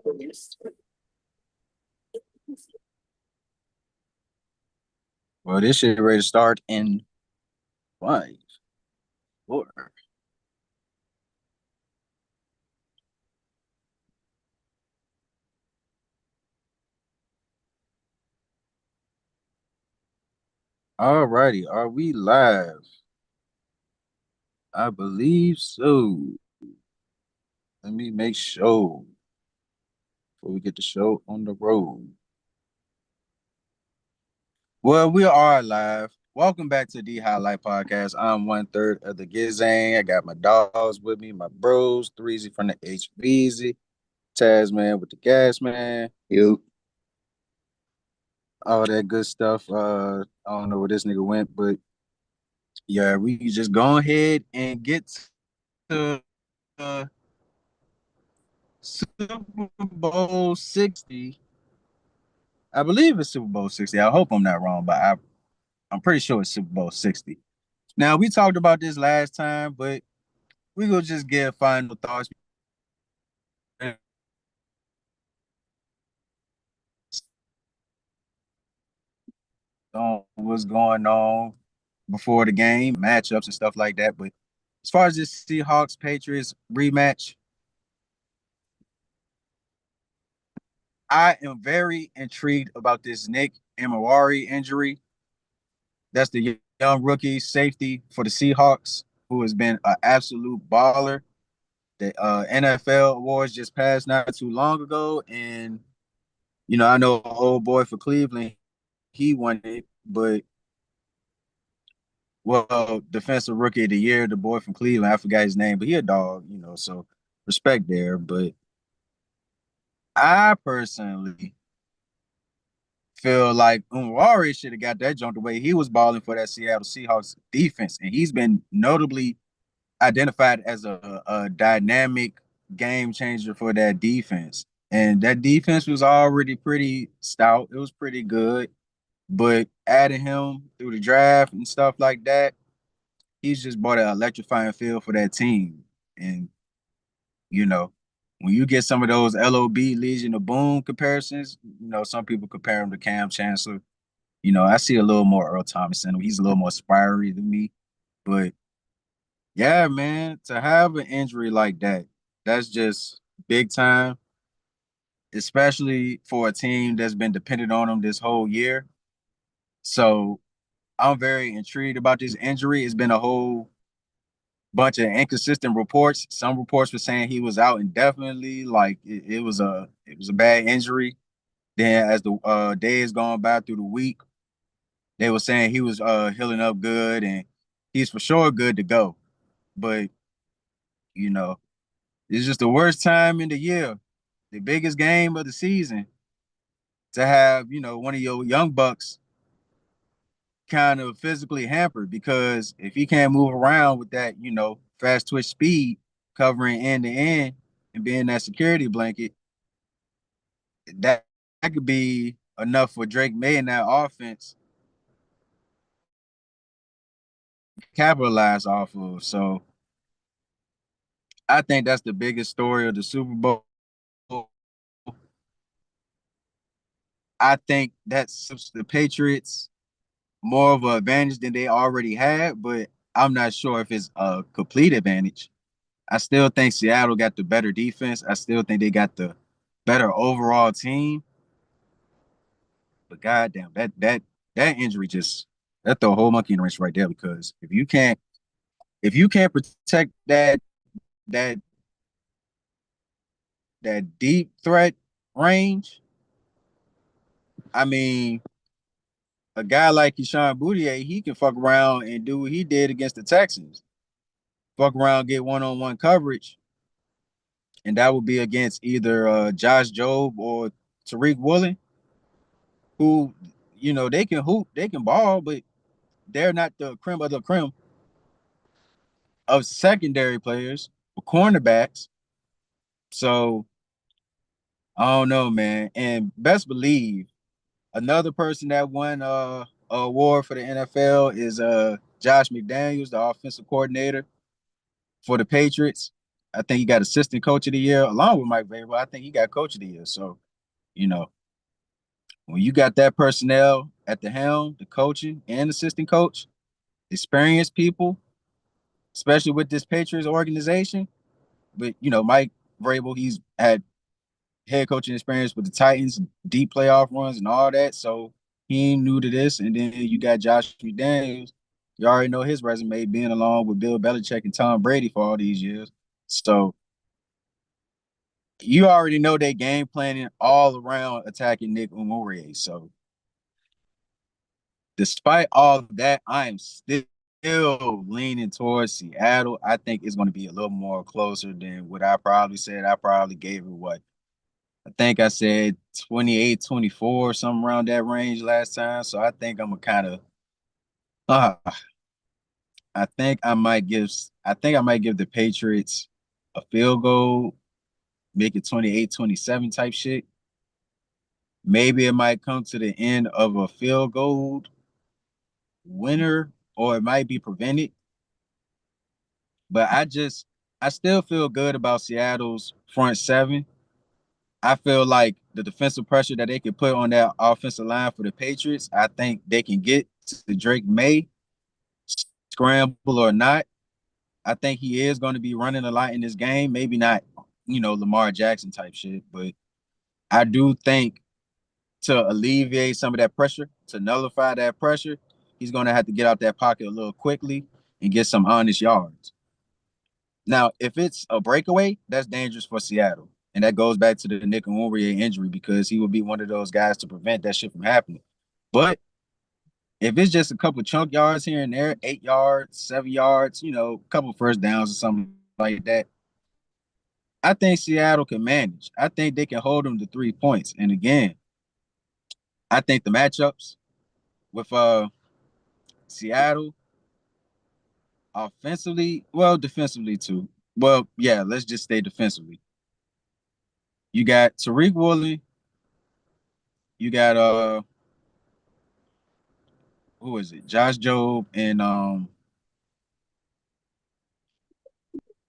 Well, this shit ready to start in 5, 4. Alrighty, are we live? I believe so. Let me make sure before we get the show on the road. Well, we are live. Welcome back to the Highlight Podcast. I'm 1/3 of the Gizang. I got my dogs with me, my bros, Threezy from the HVZ, Tasman with the Gas Man, You all that good stuff. I don't know where this nigga went, but yeah, we can just go ahead and get to Super Bowl 60. I believe it's Super Bowl 60. I hope I'm not wrong, but I'm pretty sure it's Super Bowl 60. Now, we talked about this last time, but we will just give final thoughts on what's going on before the game, matchups and stuff like that. But as far as this Seahawks Patriots rematch, I am very intrigued about this Nick Emirari injury. That's the young rookie safety for the Seahawks, who has been an absolute baller. The NFL awards just passed not too long ago, and I know an old boy for Cleveland, he won it, but well, defensive rookie of the year, the boy from Cleveland, I forgot his name, but he a dog, so respect there. But I personally feel like Umwari should have got that jump the way he was balling for that Seattle Seahawks defense, and he's been notably identified as a dynamic game changer for that defense. And that defense was already pretty stout. It was pretty good. But adding him through the draft and stuff like that, he's just brought an electrifying feel for that team. And, you know, when you get some of those LOB Legion of Boom comparisons, some people compare him to Cam Chancellor. I see a little more Earl Thomas in him. He's a little more spiry than me. But yeah, man, to have an injury like that, that's just big time, especially for a team that's been dependent on him this whole year. So I'm very intrigued about this injury. It's been a whole bunch of inconsistent reports. Some reports were saying he was out indefinitely, like it was a bad injury. Then as the days gone by through the week, they were saying he was healing up good and he's for sure good to go. But you know, it's just the worst time in the year, the biggest game of the season, to have, one of your young bucks kind of physically hampered because if he can't move around with that, fast twitch speed covering end to end and being that security blanket, that could be enough for Drake May in that offense capitalize off of. So I think that's the biggest story of the Super Bowl. I think that's the Patriots more of an advantage than they already had, but I'm not sure if it's a complete advantage. I still think Seattle got the better defense. I still think they got the better overall team. But goddamn, that injury just that throw a whole monkey in the wrench right there. Because if you can't protect that that deep threat range, I mean, a guy like Keyshawn Boudier, he can fuck around and do what he did against the Texans. Fuck around, get one-on-one coverage, and that would be against either Josh Jobe or Tariq Woolen, who, they can hoop, they can ball, but they're not the creme of the creme of secondary players or cornerbacks. So I don't know, man. And best believe another person that won a award for the NFL is Josh McDaniels, the offensive coordinator for the Patriots. I think he got assistant coach of the year along with Mike Vrabel. I think he got coach of the year. So, you know, when you got that personnel at the helm, the coaching and assistant coach, experienced people, especially with this Patriots organization. But Mike Vrabel, he's had head coaching experience with the Titans, deep playoff runs, and all that. So he ain't new to this. And then you got Josh McDaniels. You already know his resume being along with Bill Belichick and Tom Brady for all these years. So you already know they game planning all around attacking Nick Umore. So despite all of that, I am still leaning towards Seattle. I think it's going to be a little more closer than what I probably said. I probably gave it what I think I said 28, 24, something around that range last time. So I think I'm a kind of uh I think I might give the Patriots a field goal, make it 28-27 type shit. Maybe it might come to the end of a field goal winner, or it might be prevented. But I still feel good about Seattle's front seven. I feel like the defensive pressure that they can put on that offensive line for the Patriots, I think they can get to Drake May, scramble or not. I think he is going to be running a lot in this game. Maybe not, Lamar Jackson type shit, but I do think to alleviate some of that pressure, to nullify that pressure, he's going to have to get out that pocket a little quickly and get some honest yards. Now, if it's a breakaway, that's dangerous for Seattle. And that goes back to the Nick Umore injury because he would be one of those guys to prevent that shit from happening. But if it's just a couple chunk yards here and there, 8 yards, 7 yards, a couple first downs or something like that, I think Seattle can manage. I think they can hold them to 3 points. And again, I think the matchups with Seattle offensively, well, defensively too. Well, yeah, let's just stay defensively. You got Tariq Woolen, you got who is it? Josh Jobe and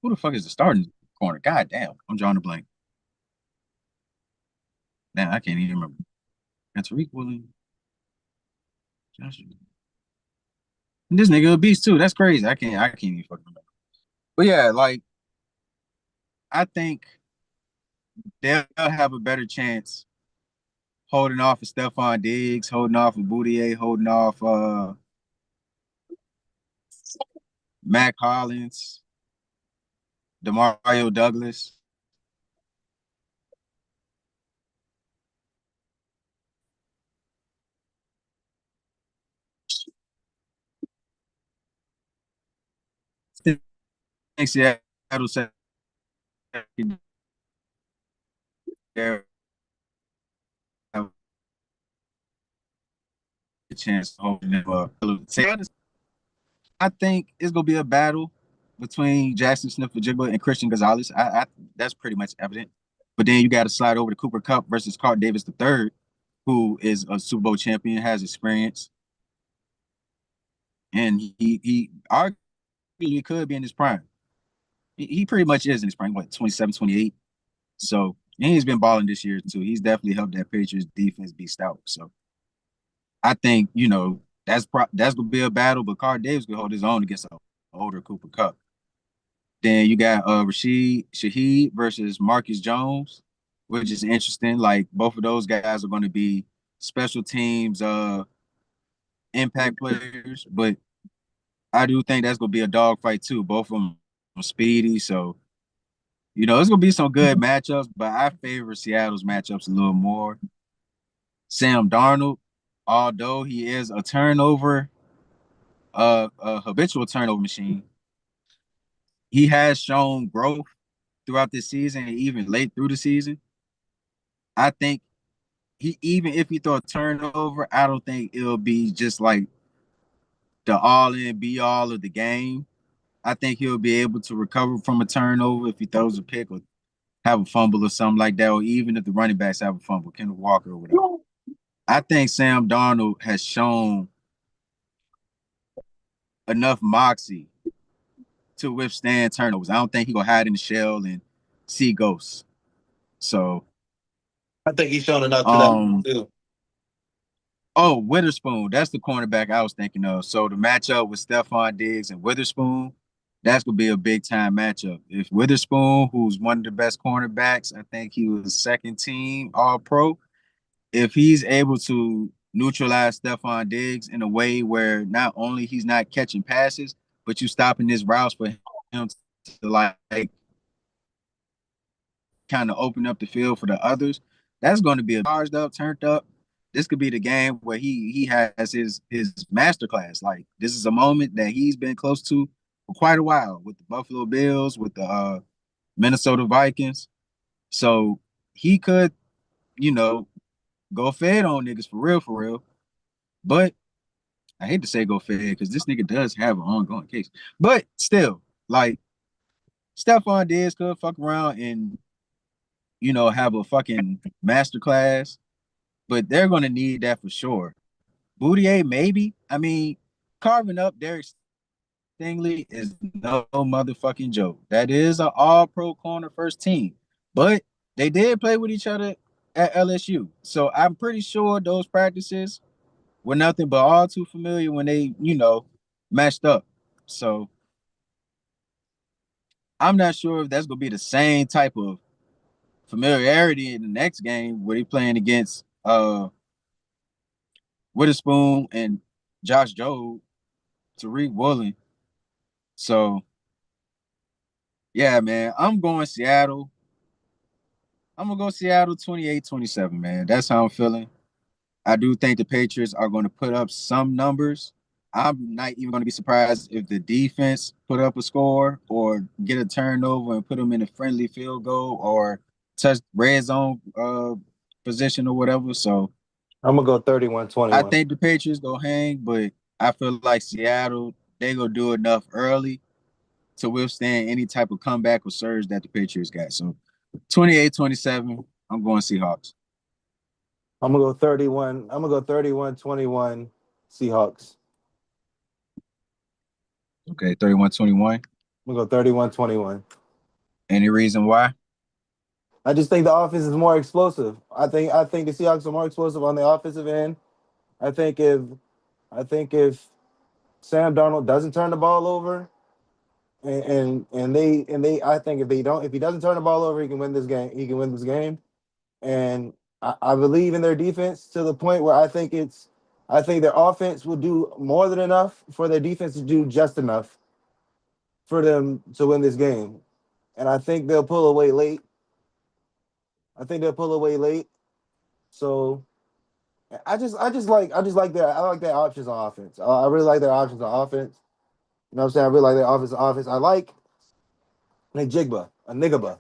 who the fuck is the starting corner? God damn, I'm drawing a blank. Damn, I can't even remember. And Tariq Woolen, Josh. And this nigga a beast too. That's crazy. I can't even fucking remember. But yeah, like I think they'll have a better chance holding off of Stephon Diggs, holding off of Boudier, holding off Mac Hollins, Demario Douglas. I think Seattle said they have a chance of holding them up. I think it's gonna be a battle between Jackson Smith-Njigba and Christian Gonzalez. That's pretty much evident. But then you got to slide over to Cooper Kupp versus Carl Davis III, who is a Super Bowl champion, has experience, and he arguably could be in his prime. He pretty much is in his prime, what, 27, 28. So, and he's been balling this year too. He's definitely helped that Patriots defense be stout. So I think, that's gonna be a battle, but Carl Davis could hold his own against an older Cooper Kupp. Then you got Rashid Shaheed versus Marcus Jones, which is interesting. Like both of those guys are going to be special teams impact players, but I do think that's going to be a dogfight too. Both of them are speedy, so it's going to be some good matchups. But I favor Seattle's matchups a little more. Sam Darnold, although he is a habitual turnover machine, he has shown growth throughout this season and even late through the season. I think even if he throw a turnover, I don't think it'll be just like the all in be all of the game. I think he'll be able to recover from a turnover if he throws a pick or have a fumble or something like that, or even if the running backs have a fumble, Kenneth Walker or whatever. I think Sam Darnold has shown enough moxie to withstand turnovers. I don't think he gonna hide in the shell and see ghosts. So, I think he's shown enough to that um, too. oh, Witherspoon, that's the cornerback I was thinking of. So the matchup with Stephon Diggs and Witherspoon, that's gonna be a big time matchup. If Witherspoon, who's one of the best cornerbacks, I think he was second team All Pro. If he's able to neutralize Stephon Diggs in a way where not only he's not catching passes, but you stopping his routes for him to like kind of open up the field for the others, that's going to be a charged up, turned up. This could be the game where he has his masterclass. Like this is a moment that he's been close to for quite a while with the Buffalo Bills, with the Minnesota Vikings. So he could, you know, go fed on niggas for real, for real. But I hate to say go fed because this nigga does have an ongoing case. But still, like Stephon Diggs could fuck around and have a fucking masterclass, but they're gonna need that for sure. Boudier, maybe. I mean, carving up Derek Stingley is no motherfucking joke. That is an all-pro corner first team, but they did play with each other at LSU, so I'm pretty sure those practices were nothing but all too familiar when they, matched up. So I'm not sure if that's gonna be the same type of familiarity in the next game where they playing against Witherspoon and Josh Jobe, Tariq Woolen. So yeah, man, I'm going Seattle. I'm gonna go Seattle 28-27, man. That's how I'm feeling. I do think the Patriots are going to put up some numbers. I'm not even going to be surprised if the defense put up a score or get a turnover and put them in a friendly field goal or touch red zone position or whatever. So I'm gonna go I 31-21. think the Patriots go hang, but I feel like Seattle, they gonna do enough early to withstand any type of comeback or surge that the Patriots got. So 28-27, I'm going Seahawks. I'm gonna go 31. I'm gonna go 31-21 Seahawks. Okay, 31-21. I'm gonna go 31-21. Any reason why? I just think the offense is more explosive. I think the Seahawks are more explosive on the offensive end. I think if I think if Sam Darnold doesn't turn the ball over, and they I think if he doesn't turn the ball over, he can win this game. He can win this game. And I believe in their defense to the point where I think their offense will do more than enough for their defense to do just enough for them to win this game. And I think they'll pull away late. I think they'll pull away late. So I like their options on offense. I really like their options on offense. You know what I'm saying? I really like their offense. I like Jigba, a nigga.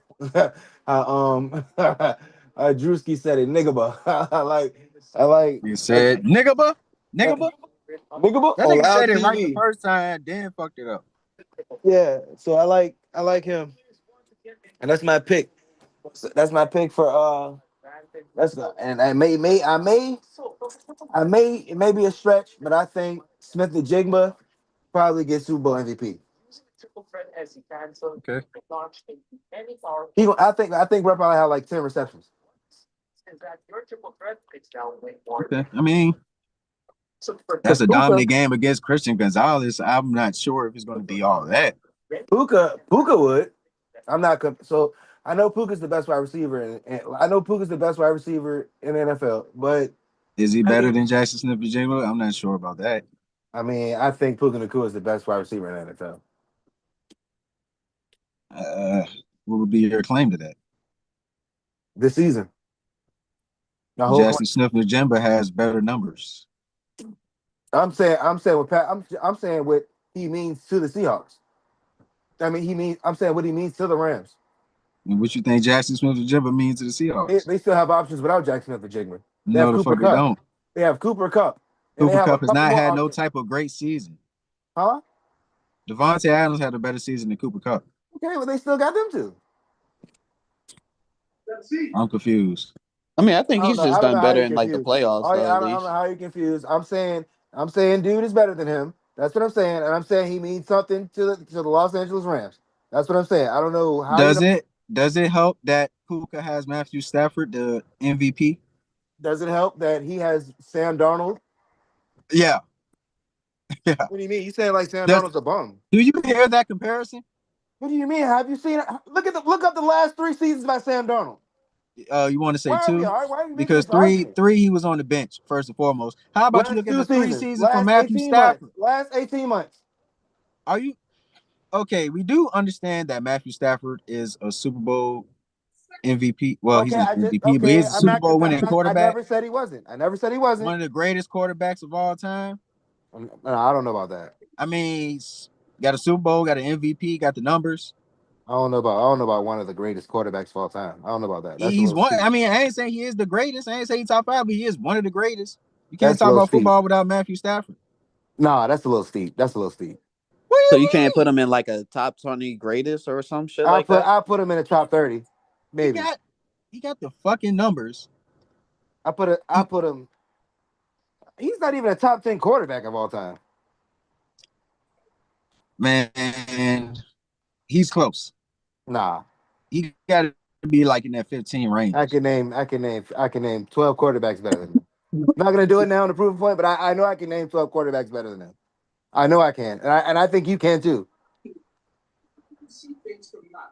Drewski said it, nigga. I like, You said nigga, nigga. nigga That on nigga loud said it right the TV. first time, then fucked it up. Yeah, so I like him, and that's my pick. So that's my pick for that's not, and I may it may be a stretch, but I think Smith and Jigba probably get Super Bowl MVP. Okay. I think we'll probably have like 10 receptions. Okay. I mean, that's Because a dominant game against Christian Gonzalez. I'm not sure if it's going to be all that. Puka would. I'm not so I know Puka's the best wide receiver, and I know Puka's the best wide receiver in the NFL. But Is he I better mean, than Jackson Smith-Njigba? I'm not sure about that. I think Puka Nacua is the best wide receiver in the NFL Uh, what would be your claim to that? this season. My whole claim. Jackson Smith-Njigba has better numbers. I'm saying I'm saying what he means to the Seahawks. I'm saying what he means to the Rams. And what you think Jackson Smith-Njigba means to the They, Seahawks? they still have options without Jackson Smith and Jigman. They have No, the Cooper fuck they Cup. don't. They have Cooper Cup, and they Cooper have a Cup has couple not more had no options. type of great season. Huh? Devontae Adams had a better season than Cooper Cup. Okay, but they still got them too. I'm confused. I mean, I think I don't he's know. just I don't done know how better you're in like the confused. playoffs, Oh though. yeah, At I don't know least how you're confused. I'm saying dude is better than him. That's what I'm saying, and I'm saying he means something to the Los Angeles Rams. That's what I'm saying. I don't know how you Does don't. it help that Puka has Matthew Stafford, the MVP? Does it help that he has Sam Darnold? Yeah, yeah. What do you mean? You saying like Sam Does Darnold's a bum? do you hear that comparison? What do you mean? Have you seen it? Look up the last three seasons by Sam Darnold. You want to say Why are we two? all right? Why are you making Because this argument? three he was on the bench first and foremost. How about you Last look at two the three seasons, seasons from last Matthew 18 months, Stafford? last 18 months. Are you okay? We do understand that Matthew Stafford is a Super Bowl MVP. Well, he's Okay, not I just MVP, but okay. he's a Super Bowl I'm winning not. I quarterback, never said he wasn't. I never said he wasn't. one of the greatest quarterbacks of all time. No, I don't know about that. I mean, he's got a Super Bowl, got an MVP, got the numbers. I don't know about one of the greatest quarterbacks of all time. I don't know about that. That's a He's little one. steep. I mean, I ain't saying he is the greatest. I ain't saying he's top five, but he is one of the greatest. You can't That's a talk little about steep. football without Matthew Stafford. Nah, that's a little steep. That's a little steep. What do So you you can't put mean? him in like a top 20 greatest or some shit like that. I'll put him in the top 30, He maybe. got he got the fucking numbers. I He put him. He's not even a top 10 quarterback of all time. man, he's close. Nah, He got to be like in that 15 range. I can name 12 quarterbacks better than him. I'm not gonna do it now on the proof point, but I know I can name 12 quarterbacks better than him. I know I can, and I think you can too.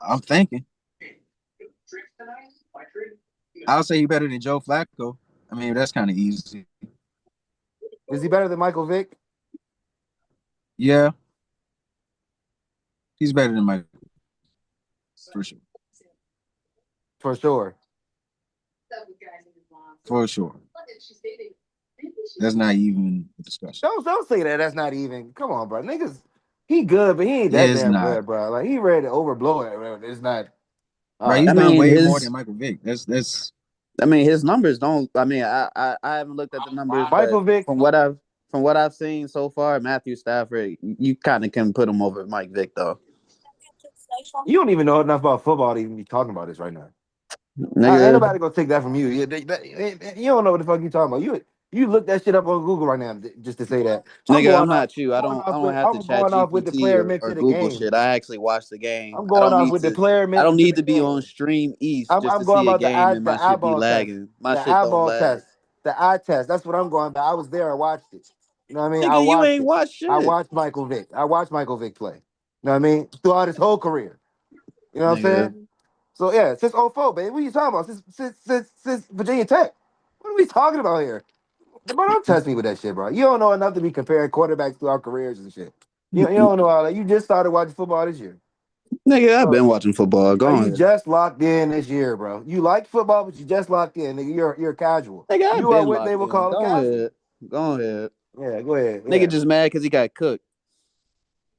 I'm thinking. I'll say he better than Joe Flacco. I mean, that's kind of easy. Is he better than Michael Vick? Yeah, he's better than Mike for sure. For sure. For sure. That's not even a discussion. Don't say that. That's not even. Come on, bro. Niggas, he good, but he ain't that It's damn not. good, bro. Like he ready to overblow it. Bro. It's not. All Right, right. he's I done mean way more his than Michael Vick. That's I mean his numbers don't. I mean I haven't looked at the numbers, but Michael Vick. from what I've seen so far, Matthew Stafford, you kind of can put him over Mike Vick though. You don't even know enough about football to even be talking about this right now. Ain't Nigga, nobody gonna take that from you. You don't know what the fuck you talking about. You look that shit up on Google right now just to say that. nigga, I'm not you. I don't have to I'm chat going off with the GPT player mix or of the Google game. shit. I actually watch the game. I'm going off with the player I mix don't to need the to be on game. Stream East just I'm to going see a about game and my the shit be eyeball test. lagging. My The shit don't eyeball lag. test. The eye test. That's what I'm going by. I was there. I watched it. You know what I mean? I Nigga, you watched ain't it. watch I shit. watched Michael Vick. I watched Michael Vick play. You know what I mean? Throughout his whole career. You know what I'm Nigga. saying? So yeah, since '04, baby. What are you talking about? Since Virginia Tech. What are we talking about here? Bro, don't test me with that shit, bro. You don't know enough to be comparing quarterbacks to our careers and shit. You don't know all that. You just started watching football this year. Nigga, I've So been watching football. Go you on. just locked in this year, bro. You like football, but you just locked in. Nigga, you're casual. Nigga, I've You are been what they locked will in. call a Go casual. ahead. Go ahead. Yeah, go ahead. Nigga Yeah. just mad because he got cooked.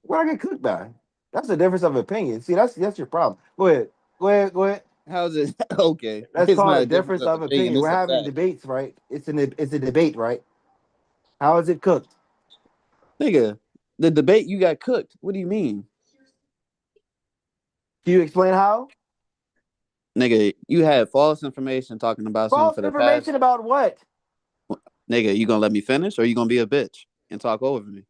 What I get cooked by? That's a difference of opinion. See, that's your problem. Go ahead. Go ahead. How's it? Okay. That's It's called not a a difference difference of of opinion. opinion. We're It's a having fact. debates, right? It's a debate, right? How is it cooked? Nigga, the debate you got cooked. What do you mean? Can you explain how? Nigga, you had false information talking about something False for the information past. about what? Nigga, you gonna let me finish or you gonna be a bitch and talk over me?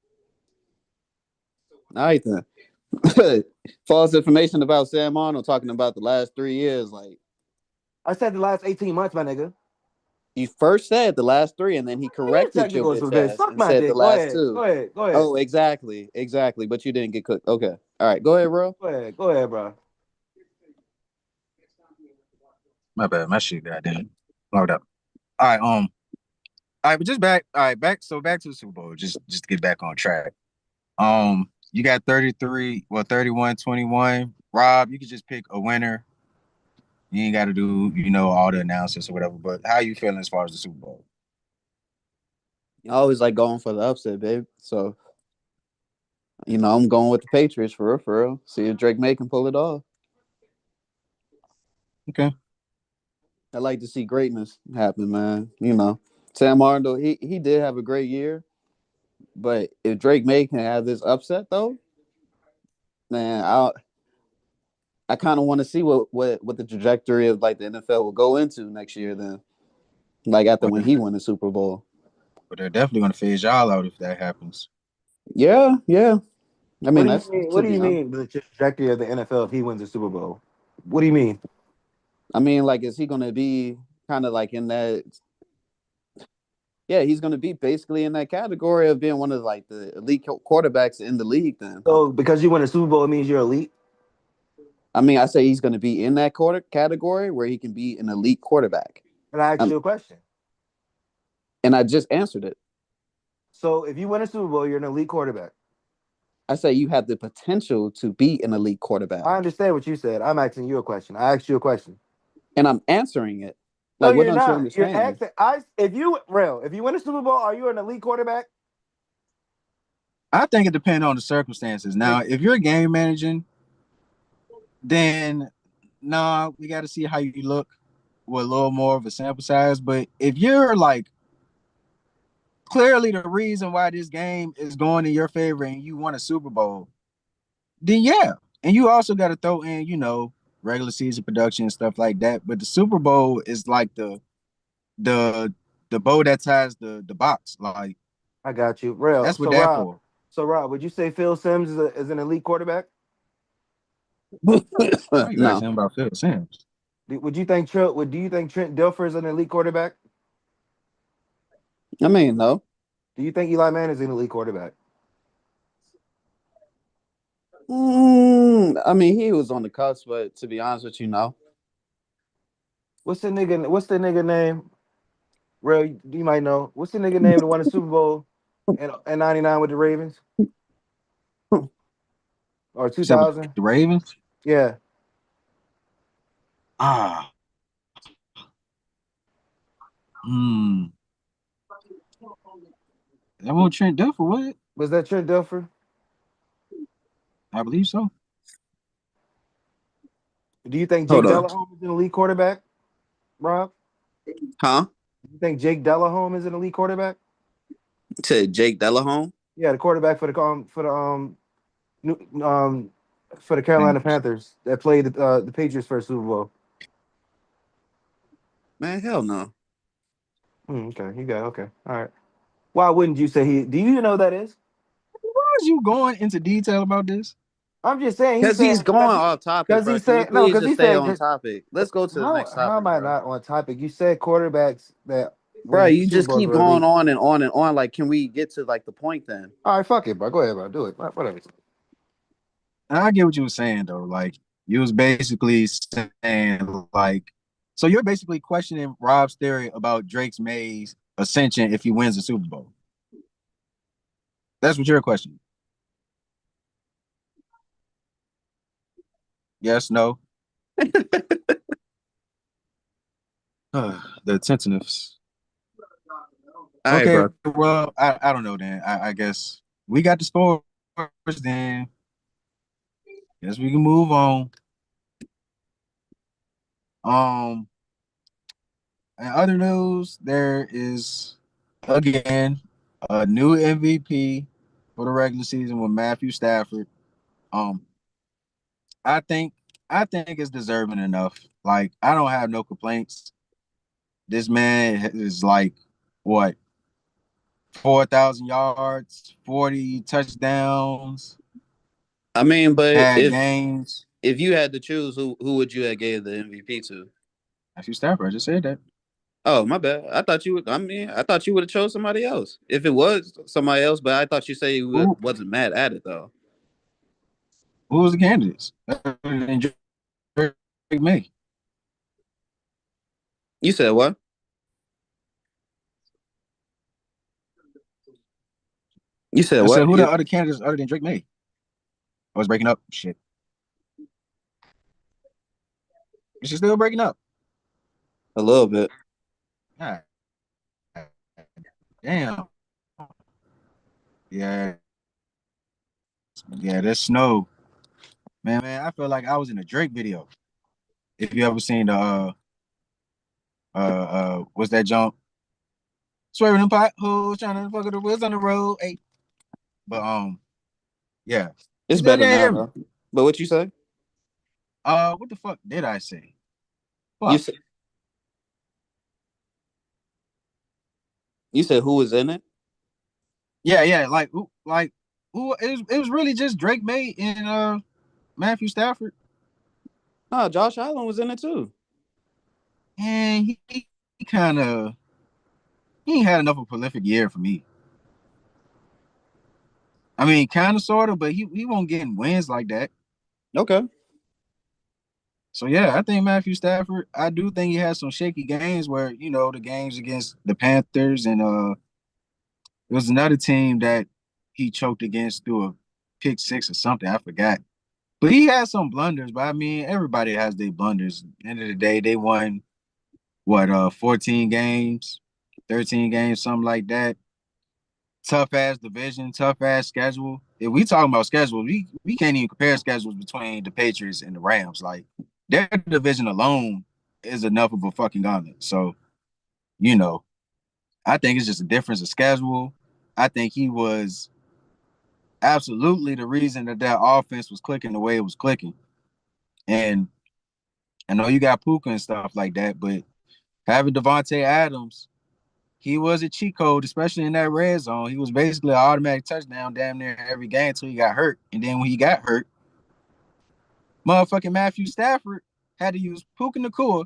All right then. False information about Sam Arnold talking about the last 3 years. Like I said the last 18 months, my nigga. you first said the last three, and then he You're corrected your technical as a bitch bitch. ass Suck and my said the dick. Go last ahead. two. Go ahead. Go ahead. Oh, exactly. But you didn't get cooked. Okay. All right. Go ahead, bro. Go ahead. Go ahead, bro. my bad. My shit goddamn logged up. All right, all right, but just back. All right, back. So back to the Super Bowl. Just to get back on track. You got 33, well, 31-21. Rob, you could just pick a winner. You ain't got to do, all the analysis or whatever. But how you feeling as far as the Super Bowl? You always like going for the upset, babe. So I'm going with the Patriots for real, for real. See if Drake May can pull it off. Okay. I like to see greatness happen, man. Sam Arnold, he did have a great year, but if Drake May can have this upset though, man, I kind of want to see what the trajectory of like the NFL will go into next year. Then, like after Well, when he won the Super Bowl. they're definitely going to phase y'all out if that happens. Yeah, yeah. I What mean, do you that's mean? What to do be you honest. mean the trajectory of the NFL if he wins the Super Bowl? What do you mean? I mean, like, is he going to be kind of like in that? Yeah, he's going to be basically in that category of being one of like the elite quarterbacks in the league. Then, So because you win a Super Bowl, it means you're elite. I mean, I say he's going to be in that quarter category where he can be an elite quarterback. And I asked Um, you a question. and I just answered it. So if you win a Super Bowl, you're an elite quarterback. I say you have the potential to be an elite quarterback, I understand what you said. I'm asking you a question. I asked you a question. and I'm answering it. No, Like, what you're don't you not. You're understand? asking. If you win a Super Bowl, are you an elite quarterback? I think it depends on the circumstances. Now, Thank if you're game managing, then nah, we got to see how you look with a little more of a sample size. But if you're like clearly the reason why this game is going in your favor and you won a Super Bowl, then yeah. And you also got to throw in, regular season production and stuff like that. But the Super Bowl is like the the bow that ties the box. Like I got you, real. that's what that for. So Rob, would you say Phil Simms is an elite quarterback? Why you No, asking him about Phil Simms? Would you think Trent? Do you think Trent Dilfer is an elite quarterback? I mean, no. Do you think Eli Manning is an elite quarterback? I mean, he was on the cusp, but to be honest with you, no. What's the nigga name? Real, you might know. What's the nigga name that won the Super Bowl in '99 with the Ravens or You said with 2000? the Ravens? Yeah, Ah, hmm. That won't Trent Dilfer, what? was that Trent Dilfer? I believe so. Do you think Hold Jake on. Delhomme is an elite quarterback, Rob? Huh? Do you think Jake Delhomme is an elite quarterback? To Jake Delahome? Yeah, the quarterback New- um for the Carolina Panthers. Panthers that played the Patriots first Super Bowl. Man, hell no. Okay, you got okay. All right. Why wouldn't you say he? Do you know who that is? Why is you going into detail about this? I'm just saying he Because he's said going off topic, because bro. he Can we said no please because he just stay said on topic? Let's go to the next how topic, am I bro. not on topic? You said quarterbacks that Bro, win you Super just Bowls keep were going elite. on and on and on. Like, can we get to like the point then? All right, fuck it, bro. Go ahead, bro. Do it. Whatever. And I get what you were saying though. Like you was basically saying like, so you're basically questioning Rob's theory about Drake's May's ascension if he wins the Super Bowl. That's what you're questioning. Yes, no. The attentiveness. All right, Okay, bro. well, I don't know then. I guess we got the scores then. Guess we can move on. Um, in other news, there is again a new MVP for the regular season with Matthew Stafford. Um, I think I think it's deserving enough. Like I don't have no complaints. This man is like what 4,000 yards, 40 touchdowns, I mean, but had games. if you had to choose, who would you have gave the MVP to? Matthew Stafford, I just said that. Oh, my bad. I thought you would. I mean, I thought you would have chose somebody else if it was somebody else. But I thought you say you Who wasn't mad at it though. who was the candidates? Other than Drake May. You said what? You said I said what? who the other candidates other than Drake May? I was breaking up. Shit. Is she still breaking up? A little bit. God damn. Yeah. Yeah, this snow. Man, I feel like I was in a Drake video. If you ever seen the what's that jump? Swerving them potholes, trying to fuck with the wheels on the road. Hey. But yeah. You It's still better can't now hear me. though. But what you say? What the fuck did I say? You Fuck. said you said who was in it? Yeah, like Who it was really just Drake May and Matthew Stafford. No, Josh Allen was in it too. And he kind of he ain't had enough of a prolific year for me. I mean, kind of, sort of, but he won't get wins like that. Okay. So yeah, I think Matthew Stafford. I do think he has some shaky games where the games against the Panthers and there was another team that he choked against through a pick six or something. I forgot. But he had some blunders. But I mean, everybody has their blunders. At the end of the day, they won what 14 games, 13 games, something like that. Tough ass division, tough ass schedule. If we talking about schedule, we can't even compare schedules between the Patriots and the Rams. Like their division alone is enough of a fucking gauntlet. So, you know, I think it's just a difference of schedule. I think he was absolutely the reason that offense was clicking the way it was clicking. And I know you got Puka and stuff like that, but having Devontae Adams, he was a cheat code, especially in that red zone. He was basically an automatic touchdown damn near every game until he got hurt. And then when he got hurt, motherfucking Matthew Stafford had to use Puka Nacua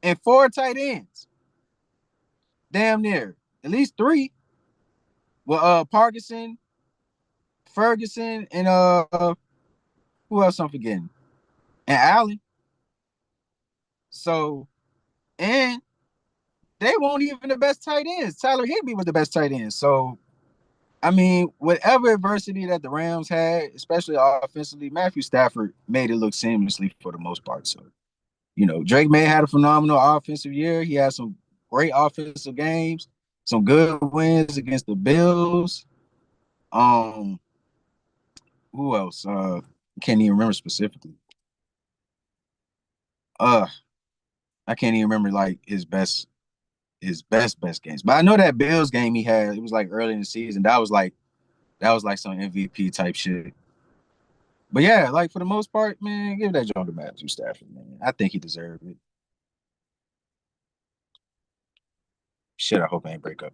and 4 tight ends. Damn near. At least 3. With Parkinson, Ferguson, and who else I'm forgetting? And Allen. So, and they weren't even the best tight ends. Tyler Higbee was the best tight end. So, I mean, whatever adversity that the Rams had, especially offensively, Matthew Stafford made it look seamlessly for the most part. So, Drake May had a phenomenal offensive year. He had some great offensive games, some good wins against the Bills. Um, who else? Can't even remember specifically. Uh, I can't even remember like his best games. But I know that Bills game he had, it was like early in the season. That was like some MVP type shit. But yeah, like for the most part, man, give that joint to Matthew Stafford, man. I think he deserved it. Shit, I hope I ain't break up.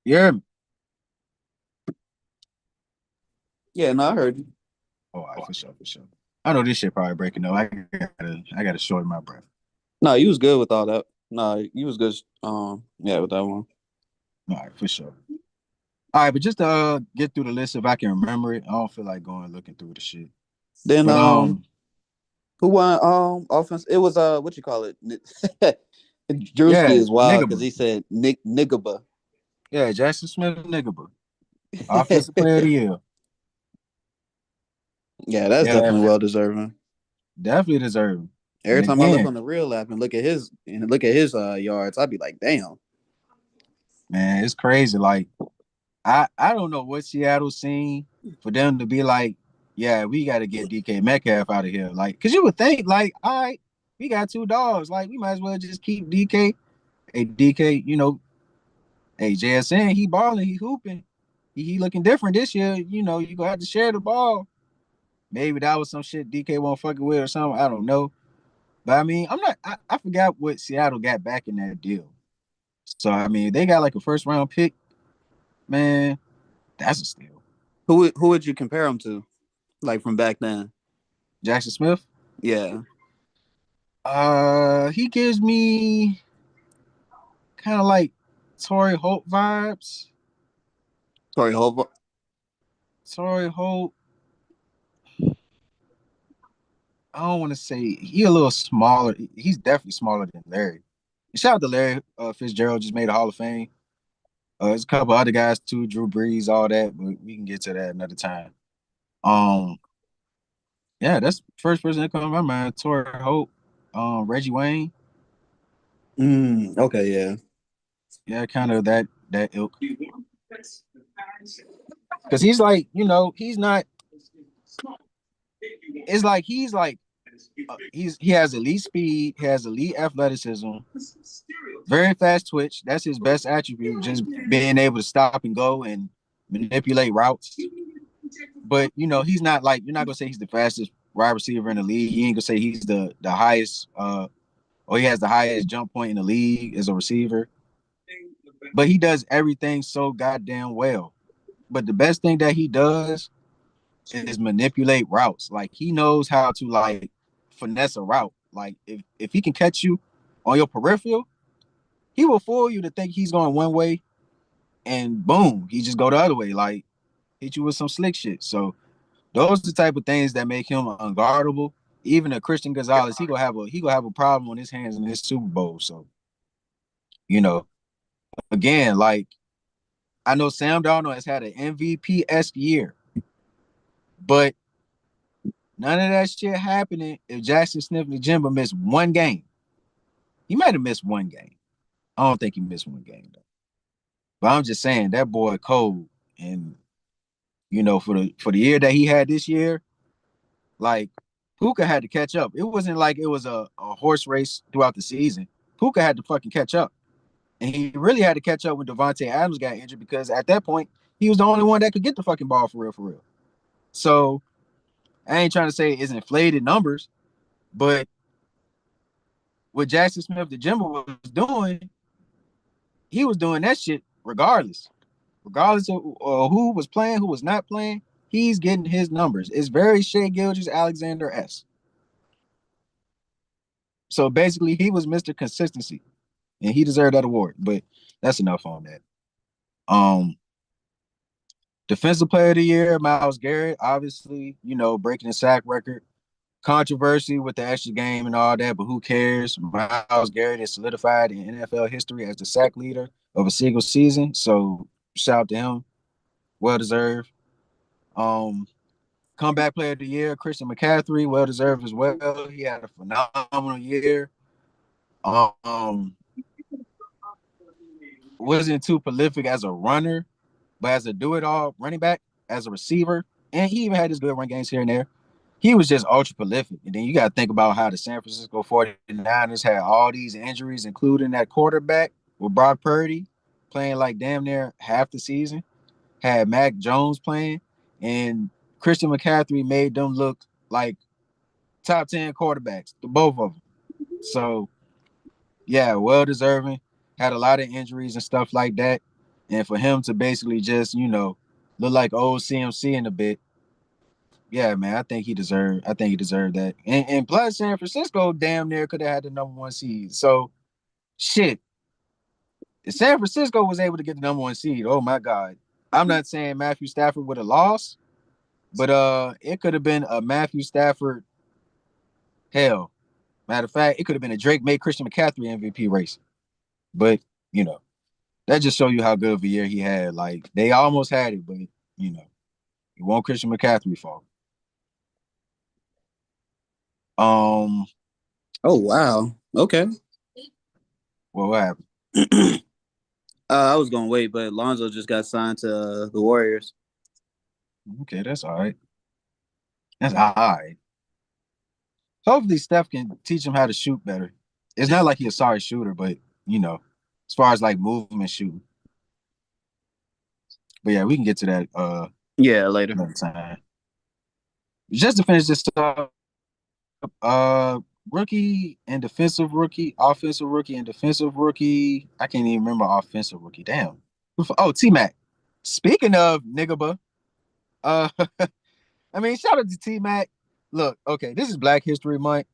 Yeah. Yeah, no, I heard you. Oh, all right, for sure, for sure. I know this shit probably breaking up. I gotta shorten my breath. No, you was good with all that. No, you was good. Yeah, with that one. All right, for sure. All right, but just to get through the list if I can remember it. I don't feel like going looking through the shit. Then But who won offense? It was what you call it? Drewski yeah, is wild because Nigga. he said Nigaba. Yeah, Jackson Smith Nigga. Offensive player of the year. Yeah, that's Yeah, definitely well deserving. definitely deserving. Every And time I look again, on the real app and look at his yards, I'd be like, damn. man, it's crazy. Like I don't know what Seattle seen for them to be like, yeah, we got to get DK Metcalf out of here. Like, cause you would think, like, all right, we got 2 dogs. Like, we might as well just keep DK. Hey, DK, hey, JSN, he balling, he hooping. He looking different this year. You gonna have to share the ball. Maybe that was some shit DK won't fucking with or something. I don't know. But I mean, I forgot what Seattle got back in that deal. So I mean, they got like a first round pick, man. That's a steal. Who would you compare him to, like from back then? Jackson Smith. Yeah, He gives me kind of like Torrey Holt vibes. Torrey Holt. Torrey Holt. I don't want to say he a little smaller. He's definitely smaller than Larry. Shout out to Larry Fitzgerald, just made a Hall of Fame. There's a couple other guys too, Drew Brees, all that, but we can get to that another time. Um, yeah, that's the first person that comes to my mind. Torrey Holt, Reggie Wayne. Okay, yeah. Yeah, kind of that ilk. Because he's like, he's not. It's like he has elite speed, he has elite athleticism, very fast twitch. That's his best attribute, just being able to stop and go and manipulate routes. But he's not like you're not gonna say he's the fastest wide receiver in the league. You ain't gonna say he's the highest or he has the highest jump point in the league as a receiver. But he does everything so goddamn well. but the best thing that he does is manipulate routes. Like he knows how to like finesse a route. Like if he can catch you on your peripheral, he will fool you to think he's going one way, and boom, he just go the other way. Like hit you with some slick shit. So those are the type of things that make him unguardable. Even a Christian Gonzalez, he gonna have a problem on his hands in this Super Bowl. So you know, again, like I know Sam Darnold has had an MVP-esque year, but none of that shit happening if Jackson Smith-Njigba missed one game. He might have missed one game. I don't think he missed one game though. But I'm just saying that boy cold, and for the year that he had this year, like Puka had to catch up. It wasn't like it was a horse race throughout the season. Puka had to fucking catch up. And he really had to catch up when Devontae Adams got injured because at that point, he was the only one that could get the fucking ball for real, for real. So I ain't trying to say it's inflated numbers, but what Jackson Smith the Jimbo was doing, he was doing that shit regardless. Regardless of who was playing, who was not playing, he's getting his numbers. It's very Shea Gilgis Alexander S. So basically, he was Mr. Consistency, and he deserved that award. But that's enough on that. Um, Defensive Player of the Year, Myles Garrett, obviously, breaking the sack record. Controversy with the extra game and all that, but who cares? Myles Garrett is solidified in NFL history as the sack leader of a single season. So shout out to him. Well deserved. Um, Comeback Player of the Year, Christian McCaffrey, well deserved as well. He had a phenomenal year. Um, wasn't too prolific as a runner, but as a do-it-all running back, as a receiver, and he even had his good run games here and there. He was just ultra prolific. And then you got to think about how the San Francisco 49ers had all these injuries, including that quarterback with Brock Purdy playing like damn near half the season, had Mac Jones playing, and Christian McCaffrey made them look like top 10 quarterbacks, the both of them. So, yeah, well deserving. Had a lot of injuries and stuff like that. And for him to basically just, look like old CMC in a bit, yeah, man, I think he deserved that. And plus San Francisco damn near could have had the number one seed. So shit. If San Francisco was able to get the number one seed, oh my God. I'm not saying Matthew Stafford would have lost, but it could have been a Matthew Stafford hell. Matter of fact, it could have been a Drake May Christian McCaffrey MVP race. But, you know, that just show you how good of a year he had. Like they almost had it, but it won't Christian McCaffrey fault. Um, Oh wow. Okay. well, what happened? I was gonna wait, but Lonzo just got signed to the Warriors. Okay, that's all right. That's all right. Hopefully, Steph can teach him how to shoot better. It's not like he's a sorry shooter, but as far as like movement shooting. But yeah, we can get to that Yeah, later. another time. Just to finish this up, rookie and defensive rookie, offensive rookie and defensive rookie. I can't even remember offensive rookie. Damn. Oh, T Mac. Speaking of nigga, uh, I mean, shout out to T Mac. Look, okay, this is Black History Month,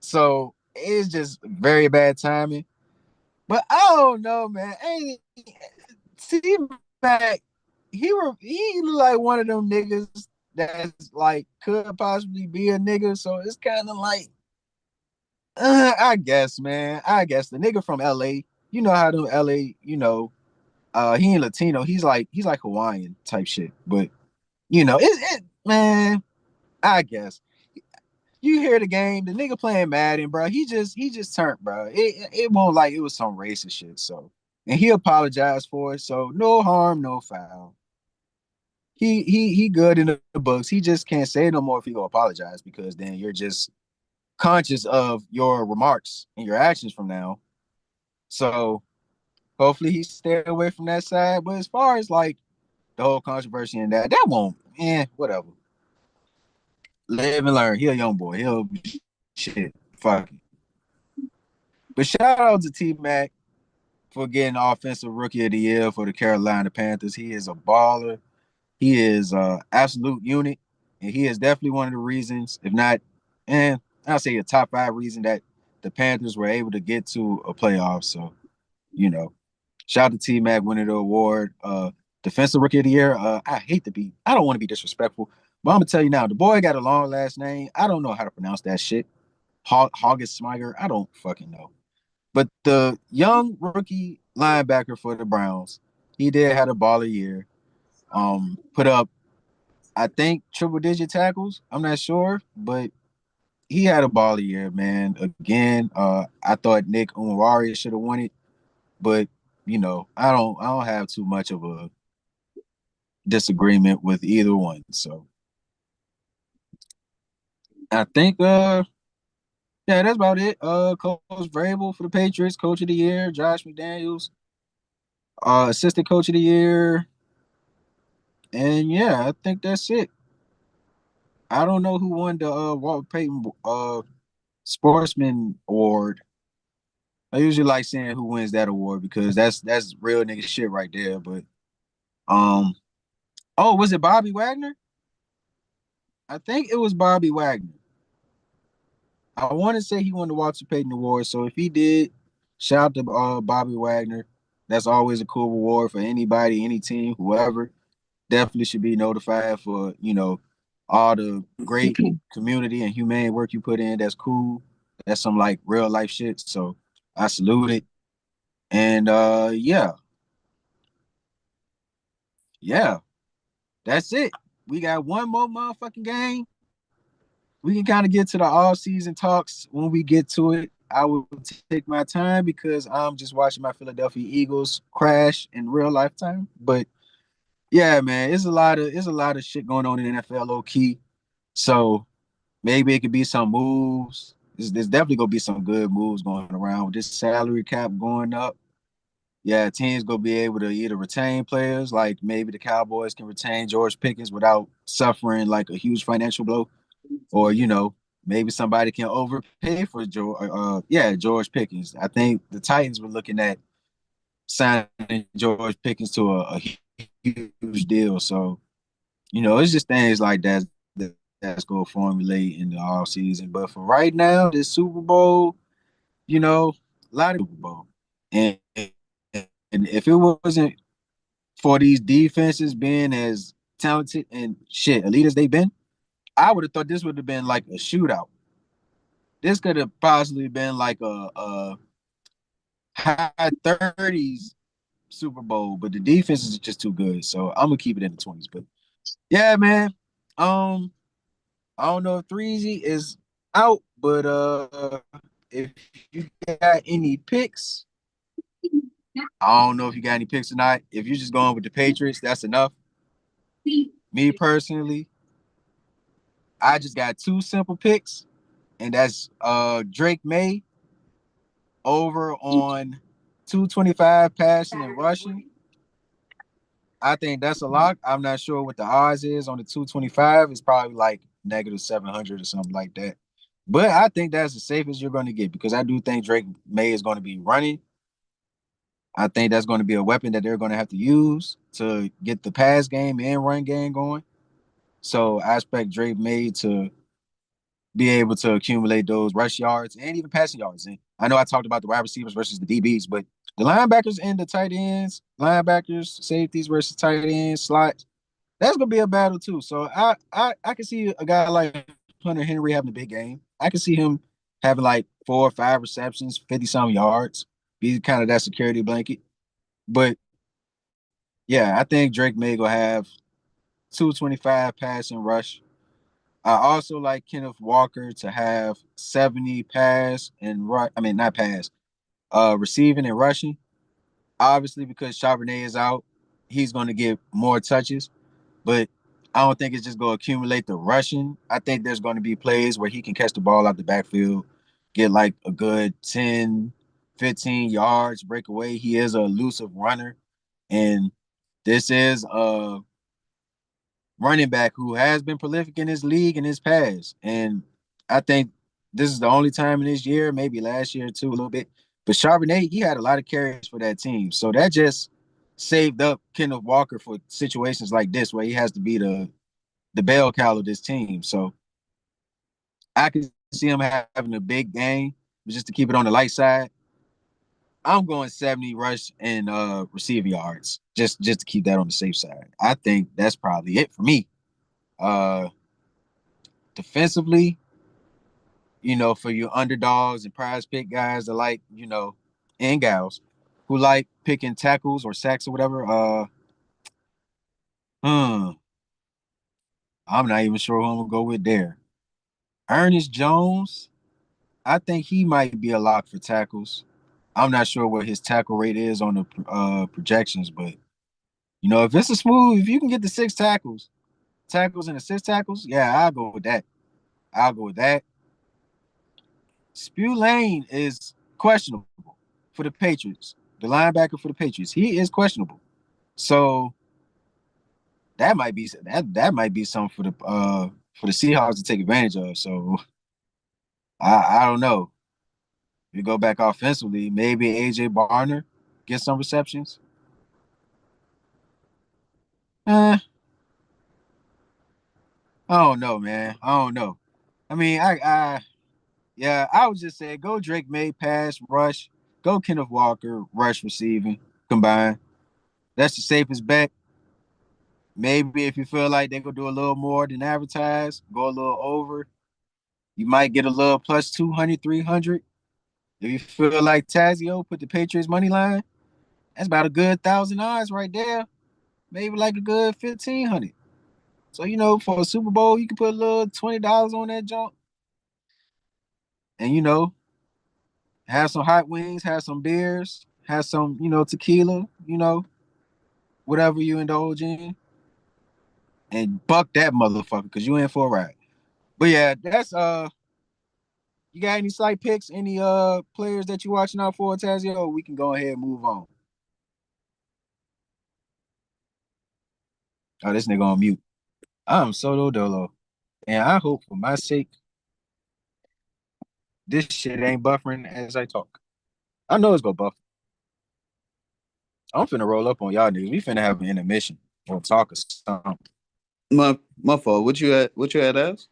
so it's just very bad timing. But I don't know, man. Ain't T Mac? He look like one of them niggas that's like could possibly be a nigga. So it's kind of like, I guess, man. I guess the nigga from LA. You know how them LA. He ain't Latino. He's like Hawaiian type shit. But man. I guess you hear the game, the nigga playing Madden, bro. He just turned, bro. It won't like it was some racist shit. So, and he apologized for it. So no harm, no foul. He good in the books. He just can't say no more if he go apologize because then you're just conscious of your remarks and your actions from now. So hopefully he stay away from that side. But as far as like the whole controversy and that won't, whatever. Live and learn. He a young boy. He'll shit. Fuck it. But shout out to T Mac for getting Offensive Rookie of the Year for the Carolina Panthers. He is a baller. He is absolute unit, and he is definitely one of the reasons, if not, and I'll say a top 5 reason that the Panthers were able to get to a playoff. So, you know, shout out to T Mac winning the award. Defensive Rookie of the Year. I don't want to be disrespectful, but I'm gonna tell you now, the boy got a long last name. I don't know how to pronounce that shit. Hoggus Smiger. I don't fucking know. But the young rookie linebacker for the Browns, he did had a baller year. Put up, I think, triple digit tackles. I'm not sure, but he had a baller year, man. Again, I thought Nick Umwari should have won it, but I don't have too much of a disagreement with either one. So I think yeah, that's about it. Coach Vrabel for the Patriots, Coach of the Year, Josh McDaniels, Assistant Coach of the Year, and yeah, I think that's it. I don't know who won the Walter Payton Sportsman Award. I usually like saying who wins that award because that's real nigga shit right there. But um, oh, was it Bobby Wagner? I think it was Bobby Wagner. I want to say he won the Walter Payton Award. So if he did, shout out to Bobby Wagner. That's always a cool award for anybody, any team, whoever. Definitely should be notified for all the great community and humane work you put in. That's cool. That's some like real life shit. So I salute it. And yeah, that's it. We got one more motherfucking game. We can kind of get to the all season talks when we get to it. I will take my time because I'm just watching my Philadelphia Eagles crash in real lifetime. But yeah, man, it's a lot of shit going on in the NFL low key. So maybe it could be some moves. There's definitely gonna be some good moves going around with this salary cap going up. Yeah, teams gonna be able to either retain players, like maybe the Cowboys can retain George Pickens without suffering like a huge financial blow, or maybe somebody can overpay for George Pickens. I think the Titans were looking at signing George Pickens to a huge deal. So it's just things like that's going to formulate in the off season. But for right now, this Super Bowl, a lot of Super Bowl, and and if it wasn't for these defenses being as talented and shit elite as they've been, I would have thought this would have been like a shootout. This could have possibly been like a high 30s Super Bowl, but the defenses are just too good. So I'm gonna keep it in the 20s. But yeah, man. Um, I don't know if Threezy is out, but if you got any picks, I don't know if you got any picks or not. If you're just going with the Patriots, that's enough. Me personally, I just got two simple picks, and that's Drake May over on 225 passing and rushing. I think that's a lock. I'm not sure what the odds is on the 225. It's probably like negative 700 or something like that. But I think that's the safest you're going to get because I do think Drake May is going to be running. I think that's going to be a weapon that they're going to have to use to get the pass game and run game going. So I expect Drake May to be able to accumulate those rush yards and even passing yards. And I know I talked about the wide receivers versus the DBs, but the linebackers and the tight ends, linebackers, safeties versus tight ends, slots, that's gonna be a battle too. So I can see a guy like Hunter Henry having a big game. I can see him having like 4 or 5 receptions, 50 some yards, be kind of that security blanket. But yeah, I think Drake May go have 225 pass and rush. I also like Kenneth Walker to have 70 pass and rush. I mean, not pass, receiving and rushing. Obviously, because Charbonnet is out, he's going to get more touches. But I don't think it's just going to accumulate the rushing. I think there's going to be plays where he can catch the ball out the backfield, get like a good 10, 15 yards, break away. He is a elusive runner. And this is a running back who has been prolific in his league in his past. And I think this is the only time in this year, maybe last year too, a little bit, But Charbonnet, he had a lot of carries for that team. So that just saved up Kenneth Walker for situations like this where he has to be the bell cow of this team. So I can see him having a big game, but just to keep it on the light side, I'm going 70 rush and receiving yards, just to keep that on the safe side. I think that's probably it for me. Uh Defensively, for your underdogs and prize pick guys that like, and gals who like picking tackles or sacks or whatever. Hmm, I'm not even sure who I'm gonna go with there. Ernest Jones, I think he might be a lock for tackles. I'm not sure what his tackle rate is on the projections, but if you can get the six tackles and assist tackles, yeah, I'll go with that. I'll go with that. Spillane is questionable for the Patriots. The linebacker for the Patriots, he is questionable. So that might be something for the Seahawks to take advantage of. So I don't know. If you go back offensively, maybe AJ Barner get some receptions. Eh, I don't know, man. I don't know. I mean, yeah, I would just say go Drake May pass rush, go Kenneth Walker rush receiving combined. That's the safest bet. Maybe if you feel like they're gonna do a little more than advertised, go a little over. You might get a little plus 200, 300. If you feel like Tazio put the Patriots money line, that's about a good thousand odds right there. Maybe like a good 1,500. So for a Super Bowl, you can put a little $20 on that jump, and have some hot wings, have some beers, have some tequila, whatever you indulge in, and buck that motherfucker because you in for a ride. But yeah, that's you got any slight picks, any players that you watching out for, Tazio? We can go ahead and move on. Oh, this nigga on mute. I'm solo dolo. And I hope for my sake, this shit ain't buffering as I talk. I know it's gonna buffer. I'm finna roll up on y'all niggas. We finna have an intermission or talk or something. My fault. What you had asked?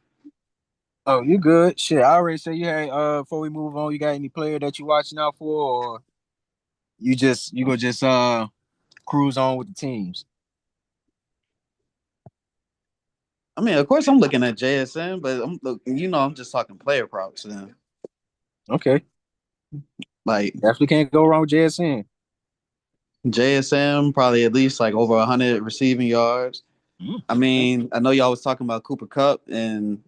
Oh, you good? Shit, I already said you had before we move on, you got any player that you watching out for, or you gonna just cruise on with the teams? I mean, of course, I'm looking at JSN, but I'm just talking player props. Then, Okay. like Definitely can't go wrong with JSN. JSM, probably at least like over 100 receiving yards. I Okay. mean, I know y'all was talking about Cooper Cup, and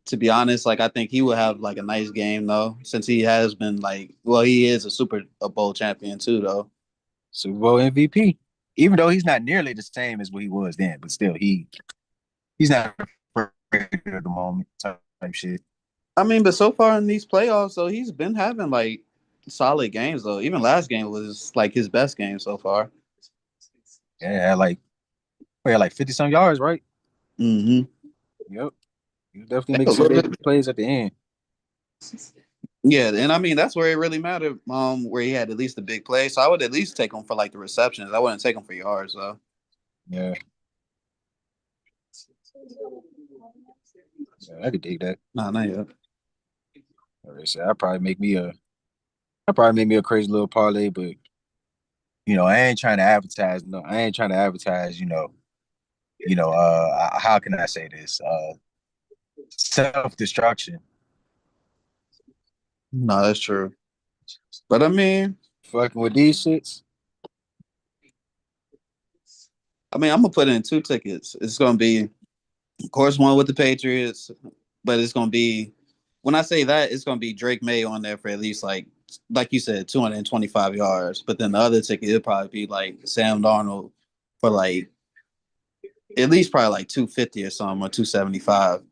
to be honest, like I think he will have like a nice game though, since he has been he is a Super Bowl champion too though. Super Bowl MVP. Even though he's not nearly the same as what he was then, but still he's not at the moment type shit. I mean, but so far in these playoffs, though, he's been having like solid games though. Even last game was like his best game so far. Yeah, like 50 some yards, right? Mm-hmm. Yep. You definitely make some big plays at the end. Yeah, and I mean that's where it really mattered. Where he had at least a big play, so I would at least take him for like the receptions. I wouldn't take him for yards though. Yeah. Yeah, I could dig that. No, not yet. Like I said, I probably make me a crazy little parlay, but I ain't trying to advertise. No, I ain't trying to advertise. How can I say this? Self destruction. No, that's true. But Fucking with these shits. I'm gonna put in two tickets. It's gonna be, of course, one with the Patriots, but it's gonna be when I say that, it's gonna be Drake May on there for at least like you said, 225 yards. But then the other ticket it'll probably be like Sam Darnold for like at least probably like 250 or something or 275.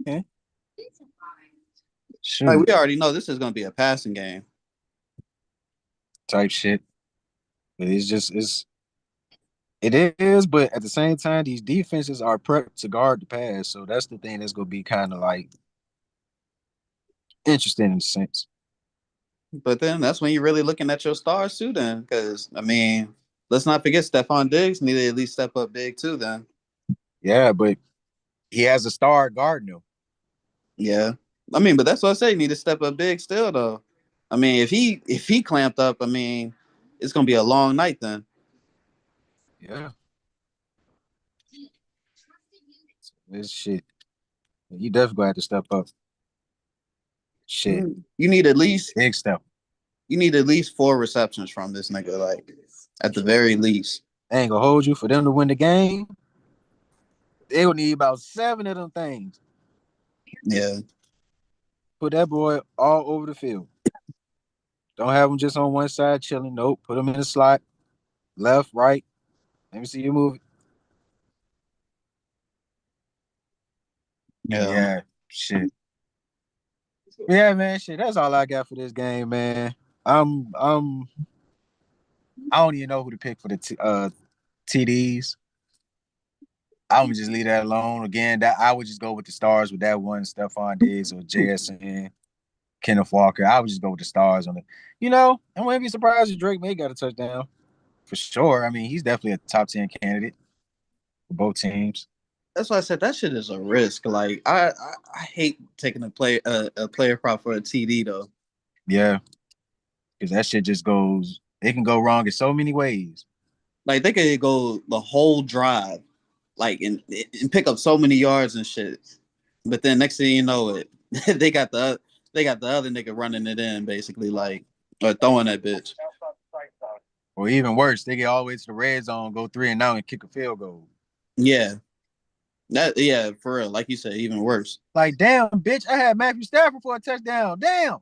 Okay. Like Shoot. we already know this is gonna be a passing game. Type shit. But it is, but at the same time, these defenses are prepped to guard the pass. So that's the thing that's gonna be kind of like interesting in a sense. But then that's when you're really looking at your stars too. Then, because I mean, let's not forget Stephon Diggs needed to at least step up big too. Then, Yeah, but he has a star guarding him. yeah, I mean, but that's what I say. He need to step up big still though. I mean, if he clamped up, I mean, it's gonna be a long night then. Yeah, this shit. You definitely gonna have to step up. Shit, You need at least big step. you need at least 4 receptions from this nigga, like at the very least. They ain't gonna hold you for them to win the game. They will need about 7 of them things. Yeah, Put that boy all over the field. Don't have him just on one side chilling. Nope. Put him in the slot, left, right. Let me see you move. yeah. Yeah, shit. Yeah, man, shit. That's all I got for this game, man. I'm I don't even know who to pick for the TDs. I would just leave that alone. Again, that I would just go with the stars with that one, Stephon Diggs or JSN, Kenneth Walker. I would just go with the stars on it. I wouldn't be surprised if Drake May got a touchdown for sure. I mean, he's definitely a top 10 candidate for both teams. That's why I said that shit is a risk. Like I hate taking a player prop for a TD though. Yeah, because that shit just goes. It can go wrong in so many ways. Like they could go the whole drive, like and pick up so many yards and shit. But then next thing you know it, they got the other nigga running it in basically like or throwing that bitch. Or even worse, they get all the way to the red zone, go 3-0, and kick a field goal. Yeah. Yeah, for real. Like you said, even worse. Like, damn, bitch, I had Matthew Stafford for a touchdown. Damn.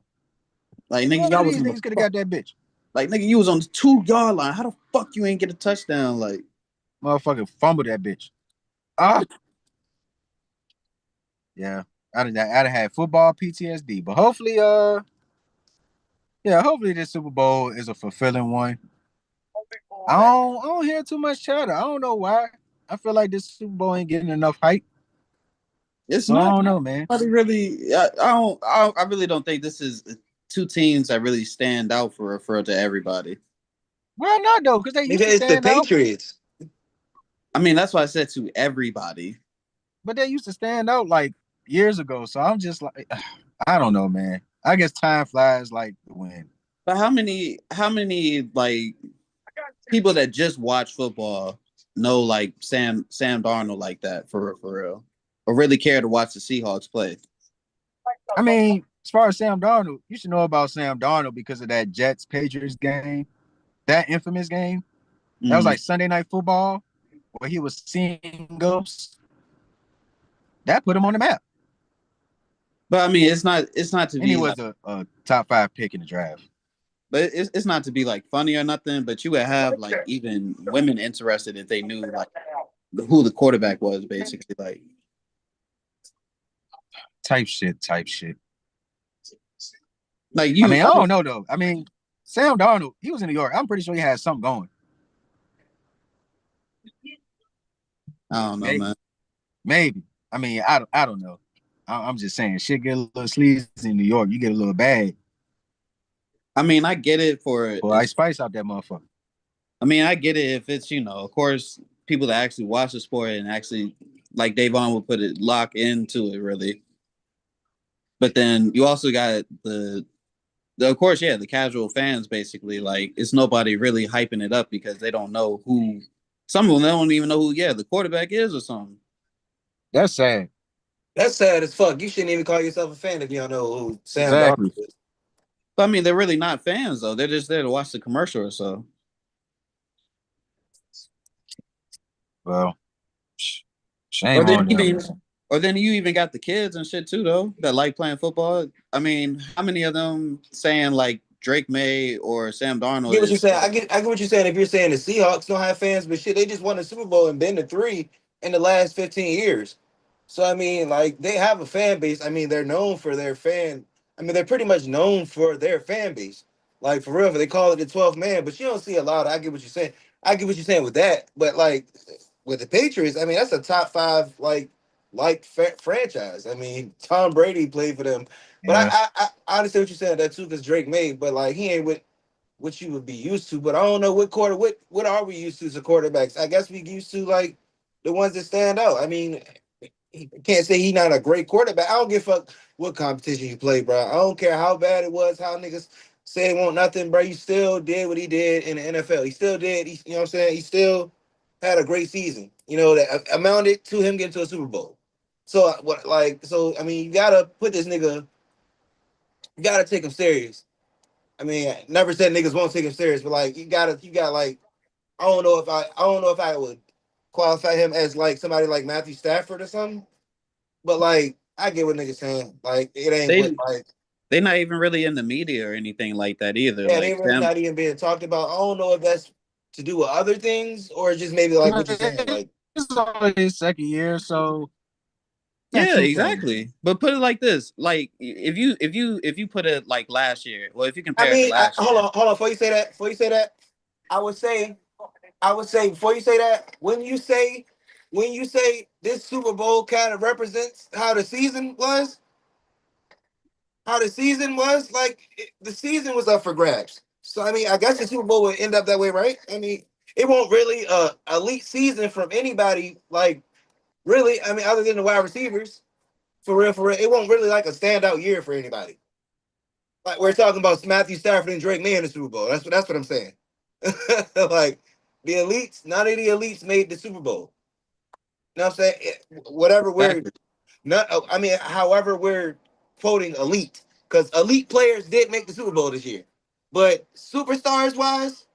Like Any nigga, one y'all of was these on the niggas could have got that bitch. like nigga, you was on the 2 yard line. How the fuck you ain't get a touchdown? Like Motherfucker fumbled that bitch. Ah, yeah. I'd have had football PTSD. But hopefully this Super Bowl is a fulfilling one. I don't hear too much chatter. I don't know why. I feel like this Super Bowl ain't getting enough hype. it's So I not don't know, man. really. I really don't think this is two teams that really stand out for refer to everybody. Why not though? Because they used Nigga, to it's the stand out. Patriots. I mean, that's why I said to everybody. But they used to stand out like years ago. So I'm just like, I don't know, man. I guess time flies like the wind. But how many like people that just watch football know like Sam Darnold like that for real, or really care to watch the Seahawks play? I mean, as far as Sam Darnold, you should know about Sam Darnold because of that Jets Patriots game, that infamous game. That was Mm. like Sunday Night Football where he was seeing ghosts. That put him on the map. But I mean, it's not to And he be like, was a top 5 pick in the draft. but it's not to be like funny or nothing. But you would have like even women interested if they knew like who the quarterback was, basically. Like, Type shit. like I you, mean, I don't know though. I mean, Sam Darnold, he was in New York. I'm pretty sure he had something going. I don't know, Maybe. man. Maybe. I mean, I don't know. I'm just saying, shit get a little sleazy in New York. You get a little bag. I mean, I get it for Well, I it's. spice out that motherfucker. I mean, I get it if it's of course, people that actually watch the sport and actually, like Davon would put it, lock into it really. But then you also got of course, yeah, the casual fans basically. Like, it's nobody really hyping it up because they don't know who. Some of them they don't even know who, yeah, the quarterback is or something. That's sad. That's sad as fuck. You shouldn't even call yourself a fan if you don't know who Sam Darnold Exactly. is. But I mean, they're really not fans though. They're just there to watch the commercial or so. Well, Or shame then on them. even, or then you even got the kids and shit too though that like playing football. I mean, how many of them saying like Drake May or Sam I Darnold get what you're is? saying. I get what you're saying. If you're saying the Seahawks don't have fans, but shit, they just won the Super Bowl and been to 3 in the last 15 years. So I mean, like they have a fan base. I mean, they're known for their fan. I mean, they're pretty much known for their fan base. Like for real, they call it the 12th man, but you don't see a lot. I get what you're saying. I get what you're saying with that. But like with the Patriots, I mean, that's a top 5 like franchise. I mean, Tom Brady played for them. But Yeah. I understand what you're saying that too, because Drake made, but like he ain't with what you would be used to. But I don't know what are we used to as a quarterbacks? I guess we used to like the ones that stand out. I mean, he can't say he's not a great quarterback. I don't give a fuck what competition you play, bro. I don't care how bad it was, how niggas say it won't nothing, bro. You still did what he did in the NFL. He still did. You know what I'm saying? He still had a great season. You know that amounted to him getting to a Super Bowl. So what? Like, so I mean, you gotta put this nigga. You gotta take him serious. I mean, I never said niggas won't take him serious, but like, you got like, I don't know if I would qualify him as like somebody like Matthew Stafford or something. But like, I get what niggas saying. Like, it ain't what They like, they not even really in the media or anything like that either. yeah, they Like really Sam, not even being talked about. I don't know if that's to do with other things or just maybe like what you're saying. Like, It's only his second year, so not yeah, too far. exactly. But put it like this: like if you put it like last year, well, if you I compare it to mean, last year, hold on. Before you say that, I would say, before you say that, when you say this Super Bowl kind of represents how the season was, like the season was up for grabs. So I mean, I guess the Super Bowl would end up that way, right? I mean, it won't really elite season from anybody, like really. I mean, other than the wide receivers, for real, it won't really like a standout year for anybody. Like we're talking about Matthew Stafford and Drake May in the Super Bowl. That's what I'm saying. Like the elites, none of the elites made the Super Bowl. You know what I'm saying? Whatever we're exactly. not, I mean, however we're quoting elite, because elite players did make the Super Bowl this year, but superstars wise,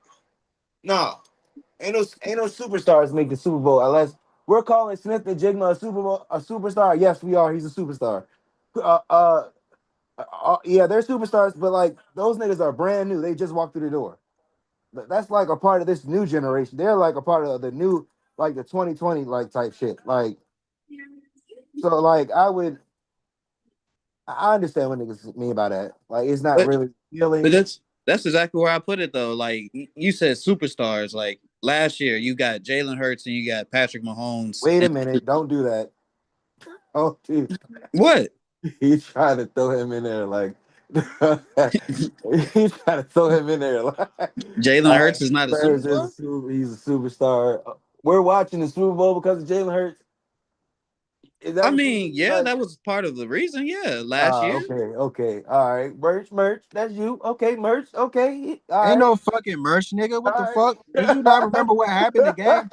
no, ain't no superstars make the Super Bowl unless we're calling Smith and Jigma a superstar. Yes, we are. He's a superstar. Uh, uh, yeah, they're superstars, but like those niggas are brand new. They just walked through the door. That's like a part of this new generation. They're like a part of the new, like the 2020 like type shit. Like so, like I understand what niggas mean by that. Like it's not But really but feeling. that's exactly where I put it though. Like you said, superstars. Like last year, you got Jalen Hurts and you got Patrick Mahomes. Wait a And minute, don't do that. Oh, dude, what? he tried to throw him in there like he tried to throw him in there like Jalen Hurts is not a superstar. he's a superstar. We're watching the Super Bowl because of Jalen Hurts. Is that I what you mean, yeah, like? that was part of the reason. Yeah, last year. Okay, all right. Merch, that's you. Okay, merch. Okay, Ain't all right, no fucking merch, nigga. all What the right. fuck? Did you not remember what happened in the game?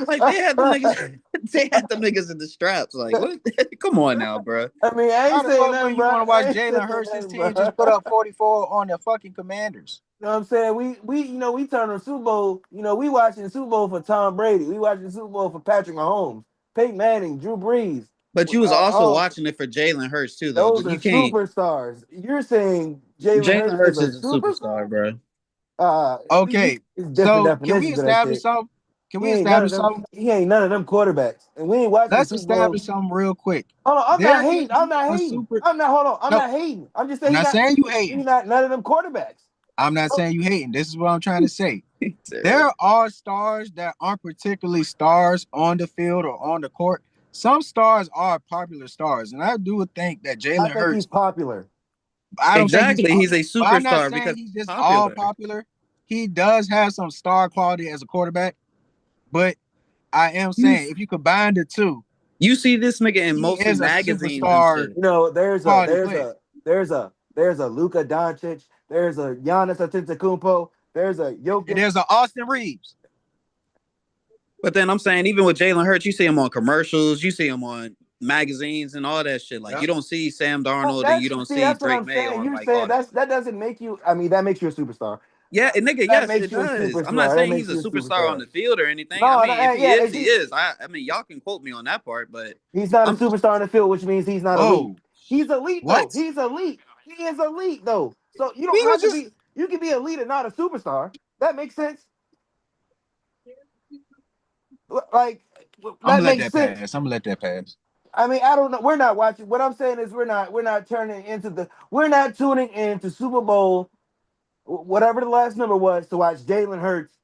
Like they had them niggas, they had them niggas in the straps. Like what? Come on now, bro. I mean, I How ain't the saying fuck nothing, when you bro. want to I watch ain't saying Jalen Hurts, his nothing, bro. team just put up 44 on the fucking Commanders. You know what I'm saying? We turn the Super Bowl. You know, we watching the Super Bowl for Tom Brady. We watching the Super Bowl for Patrick Mahomes, Peyton Manning, Drew Brees. But you was also All watching it for Jalen Hurts too, though. those But are you can't. superstars. You're saying Jalen Jalen Hurts is Hurts a is a superstar? superstar, bro. We Okay, it's different so can we definitions of that establish shit. something? Can He we ain't none of establish them. something? He ain't none of them quarterbacks. And we ain't watching the Let's Super Bowl. establish something real quick. Hold on, I'm not There hating. can I'm be not a hating. super. I'm not. Hold on, I'm No, not hating. I'm just I'm saying not saying you he's hating. not none of them quarterbacks. I'm not saying you hating. This is what I'm trying to say. Terrible. There are stars that aren't particularly stars on the field or on the court. Some stars are popular stars, and I do think that I Jalen think he's Hurts. popular. I don't think he's. Exactly, he's a But I'm not superstar saying because he's he's just all popular. popular. He does have some star quality as a quarterback, but I am You saying if you combine the two, you see this nigga in he mostly is a magazines and superstar shit. You know, quality player. there's a Luka Doncic, there's a Giannis Antetokounmpo, there's a And Jokic. there's an Austin Reeves. But then I'm saying, even with Jalen Hurts, you see him on commercials, you see him on magazines and all that shit. Like you Yep. don't see Sam Oh, Darnold and you that's don't see, see that's what Drake I'm May saying. on You're like all saying that. that doesn't make you. I mean, that makes you a superstar. Yeah, and nigga, That yes, makes it you a does. I'm not superstar. That saying makes he's a you a superstar on superstar. the field or anything. I No, mean, if he yeah, is, he is. I mean, y'all can quote me on that part, but he's not a I'm superstar in the field, which means he's not elite. Whoa. He's elite What? though. He's elite. He is elite though. So you don't We was have to just. be. You can be elite and not a superstar. That makes sense. Like I'm that gonna let makes that sense. pass. I'm gonna let that pass. I mean, I don't know. We're not watching. What I'm saying is we're not tuning into Super Bowl, whatever the last number was, to watch Jalen Hurts.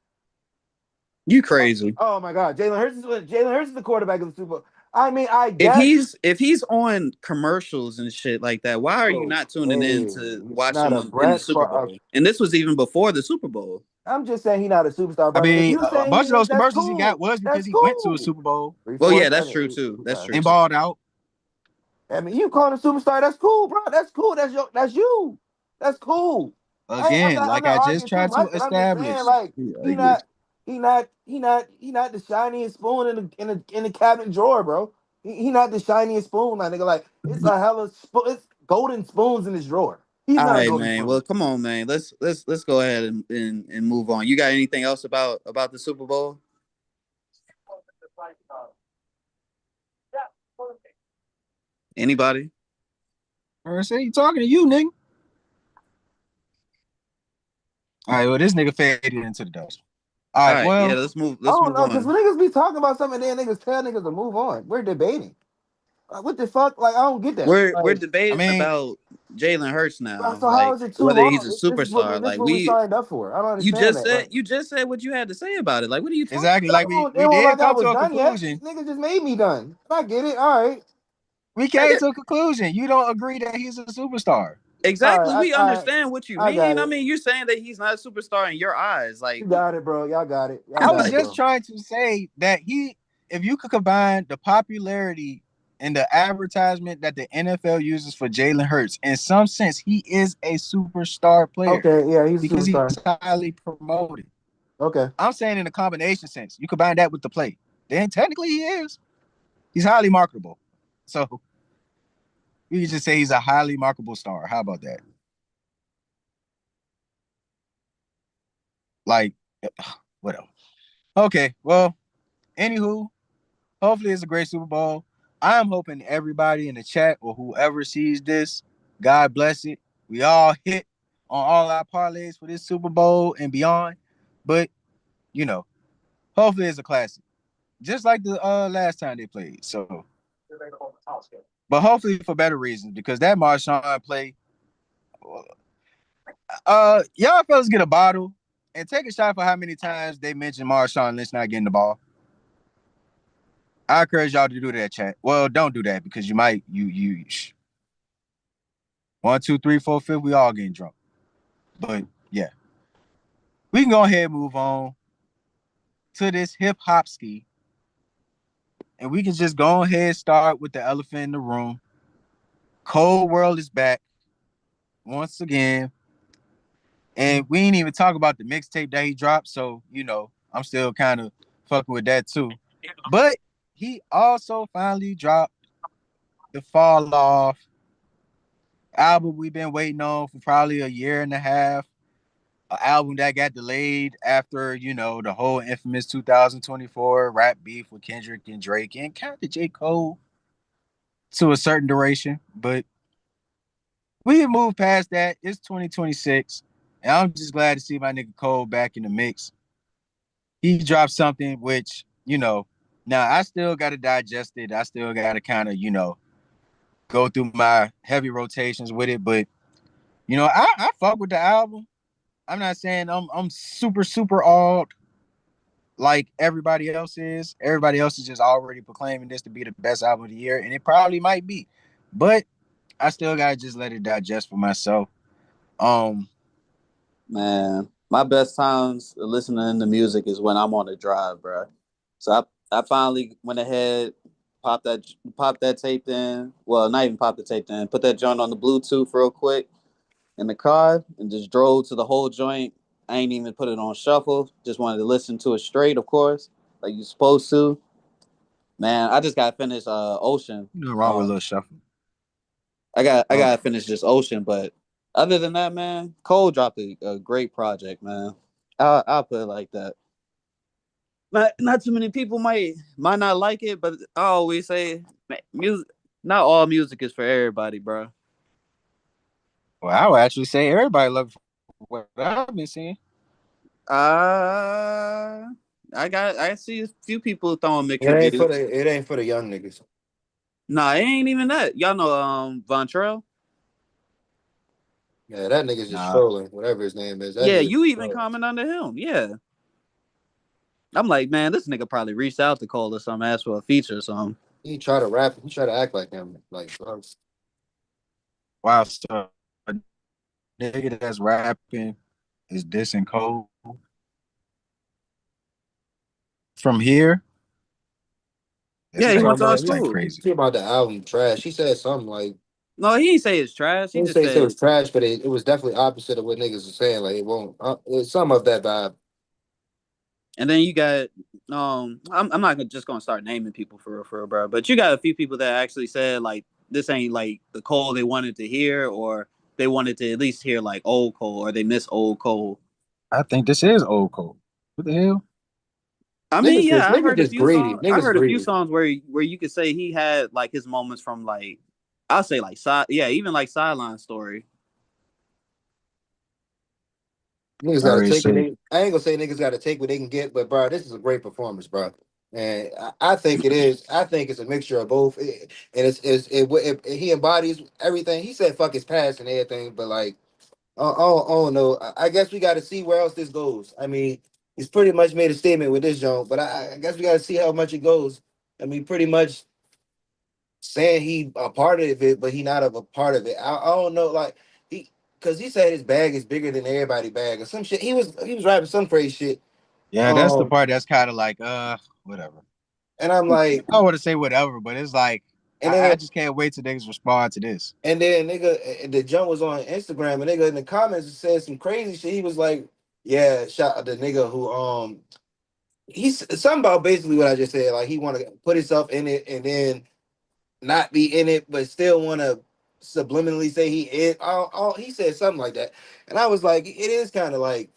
you Oh, crazy. oh my God, Jalen Hurts is the quarterback of the Super Bowl. I mean, I If guess. he's on commercials and shit like that, why are you Bro, not tuning in hey, to he's watch not him a in the Brent. Super Bowl? And this was even before the Super Bowl. I'm just saying he's not a superstar, I brother. If mean, you a saying bunch he of is, those that's commercials he got cool. was because That's he went to a cool. Super Bowl Well, Before yeah, he that's done true it, too. That's true and too. balled out. I mean, you calling a superstar? That's cool, bro. That's cool. That's you. That's cool. I'm Again, not. I'm like not I just arguing too tried to much, but I'm just saying, establish. like, Yeah, I he agree. not. He not the shiniest spoon in the cabinet drawer, bro. He not the shiniest spoon, my nigga. Like, it's a hella it's golden spoons in his drawer. He's All not a right, golden man. spoon. Well, come on, man. Let's go ahead and move on. You got anything else about the Super Bowl? Anybody? I say he talking to you, nigga. All right, well, this nigga faded into the dust. All All right, right, yeah. well, Let's move. I Let's don't move know, because on. when niggas be talking about something, then niggas tell niggas to move on. We're debating. Like, what the fuck? Like, I don't get that. We're Like, I debating mean, about Jalen Hurts bro, now, so how like is it too whether he's long? a This is superstar. this Like what we signed up for. I don't understand that. Like, you just said what you had to say about it. Like, what are you talking exactly. Like about? they we won't did like I come was to a done yet. conclusion. Niggas just made me done. I get it. All right. We came to a conclusion. You don't agree that he's a superstar. All Exactly. right. We All right. understand what you I got mean. I it. mean, you're saying that he's not a superstar in your eyes. You Like, got it, bro. Y'all got it. Y'all I got was it, just bro. trying to say that if you could combine the popularity and the advertisement that the NFL uses for Jalen Hurts, in some sense, he is a superstar player Okay, yeah, he's a because he's superstar. highly promoted. Okay. I'm saying in a combination sense, you combine that with the play, then technically he is. He's highly marketable. So we could just say he's a highly marketable star. How about that? Like, whatever. Okay, well, anywho, hopefully it's a great Super Bowl. I'm hoping everybody in the chat or whoever sees this, God bless it. We all hit on all our parlays for this Super Bowl and beyond. But, you know, hopefully it's a classic. Just like the last time they played. So, but hopefully for better reasons, because that Marshawn play, y'all fellas get a bottle and take a shot for how many times they mentioned Marshawn Lynch not getting the ball. I encourage y'all to do that, chat. Well, don't do that because you might one, two, three, four, fifth. We all getting drunk, but yeah, we can go ahead and move on to this hip hop ski, and we can just go ahead and start with the elephant in the room. Cold World is back once again, and we ain't even talk about the mixtape that he dropped. So I'm still kind of fucking with that too. But he also finally dropped the Falloff album we've been waiting on for probably a year and a half. An album that got delayed after, the whole infamous 2024 rap beef with Kendrick and Drake and kind of J. Cole to a certain duration. But we have moved past that. It's 2026. And I'm just glad to see my nigga Cole back in the mix. He dropped something which, now I still got to digest it. I still got to kind of, go through my heavy rotations with it. But, I fuck with the album. I'm not saying I'm super super awed like everybody else is. Everybody else is just already proclaiming this to be the best album of the year, and it probably might be. But I still gotta just let it digest for myself. Um, man, my best times listening to music is when I'm on the drive, bro. So I finally went ahead, popped that tape in. Well, not even popped the tape in. Put that joint on the Bluetooth real quick in the car and just drove to the whole joint. I ain't even put it on shuffle. Just wanted to listen to it straight, of course, like you're supposed to. Man, I just got finished Ocean. nothing wrong with a little shuffle. I Um, got to finish this Ocean, but other than that, man, Cole dropped a great project, man. I'll put it like that. Not too many people might not like it, but I always say music. Not all music is for everybody, bro. well, I would actually say everybody loves what I've been seeing. Uh, I see a few people throwing mixed It ain't for reviews. the it ain't for the young niggas. Nah, it ain't even that. Y'all know Von Trail? Yeah, that nigga's just Nah, trolling, whatever his name is. That Yeah, nigga you even trolling. comment under him. Yeah. I'm like, man, this nigga probably reached out to Cole or something, asked for a feature or something. He try to rap. He try to act like him. Like, Wow, so a nigga that's rapping is dissing Cole from here. Yeah, he he Like went talking to our about that's like school. crazy. he about the album trash. He said something like No, he didn't say it's trash. he He didn't just say it said, was trash, but it was definitely opposite of what niggas was saying. Like it won't. It's some of that vibe. and then you got I'm not just gonna start naming people for real, bro. But you got a few people that actually said like this ain't like the Cole they wanted to hear, or they wanted to at least hear like old Cole, or they miss old Cole. I think this is old Cole. What the hell? I mean, yeah, I've Niggas heard a just few greedy. songs. I've Niggas heard a few greedy. songs where you could say he had like his moments from like I'll say like side yeah even like sideline story. Niggas I got to already take what say they. I ain't gonna say niggas got to take what they can get, but bro, this is a great performance, bro. And I think it is. I think it's a mixture of both, and he embodies everything. He said "fuck his past" and everything, but like I don't know. I guess we got to see where else this goes. I mean, he's pretty much made a statement with this joint, but I guess we got to see how much it goes. I mean, pretty much saying he a part of it, but he not a part of it. I don't know, like he because he said his bag is bigger than everybody bag or some shit. He was rapping some crazy shit. yeah, that's the Um, part that's kind of like whatever. and I'm like, I don't want to say whatever, but it's like and I then just can't wait till niggas respond to this. nigga, the jump was on Instagram, and nigga in the comments said some crazy shit. He was like, yeah, shout out the nigga who he's something about basically what I just said. Like he want to put himself in it and then not be in it, but still want to subliminally say he is. He said something like that, and I was like, it is kind of like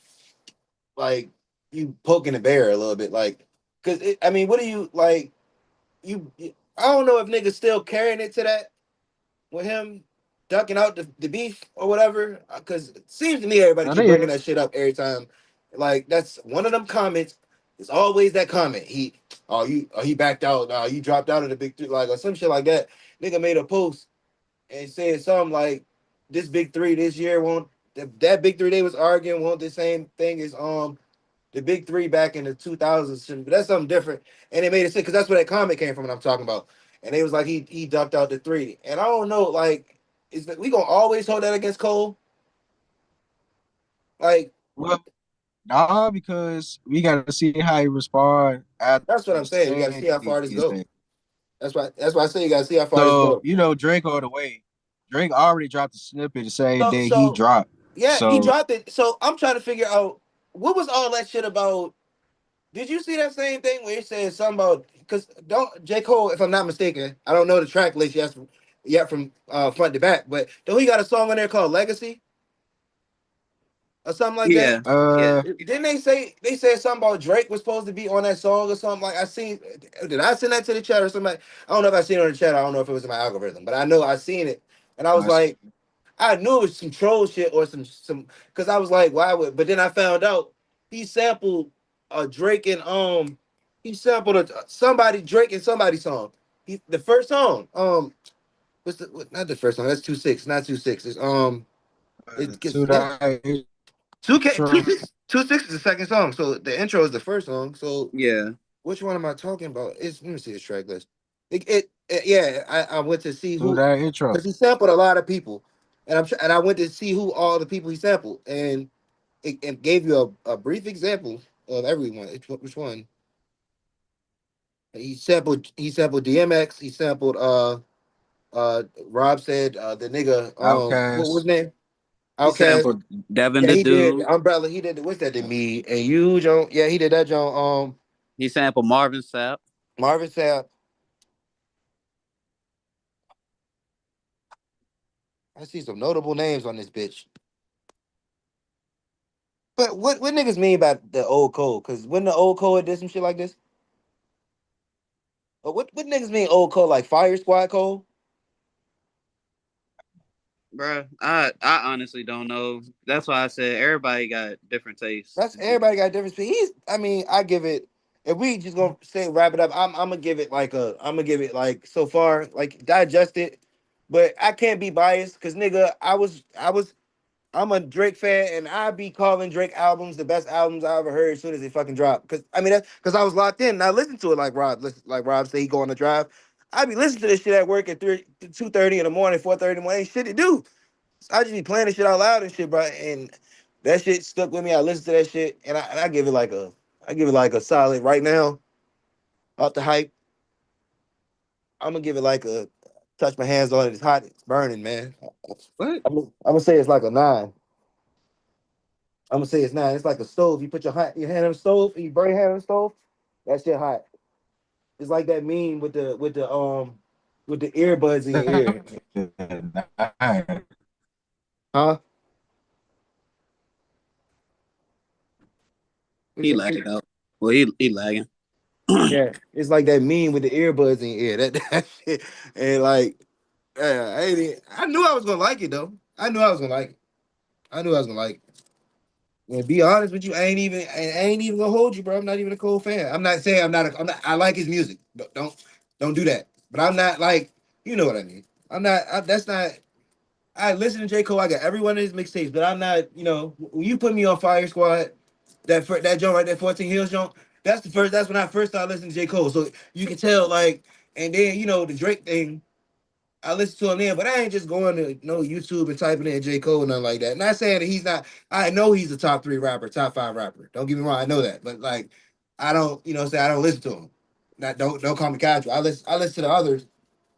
you poking the bear a little bit, like because I mean, what do you like? I don't know if niggas still carrying it to that with him ducking out the beef or whatever. Because it seems to me everybody No, keep they bringing is. that shit up every time. Like that's one of them comments. It's always that comment. He backed out. You dropped out of the big three, like or some shit like that. Nigga made a post and said something like, "This big three this year won't." That big three they was arguing won't the same thing as the big three back in the 2000s. But that's something different. And it made it sick because that's where that comment came from. And I'm talking about. And they was like he ducked out the three. And I don't know, like, is that we gonna always hold that against Cole? Like, Well, nah, because we got to see how he respond after that's what I'm saying. We gotta saying see how far this these go. things. That's why I say you gotta see how far this So go. you know, Drake all the way. Drake already dropped the snippet the same So day he so dropped. yeah, he So dropped it. So I'm trying to figure out what was all that shit about. Did you see that same thing where it said something about because don't J. Cole, if I'm not mistaken, I don't know the track list yet from front to back, but don't he got a song on there called Legacy or something like that? Yeah, yeah, Didn't they said something about Drake was supposed to be on that song or something like I seen did I send that to the chat or somebody? I don't know if I seen it on the chat. I don't know if it was in my algorithm, but I know I seen it and I was I see. like, I knew it was some troll shit or some because I was like, why would? But then I found out he sampled Drake and he sampled somebody Drake and somebody song. The first song what's not the first song that's 2-6 not 2-6 it's it gets To it that 2K intro 2-6 is the second song so the intro is the first song so yeah. which one am I talking about? It's let me see this track list. Yeah, I went to see to who that intro. because he sampled a lot of people, and I went to see who all the people he sampled, and it gave you a brief example of everyone. Which one? He sampled DMX. He sampled Rob said the nigga what was his Outcast. name? He Outkast. sampled Devin Yeah, the he did. Dude. Umbrella. He did. What's that? To me and you, Joan. Yeah, he did that, Joan. He sampled Marvin Sapp. Marvin Sapp. I see some notable names on this bitch. But what niggas mean by the old code? Because when the old code did some shit like this, but what niggas mean old code like Fire Squad code? Bruh, I honestly don't know. That's why I said everybody got different tastes. That's everybody got different speed. I mean, I give it. If we just gonna say wrap it up, I'm gonna give it like I'm gonna give it like so far like digest it, but I can't be biased because nigga, I'm a Drake fan, and I be calling Drake albums the best albums I ever heard as soon as they fucking drop. Cause I mean, that's because I was locked in and I listened to it like Rob said he go on the drive. I be listening to this shit at work at 2:30 in the morning, 4:30 in the morning. Ain't shit to do. I just be playing this shit out loud and shit, bro. And that shit stuck with me. I listen to that shit, and I give it like a solid right now. Off the hype, I'm gonna give it like a touch my hands on it. It's hot, it's burning, man. What? I'm gonna say it's like a 9. I'm gonna say it's 9. It's like a stove. You put your hand on the stove and you burn your hand on the stove. That shit hot. It's like that meme with the earbuds in your ear. Huh? He lagging out. Well, he lagging. Yeah, it's like that meme with the earbuds in your ear. That shit. And like, I knew I was gonna like it though. I knew I was gonna like it. I knew I was gonna like it. And be honest with you, I ain't even gonna hold you, bro. I'm not even a Cole fan. I'm not saying I'm not. I like his music. Don't do that. But I'm not like, you know what I mean. I'm not. That's not. I listen to J Cole. I got every one of his mixtapes, but I'm not. You know, when you put me on Fire Squad, that joint right there, 14 Hills joint. That's the first. That's when I first started listening to J Cole. So you can tell, like, and then the Drake thing. I listen to him there, but I ain't just going to YouTube and typing in J. Cole, nothing like that. Not saying that he's not. I know he's a top 3 rapper, top 5 rapper. Don't get me wrong, I know that. But like, I don't, say I don't listen to him. Not don't call me casual. I listen to the others.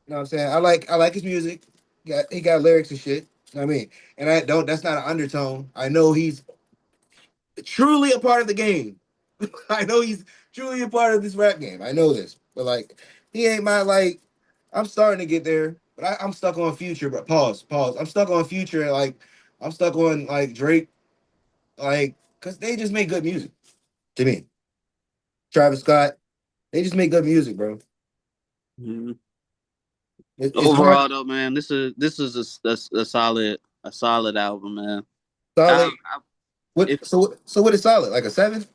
You know what I'm saying? I like his music. He got lyrics and shit. You know what I mean? And I don't. That's not an undertone. I know he's truly a part of the game. I know he's truly a part of this rap game. I know this, but like, he ain't my like. I'm starting to get there, but I'm stuck on Future. But pause. I'm stuck on Future. Like, I'm stuck on like Drake, like, cause they just make good music to me. Travis Scott, they just make good music, bro. Mhm. It's hard, Overall, though, man, this is a solid album, man. solid. I What? if So what is solid? Like a 7?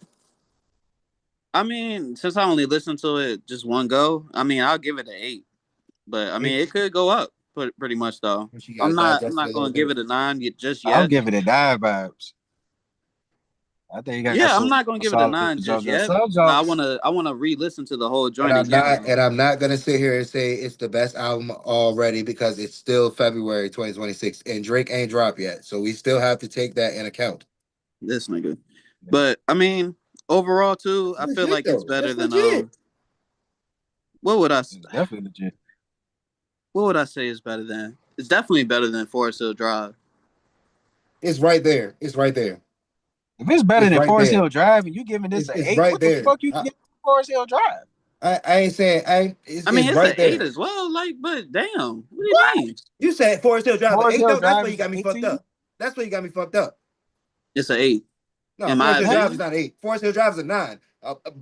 I mean, since I only listened to it just one go, I mean, I'll give it an 8. But I mean, it could go up, pretty much though. She got I'm to not I'm digest it a not little gonna give bit. it a 9 yet, just I'll yet. give it a 9 vibes. I think you got Yeah, I'm some not gonna give it a solid 9 just jokes. yet. Some I jokes. wanna I wanna re-listen to the whole And joint I'm again not though. and I'm not gonna sit here and say it's the best album already because it's still February 2026 and Drake ain't dropped yet. So we still have to take that in account. This nigga. But I mean, overall too, That's I feel legit like it's though. better That's than legit. what would I It's definitely legit. what would I say is better than? It's definitely better than Forest Hill Drive. It's right there. It's right there. If it's better It's than right Forest there. Hill Drive and you giving this It's, an it's 8, right what the there. fuck you giving Forest Hill Drive? I ain't saying I it's mean, it's an right 8 there. as well, like, but damn, what do you What? mean? You said Forest Hill Drive an Forest 8 Hill though. That's Drive where you is an got me 8 to fucked you? up. That's where you got me fucked up. It's an 8, No, in my Forest Hill Drive is opinion. not an 8. Forest Hill Drive is a 9.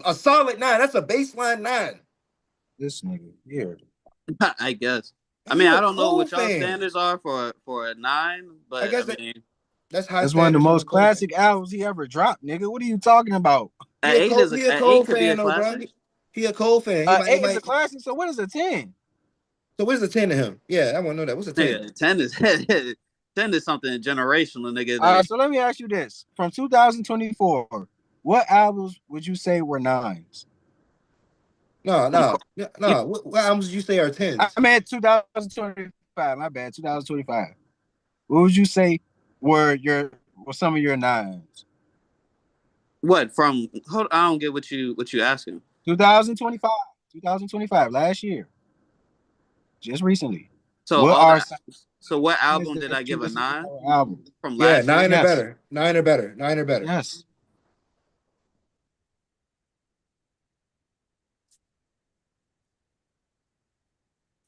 A solid 9. That's a baseline 9. This nigga here. I guess. I And mean, you I a don't know Cole what y'all fan. standards are for a 9, I but I guess mean, that's high That's one of the standards for a most Cole fan. classic albums he ever dropped, nigga. What are you talking about? He a an Cole 8 could be a fan though, bro. classic. He a Cole fan. He 8 is a might. classic, so what is a 10? So what is a 10 to him? Yeah, I want to know that. What's a 10? Nigga, 10 is 10 is something generational, nigga. All right, so let me ask you this. From 2024, what albums would you say were 9s? No, From no, no, you, no. What albums did you say are I 10s? meant 2025. My bad, 2025. What would you say were some of your 9s? what from? Hold, I don't get what you asking. 2025, 2025, last year, just recently. So What all are the some so what artists album did I that you give a listen to 9 our album? from Yeah, last year? 9 or Yes, better. 9 or better. 9 or better. yes.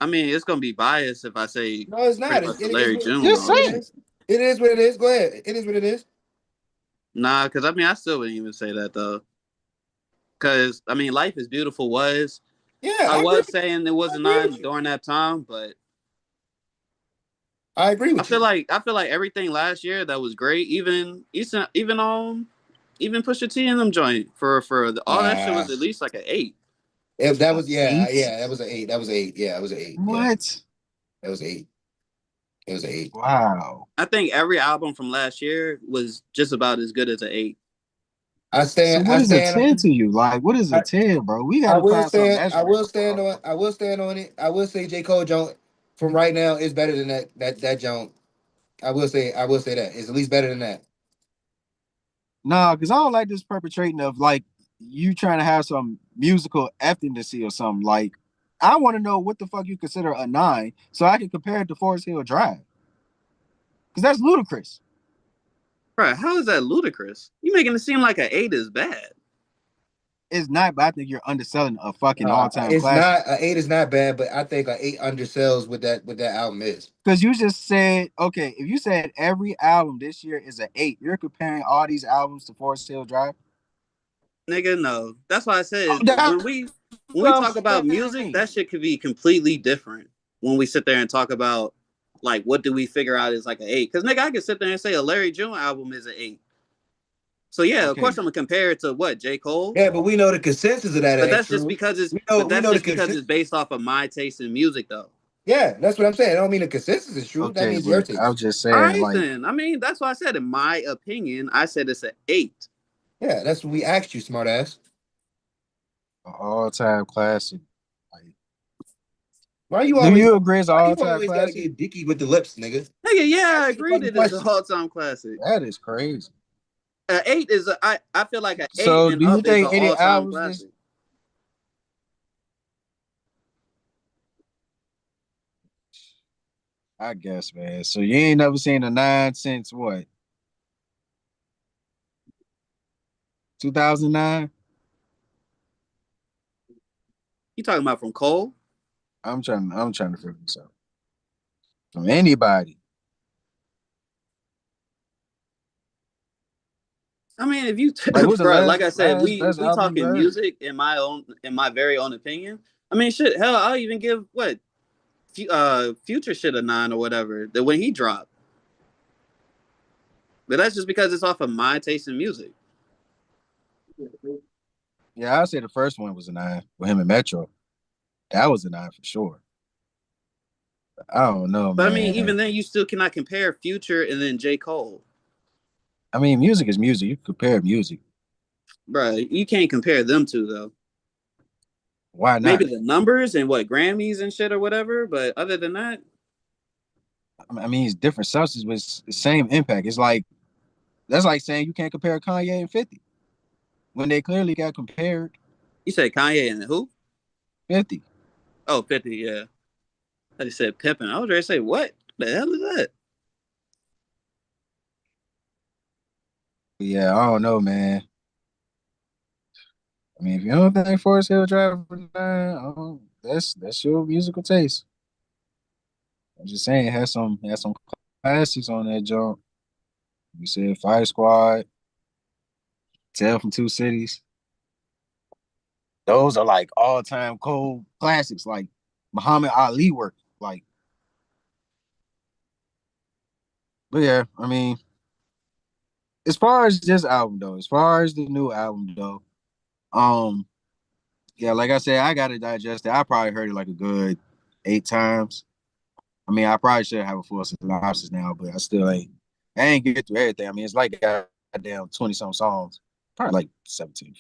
I mean, it's gonna be biased if I say No, it's pretty not. much the Larry June Just It is what ones. it say it. is. It is what it is. Go ahead. It is what it is. Nah, because I mean, I still wouldn't even say that though. Because I mean, Life is Beautiful was Yeah, I I agree. was saying it was I a agree 9 with you. during that time, but I agree I with feel you. like I feel like everything last year that was great, even Pusha T and them joint all that shit Nah, was at least like an 8. if that An was yeah, 8? yeah, that was an 8. That was an 8. Yeah, that was an 8. Yeah, What? that was an 8. It was an 8. Wow. I think every album from last year was just about as good as an 8. So what I is a stand 10 to you? Like, what is a I, 10, bro? We gotta find something measurable, bro. I will stand on it. I will say J. Cole Jones from right now is better than that Jones. I will say that. It's at least better than that. Nah, because I don't like this perpetrating of like you trying to have some musical efficacy or something. Like, I want to know what the fuck you consider a 9 so I can compare it to Forest Hill Drive. Because that's ludicrous. Bro, how is that ludicrous? You making it seem like an 8 is bad. It's not, but I think you're underselling a fucking all-time It's classic. not a eight is not bad, but I think a eight undersells what that album is. Because you just said, okay, if you said every album this year is an 8, you're comparing all these albums to Forest Hill Drive? Nigga, no. That's why I Oh, said that's when we what I'm talk about music, saying. that shit could be completely different when we sit there and talk about like what do we figure out is like an 8. Because nigga, I can sit there and say a Larry June album is an 8. So yeah, of Okay, course I'm gonna compare it to what, J. Cole? Yeah, but we know the consensus of that But ain't that's just true. because it's We know the it's consensus. based off of my taste in music though. Yeah, that's what I'm saying. I don't mean the consensus is true. That okay, means your but I taste. was just All saying, right like, then. I mean, that's why I said in my opinion, I said it's an 8. Yeah, that's what we asked you, smart ass. an all-time classic. Like, Why you do always you agree it's an why you all-time always gotta classic? get dicky with the lips, nigga? Nigga, yeah, I Ask me the agree fucking that it's an question. all-time classic. That is crazy. An 8 is I feel like an 8 So, and do you up is an think any all-time albums this? classic. I guess, man. So you ain't never seen a 9 since what? 2009? You talking about from Cole? I'm trying to figure this out. From anybody. I mean, if you, Like, what's the bro, like I said, last if best we album you talking heard? music in my very own opinion. I mean, shit, hell, I'll even give what, Future shit a 9 or whatever. That when he dropped, but that's just because it's off of my taste in music. Yeah, I'd say the first one was a 9 with him and Metro. That was a 9 for sure. I don't know, But I mean, man. even then, you still cannot compare Future and then J. Cole, I mean, music is music. You can compare music. bro. You can't compare them two though. Why Maybe not? the numbers and what Grammys and shit or whatever, but other than that, I mean, it's different substances, but it's the same impact. It's like that's like saying you can't compare Kanye and 50 when they clearly got compared. you said Kanye and who? 50. Oh, 50, yeah. I just said pimping. I was ready to say, what the hell is that? Yeah, I don't know, man. I mean, if you don't think Forest Hill Drive for 9, that's your musical taste. I'm just saying, it has some classics on that joint. You said Fire Squad, Tale from Two Cities. Those are like all time cold classics, like Muhammad Ali work. Like, but yeah, I mean, as far as this album though, as far as the new album though, um, yeah, like I said, I gotta digest it. I probably heard it like a good 8 times. I mean, I probably should have a full synopsis now, but I still ain't. I ain't get through everything. I mean, it's like goddamn 20 some songs, probably like 17.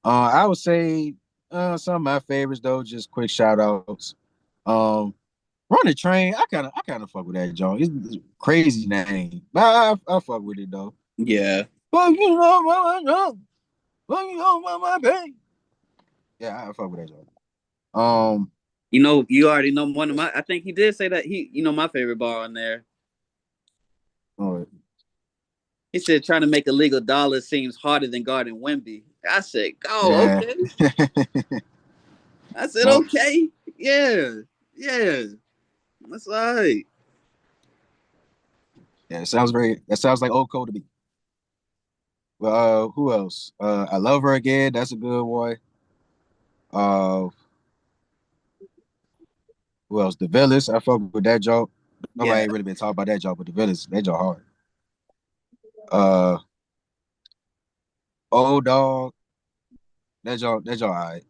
I would say some of my favorites though, just quick shout outs. Run the Train, I kind of fuck with that joint. It's a crazy name, but I fuck with it though. Yeah. Well, you know well, you know my baby. Yeah, I fuck with that joint. Um, You know, you already know one of my, I think he did say that my favorite bar on there. oh, He said, trying to make a legal dollar seems harder than guarding Wemby. I said, oh, yeah. okay. I said, No, okay. Yeah. Yeah. That's all right. yeah, that sounds like old code to me. Well, who else? I Love Her Again. That's a good one. Uh, who else? The Villas. I fuck with that joke. Nobody Yeah. ain't really been talking about that joke, but the Villas, that joke hard. Uh, Old Dog. That joke all right.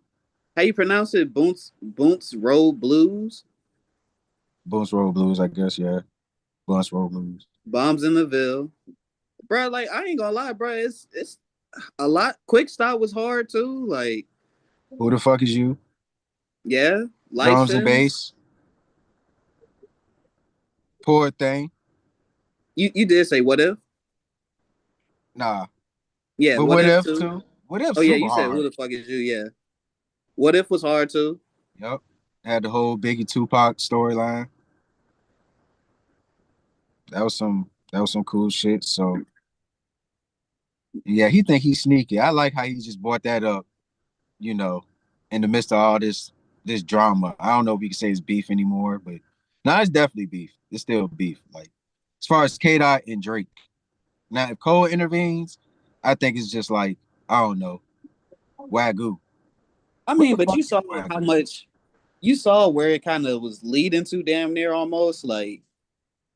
How you pronounce it? Boonts Road Blues? Bones Road Blues, I guess, yeah. Bones Road Blues. Bombs in the Ville. bro. Like I ain't gonna lie, bro. It's a lot. Quick stop was hard too. Like Who the fuck is you? yeah, Drums and license. bass. Poor thing. You did say what if? Nah. Yeah, But what what if if too? too? What if Oh yeah, super you said who hard? the fuck is you? Yeah, what if was hard too. Yep. Had the whole Biggie Tupac storyline. That was some cool shit. So yeah, he think he's sneaky. I like how he just brought that up, you know, in the midst of all this drama. I don't know if we can say it's beef anymore, but no, it's definitely beef. It's still beef. Like as far as K Dot and Drake. Now if Cole intervenes, I think it's just like, I don't know, wagyu. I What mean, the but fuck you is saw how wagyu? much you saw where it kind of was leading to damn near almost like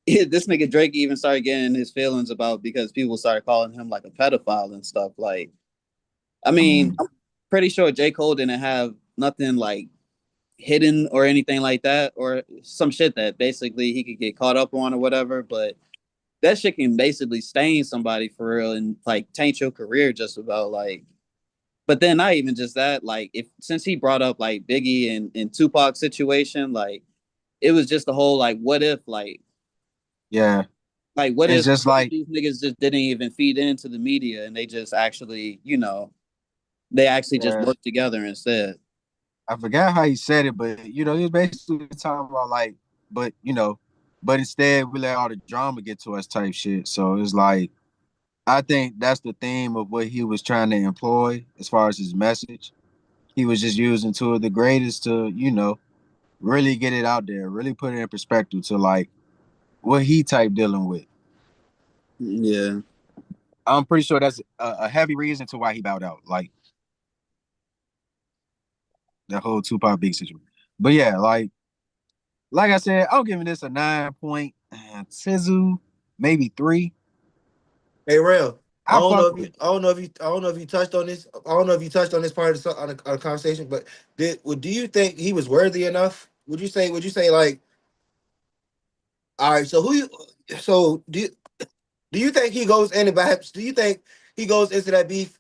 this nigga Drake even started getting his feelings about because people started calling him like a pedophile and stuff. Like, I I mean, mean, I'm pretty sure J. Cole didn't have nothing like hidden or anything like that, or some shit that basically he could get caught up on or whatever. But that shit can basically stain somebody for real and like taint your career just about like. But then not even just that, like if since he brought up like Biggie and Tupac situation, like it was just the whole like what if yeah. what It's if just like, these niggas just didn't even feed into the media and they just actually, they actually just yeah, worked together instead. I forgot how he said it, but he was basically talking about like, but but instead we let all the drama get to us type shit. So it's like I think that's the theme of what he was trying to employ as far as his message. He was just using two of the greatest to, really get it out there, really put it in perspective to like what he type dealing with. Yeah. I'm pretty sure that's a heavy reason to why he bowed out, like the whole Tupac big situation. But yeah, like I said, I'm giving this a 9 point. Tizu, maybe 3. Hey, real. I fuck with it. I don't know if you touched on this. I don't know if you touched on this part of on the conversation, but do you think he was worthy enough? Would you say like, all right, so do you think he goes in and perhaps do you think he goes into that beef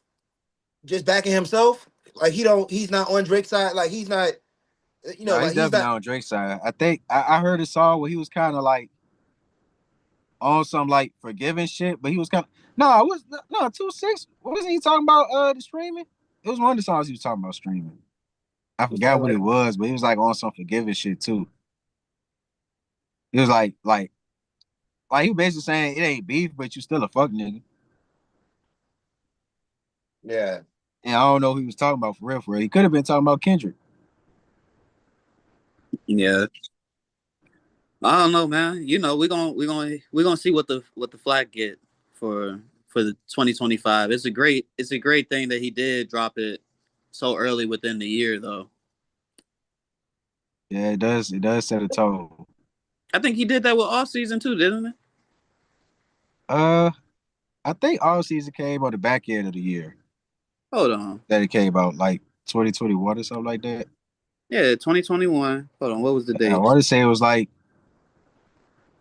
just backing himself? Like he's not on Drake's side. Like he's not, No, he's like he's definitely not. not on Drake's side. I think I heard a song where he was kind of like on some like forgiving shit, but he was kind of no, it was no 2-6. Wasn't he talking about the streaming? It was one of the songs he was talking about streaming. I What's forgot that what it like? was, but he was like on some forgiving shit too. He was like he was basically saying it ain't beef, but you still a fuck nigga. Yeah. And I don't know who he was talking about for real, for real. He could have been talking about Kendrick. Yeah. I don't know, man. We're gonna see what the flag get for the 2025. It's a great thing that he did drop it so early within the year though. Yeah, it does set a tone. I think he did that with off season too, didn't it? Uh, I think all season came on the back end of the year Hold on. that it came out, like 2021 or something like that. Yeah, 2021. Hold on, what was the And I date? want to say it was like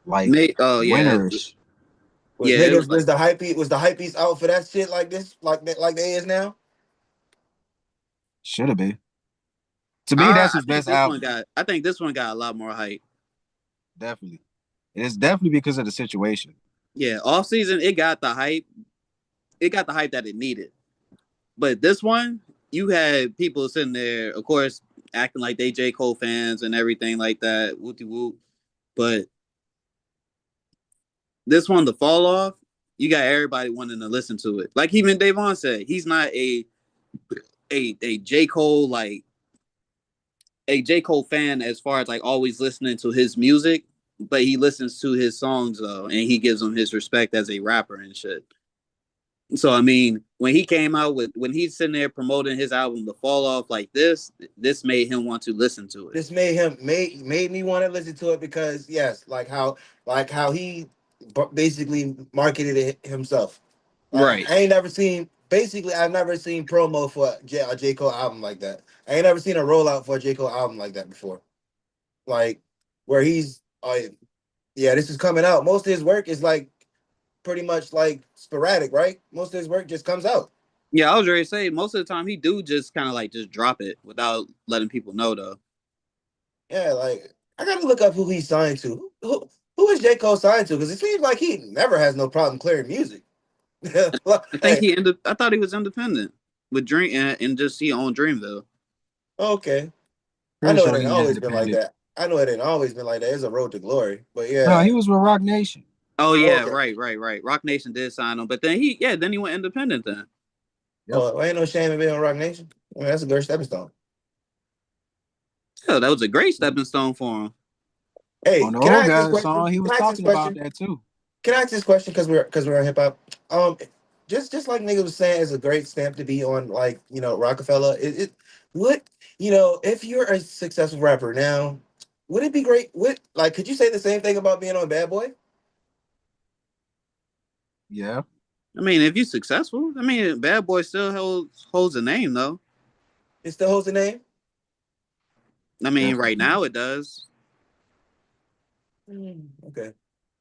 May Oh yeah. winterish. Was Yeah, it was niggas like was the hype out for that shit like this like that like they is now? Should have been. To me, that's his best album. I think this one got a lot more hype. Definitely. It is definitely because of the situation. Yeah, off season it got the hype. It got the hype that it needed. But this one, you had people sitting there, of course, acting like they J. Cole fans and everything like that. Whoopty whoop. But this one, the fall off, you got everybody wanting to listen to it. Like even Davon said, he's not a J. Cole like a J. Cole fan as far as like always listening to his music, but he listens to his songs though, and he gives him his respect as a rapper and shit. So I mean, when he's sitting there promoting his album, The Fall Off, like this made him want to listen to it. This made me want to listen to it because yes, like how he basically marketed it himself. Right. I ain't never seen basically I've never seen promo for a J Cole album like that. I ain't never seen a rollout for a J Cole album like that before. Like where he's yeah, this is coming out. Most of his work is like pretty much like sporadic, right? Most of his work just comes out. Yeah, I was ready to say most of the time he do just kind of like just drop it without letting people know though. Yeah, like I gotta look up who he's signed to. Who is J. Cole signed to? Because it seems like he never has no problem clearing music. I think Hey, he ended. I thought he was independent with Dream and just he owned Dreamville. okay. I Pretty know it sure ain't he always been like independent. that. I know it ain't always been like that. It's a road to glory. But No, yeah. he was with Rock Nation. Oh yeah, Okay. right. Rock Nation did sign him, but then he went independent then. Yep. Oh, ain't no shame in being on Rock Nation. I mean, that's a good stepping stone. Yeah, that was a great stepping stone for him. Hey, On the can I old ask this guys question? song, he was Can I ask this talking about question? that too. Can I ask this question? Because we're on hip hop. Just like nigga was saying, it's a great stamp to be on. Like Rockefeller. It would if you're a successful rapper now, would it be great? Could you say the same thing about being on Bad Boy? Yeah. I mean, if you're successful, I mean, Bad Boy still holds a name though. It still holds the name. I mean, right now it does. Okay.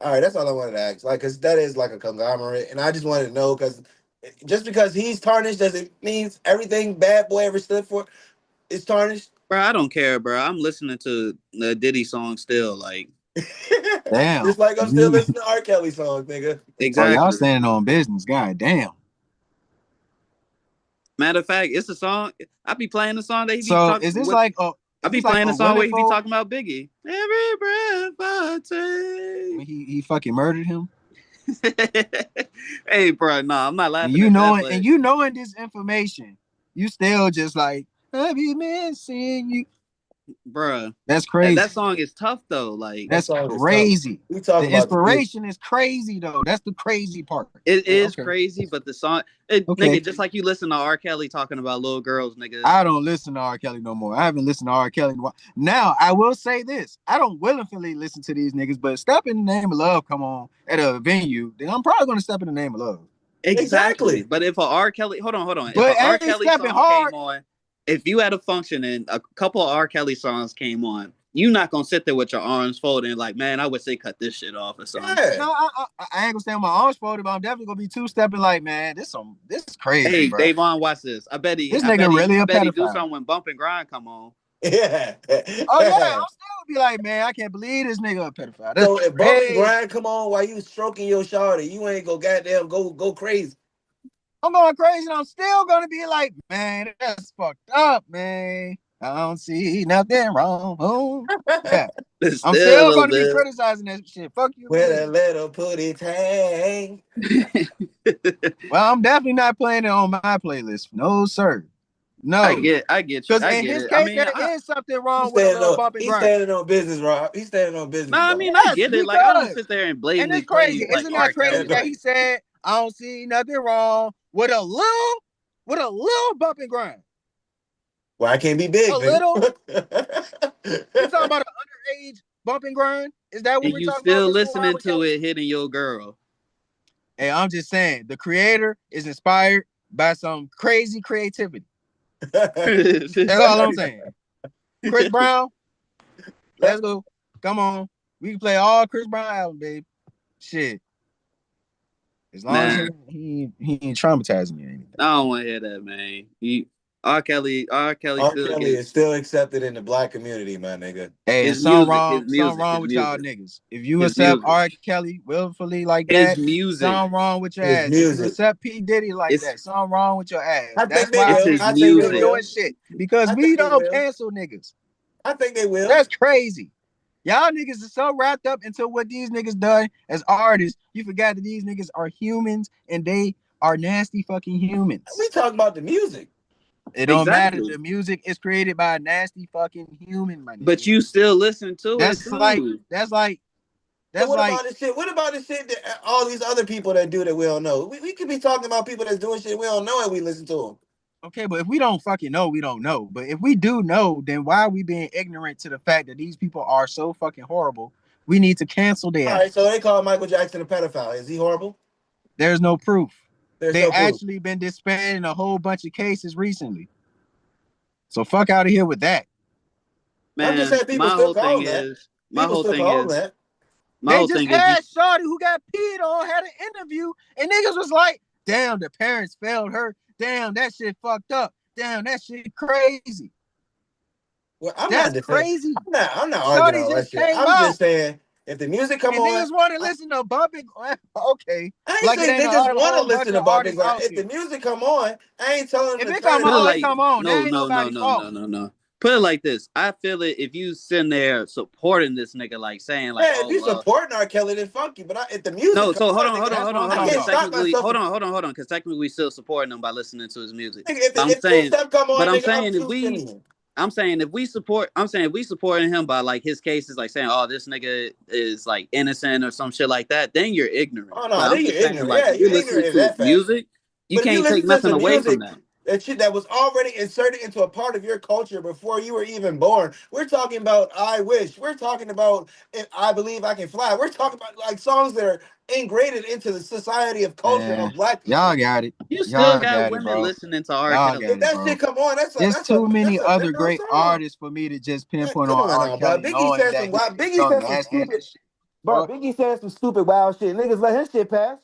All right, that's all I wanted to ask. Like, cause that is like a conglomerate, and I just wanted to know because just because he's tarnished doesn't mean everything Bad Boy ever stood for is tarnished. Bro, I don't care, bro. I'm listening to the Diddy song still. Like, Damn. Just like I'm still listening to R. Kelly songs, nigga. Oh, y'all exactly. standing on business. God damn. Matter of fact, it's a song. I be playing the song that he be So talking is this with. like I be a playing the song women where he be folk talking about Biggie. Every breath I when take. he fucking murdered him? Hey, bro, no, I'm not And laughing at that, but you knowing this information, you still just like, have you been seeing you? bro, That's that crazy. song is tough though. Like, That That's song is tough. crazy. We talking The about the music. inspiration is crazy though. That's the crazy part. it But is okay. crazy, but the song, Okay. nigga, just like you listen to R. Kelly talking about little girls, nigga. I don't listen to R. Kelly no more. I haven't listened to R. Kelly in a while. Now, I will say this. I don't willingly listen to these niggas, but Step in the Name of Love come on at a venue, then I'm probably going to step in the name of love. Exactly. Exactly. But if a R. Kelly, hold on. If But a R. I ain't Kelly stepping song came hard. on, if you had a function and a couple of R. Kelly songs came on, you not gonna sit there with your arms folded and like, man, I wish they cut this shit off or something. Yeah. No, I ain't gonna stand with my arms folded, but I'm definitely gonna be two stepping like, man, this is crazy, Hey, bro. Davon, watch this. This nigga really I a bet he do pedophile. something when Bump and Grind come on. Yeah. Oh yeah, I'll still be like, man, I can't believe this nigga a pedophile. That's So if bump and crazy. grind come on while you stroking your shawty, you ain't go goddamn go crazy. I'm going crazy, and I'm still gonna be like, man, that's fucked up, man. I don't see nothing wrong. Oh, yeah. I'm Still still a gonna be little criticizing that shit. Fuck you, With a man. little putty tang. bit. Well, I'm definitely not playing it on my playlist. No, sir. No. I get you. Because I in get his it. I case, mean, there I is something wrong with a little bump and He's grind. standing on business, Rob. He's standing on no, business, I bro. mean, I Yes, get it. Like, I don't because, sit there and and blatantly it's crazy. play like Isn't R. that crazy Kelly. that he said, I don't see nothing wrong with a little bump and grind? Well, I can't be A big, little. nigga. We talking about an underage bump and grind? Is that what And we're you talking about, still Mr. listening Robert to Kelly? it hitting your girl. Hey, I'm just saying, the creator is inspired by some crazy creativity. That's all I'm saying. Chris Brown, let's go. Come on. We can play all Chris Brown albums, babe. Shit. As long as Man, he ain't traumatizing me or anything. I don't want to hear that, man. R. Kelly R. still Kelly is still accepted in the black community, my nigga. Hey, and his music, his something music, wrong his with y'all music, niggas. If you his accept music, R. Kelly willfully like his that, music. something wrong with your His ass. If you music. accept P. Diddy like It's that, something wrong with your ass. I That's think they why it's will. his we I think they still music. doing will. shit. Because I we think they don't will. cancel niggas. I think they will. That's crazy. Y'all niggas are so wrapped up into what these niggas done as artists. You forgot that these niggas are humans and they are nasty fucking We humans. talking about the music. It don't matter. Exactly. The music is created by a nasty fucking human, my But nigga. you still listen to it That's like too. that's like So that's what like about this shit? What about the shit that all these other people that do that we don't know? We could be talking about people that's doing shit we don't know and we listen to them. okay, but if we don't fucking know, we don't know. But if we do know, then why are we being ignorant to the fact that these people are so fucking horrible? We need to cancel All their right, so ass. they call Michael Jackson a pedophile. Is he horrible? There's no proof. There's They no proof. actually been disbanding a whole bunch of cases recently. So fuck out of here with that. I'm just Man, saying people still call him that. my People whole still thing call him is that. My They whole just thing is you. had Shawty who got peed on, had an interview, and niggas was like, damn, the parents failed her. Damn, that shit fucked up. Damn, that shit crazy. Well, I'm not That's defending. crazy. I'm not arguing Shawty all that just shit. came I'm out just saying if the music come and on, niggas want to listen to bumping. Okay. I ain't Like it say ain't a niggas want to whole bunch listen of to Bob Big artists Grind. out If the there. music come on, I ain't telling If them to it turn come it Put it on, on. it like come on. no, That ain't no, no, nobody's no, fault. no, no, no. Put it like this. I feel it if you sitting there supporting this nigga, like saying like, Yeah, if oh you well, supporting R. Kelly, then fuck you. But if the music no. come So hold on, on, hold nigga, on, That's hold what on, I'm hold I on. talking can't Because about. stop technically, myself from. hold on. Because technically, we still supporting them by listening to his music. Nigga, But I'm if two saying, step come but on, I'm nigga, I'm saying if two we, stepping. I'm saying if we supporting him by like his cases, like saying, oh, this nigga is like innocent or some shit like that, then you're ignorant. Oh no, But I'm then you're just saying, ignorant. like, Yeah, if you're you're listening ignorant in to his that fact. music, you But if you can't take listen to nothing some away from music, that. that shit that was already inserted into a part of your culture before you were even born, we're talking about "I Wish." We're talking about "I Believe I Can Fly." We're talking about like songs that are ingrained into the society of culture of Man, black y'all people. got it. You still Y'all got got it, women bro. listening to R. Y'all Kelly. got If it, that bro. shit come on, There's too many that's a other different great song. artists for me to just Man, pinpoint come on on R. now, bro. Kelly, Biggie knowing said that some he wild. is Biggie so said some nasty and stupid. shit. Bro, Fuck. Biggie said some stupid wild shit. Niggas let his shit pass.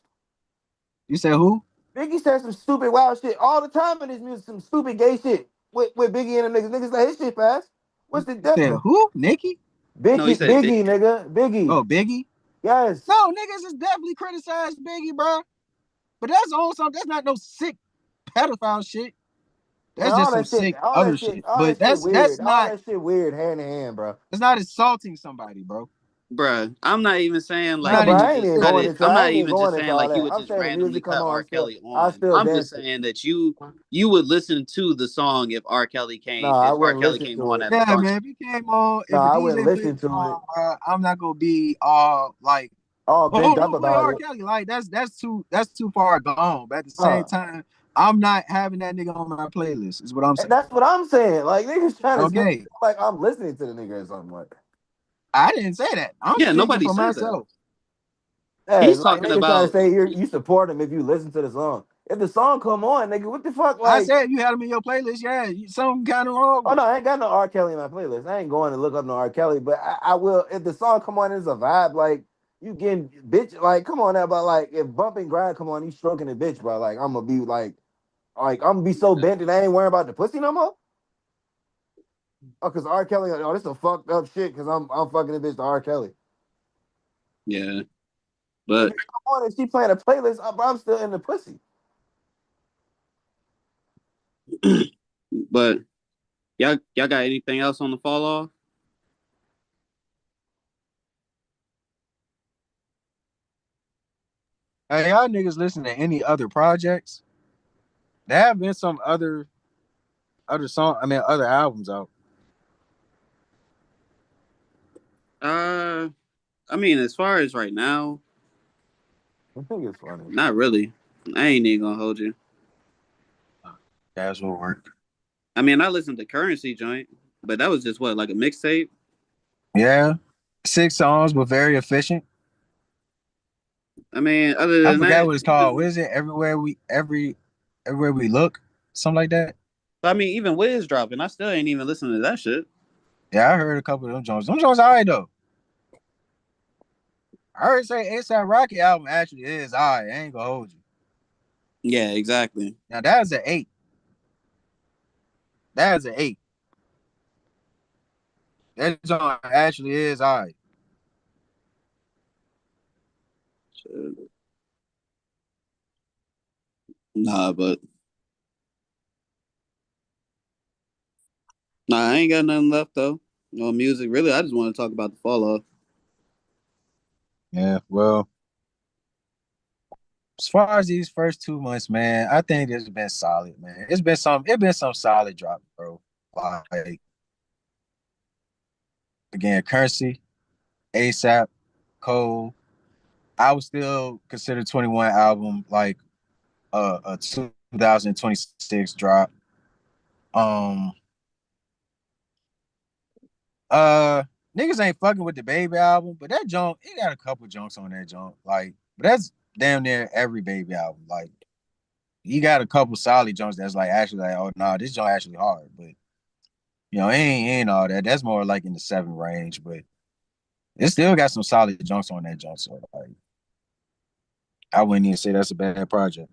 You said who? Biggie said some stupid wild shit all the time in his music. Some stupid gay shit with Biggie and them niggas. Niggas let his shit pass. What's the You said difference? who? Nicki? No, he Biggie, said big. Biggie, nigga, Biggie. Oh, Biggie? Yes. No, niggas is definitely criticized Biggie, bro. But that's on some. That's not no sick pedophile shit. Man, That's just some sick other shit. all But that shit that's weird. All not that shit weird hand in hand, bro. that's not assaulting somebody, bro. Bruh, I'm not even saying It's No, like not you bro, even would I ain't just even sick. cut going it. into. I'm I not ain't even even just going into saying all like you that. would I'm just saying the randomly music come cut on, R. still, Kelly I on. still I'm just dance. saying that you would listen to the song No, I if R. wouldn't Kelly listen came to on it. at a Yeah, function. man. If it came on, No, if a I wouldn't DJ played listen the to song, it. I'm not gonna be all like, All oh, bent up don't play about R. it. Kelly. Like that's too far gone. But at the same Uh, time, I'm not having that nigga on my playlist. Is what I'm and saying. that's what I'm saying. Like niggas trying to make it Okay, sound like I'm listening to the nigga or something like that. I didn't say that. I'm Yeah, speaking nobody for said that. myself. Yeah, He's like talking niggas trying to about say you support him if you listen to the song. If the song come on, nigga, what the fuck? I Like, said you had him in your playlist. Yeah, something kind of wrong oh with no, I ain't got no R. Kelly in my playlist. I ain't going to look up no R. Kelly, but I will if the song come on as a vibe, like you getting bitch, like come on now, but like if bumping grind come on, you stroking the bitch, bro. Like I'm gonna be like I'm gonna be so yeah, bent that I ain't worrying about the pussy no more. Oh, cause R. Kelly, oh, this a fucked up shit. Cause I'm fucking the bitch to R. Kelly. yeah. If But it come on and she playing a playlist, I'm still in the pussy. but y'all got anything else on the fall off? Hey, y'all niggas listen to any other projects? There have been some other song. I mean, other albums out. Uh, I mean, as far as right now, I think it's funny. not really. I ain't even gonna hold you. Casual work. I mean, I listened to Currency joint, but that was just what like a mixtape. Yeah, 6 songs, but very efficient. I mean, other I than forgot that, what it's called. What is it? Everywhere we look, something like that. I mean, even Wiz dropping, I still ain't even listening to that shit. Yeah, I heard a couple of them Jones. Them Jones alright though. I heard say ASAP Rocky album actually is alright. I ain't gonna hold you. Yeah, exactly. Now that is an 8. That is an 8. That song actually is alright. Shit. Nah, but nah, I ain't got nothing left though. No music, really. I just want to talk about the fall off. Yeah, well, as far as these first 2 months, man, I think it's been solid, man. It's been some solid drop, bro. Like again, Currency, ASAP, Cole. I would still consider 21 album like a 2026 drop. Um uh Niggas ain't fucking with the Baby album, but that junk, it got a couple junks on that junk. Like, but that's damn near every Baby album. Like, he got a couple solid junks that's like actually like, oh no, nah, this junk actually hard. But it ain't all that. That's more like in the 7 range. But It still got some solid junks on that junk. So like, I wouldn't even say that's a bad project.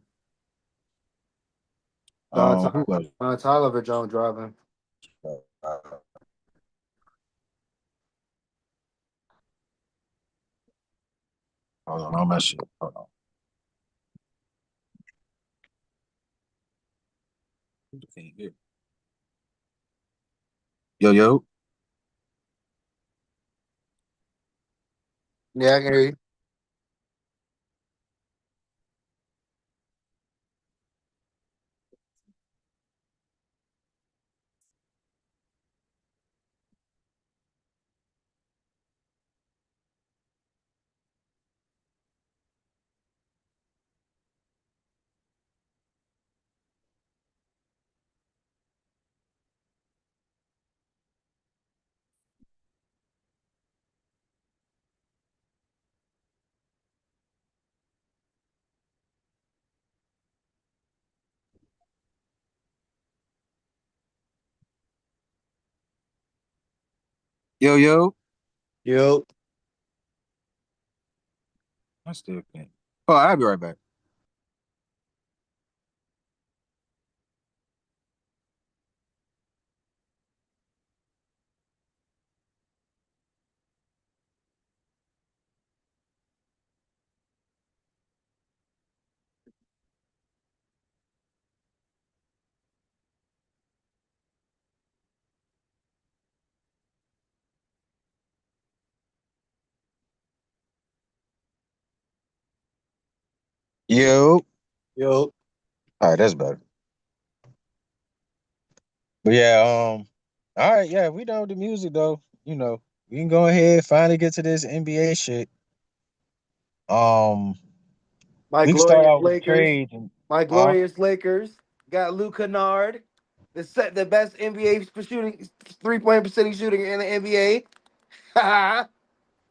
Who else? Tyler Jones driving. Uh, hold on my shit. Hold on. Yo, yo. Yeah, I can hear you. Yo, yo. Yo, I still can't. Oh, I'll be right back. Yo. yo. All right, that's better. But yeah, all right, yeah, we done with the music though. We can go ahead finally get to this NBA shit. Um, My we can start glorious out with the Lakers. trades and My huh? glorious Lakers got Luke Kennard, the best NBA shooting 3 point percentage shooting in the NBA.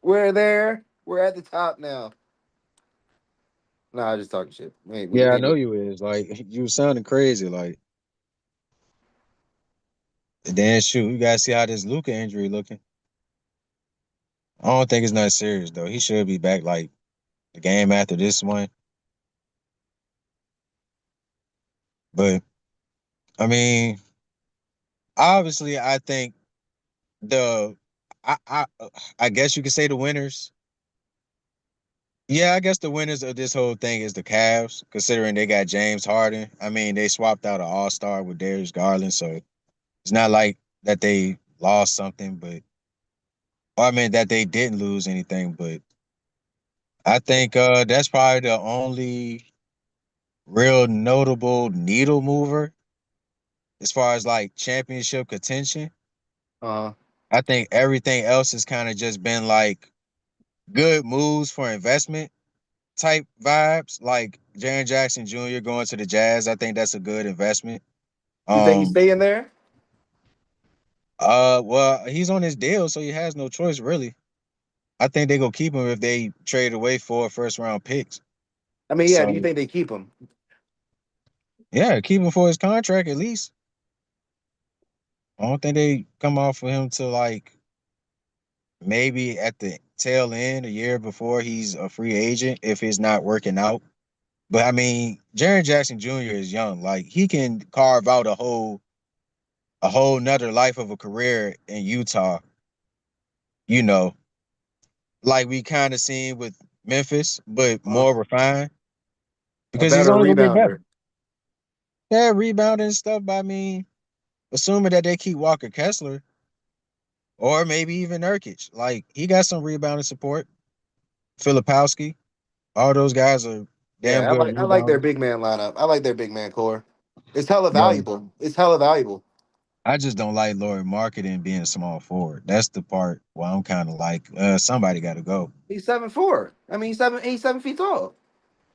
We're there. We're at the top now. Nah, I just talking shit. Yeah, I know you is. Like you was sounding crazy, like and then shoot, you gotta see how this Luca injury looking. I don't think it's not serious though. He should be back like the game after this one. But I mean, obviously I think the I I guess you could say the winners. Yeah, I guess the winners of this whole thing is the Cavs, considering they got James Harden. I mean, they swapped out an All-Star with Darius Garland, so it's not like that they lost something, but or I mean that they didn't lose anything, but I think that's probably the only real notable needle mover as far as like championship contention. Uh, I think everything else has kind of just been like good moves for investment type vibes, like Jaren Jackson Jr. going to the Jazz. I think that's a good investment. you think he's Um, staying there? well, he's on his deal, so he has no choice really. I think they gonna keep him if they trade away for first round picks. I mean, yeah. Do you So think they keep him? yeah, keep him for his contract at least. I don't think they come off for him to like maybe at the tail end a year before he's a free agent if it's not working out. But I mean, Jaren Jackson Jr. is young. Like he can carve out a whole nother life of a career in Utah, you know, like we kind of seen with Memphis, but Uh, more refined a because he's better only gonna get better. rebounder. Yeah, rebounding and stuff. But I mean, assuming that they keep Walker Kessler or maybe even Nurkic, like he got some rebounding support. Filipowski, all those guys are damn Yeah, good I like their rebounders. big man lineup. I like their big man core. It's hella Yeah, valuable. It's hella valuable. I just don't like Laurie Marketing being a small forward. That's the part where I'm kind of like, somebody got to go. He's 7'4". I mean, he's 7 feet tall.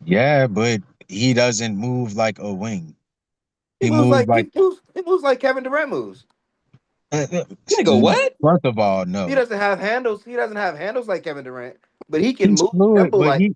Yeah, but he doesn't move like a wing. He He moves moves like like he moves like Kevin Durant moves. Nigga, what? first of all, He no. doesn't have handles. He doesn't have handles like Kevin Durant, but he can He's move fluid, nimble but like he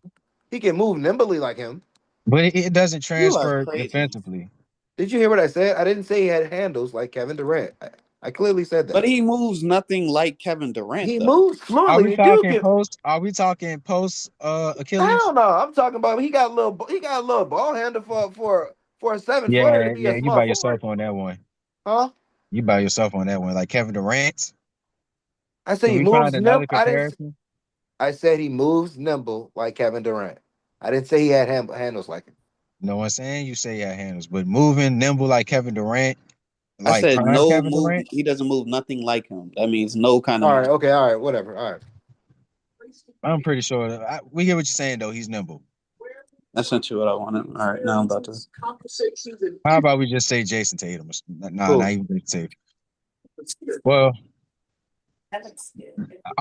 he can move nimbly like him. but it doesn't You are transfer crazy. defensively. Did you hear what I said? I didn't say he had handles like Kevin Durant. I clearly said But that. he moves nothing like Kevin Durant, He though. moves fluidly. The dude can. Are we talking post Achilles? Hell no. I'm talking about he got a little. He got a little ball handle for a 7 footer to Yeah, be a yeah, you small by forward. yourself on that one. Huh? You by yourself on that one. Like Kevin Durant. I said Can he we find moves another nimble. I didn't. comparison? I said he moves nimble like Kevin Durant. I didn't say he had handles like him. No one's saying you say yeah handles, but moving nimble like Kevin Durant, I like said prime no Kevin move. Durant. He doesn't move nothing like him. That means no kind of All right. move. Okay. All right. Whatever. All right. I'm pretty sure. We hear what you're saying though. He's nimble. I sent you what I wanted. All right, now I'm about to. How about we just say Jason Tatum? Nah, not Cool. even Jason Tatum. Well,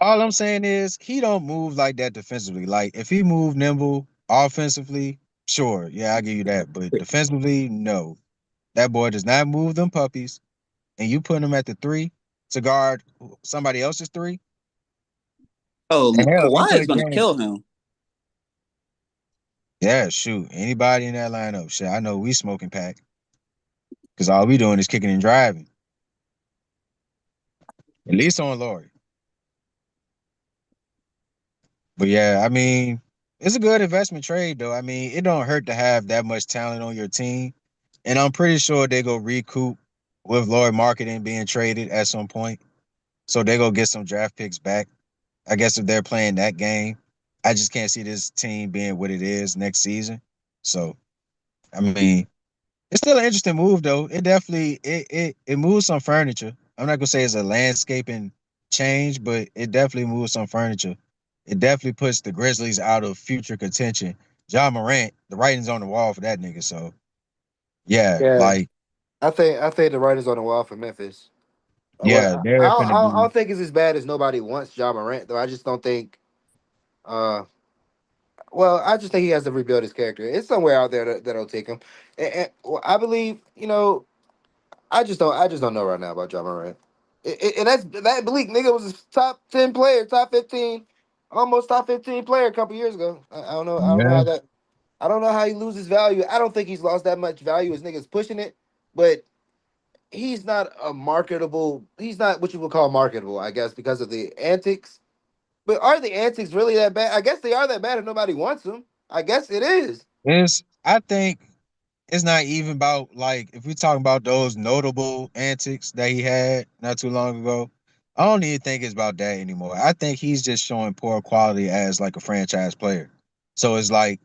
all I'm saying is he don't move like that defensively. Like if he moved nimble offensively, sure, yeah, I'll give you that. But defensively, no. That boy does not move them puppies. And you put him at the three to guard somebody else's three. Oh, And hell, if you Kawhi is put going to James, kill him. yeah, shoot, anybody in that lineup, shit, I know we smoking pack because all we doing is kicking and driving. At least on Laurie. But yeah, I mean, it's a good investment trade though. I mean, it don't hurt to have that much talent on your team. And I'm pretty sure they go recoup with Laurie marketing being traded at some point. So they go get some draft picks back. I guess if they're playing that game, I just can't see this team being what it is next season. So I mean, it's still an interesting move though. It definitely it moves some furniture. I'm not gonna say it's a landscaping change, but it definitely moves some furniture. It definitely puts the Grizzlies out of future contention. John Morant, the writing's on the wall for that nigga. So yeah, Yeah. like I think the writing's on the wall for Memphis. Well, yeah, they're finna I be don't think it's as bad as nobody wants John Morant though. I just don't think. Uh, well, I just think he has to rebuild his character. It's somewhere out there that'll take him. Well, I believe. I just don't know right now about John Morant. And that's that bleak nigga was a top 10 player, top 15, almost top 15 player a couple years ago. I don't know. I don't know yeah. how that. I don't know how he loses value. I don't think he's lost that much value as niggas pushing it, but he's not a marketable. He's not what you would call marketable, I guess, because of the antics. But are the antics really that bad? I guess they are that bad if nobody wants them. I guess it is. It's I think it's not even about like if we're talking about those notable antics that he had not too long ago. I don't even think it's about that anymore. I think he's just showing poor quality as like a franchise player. So it's like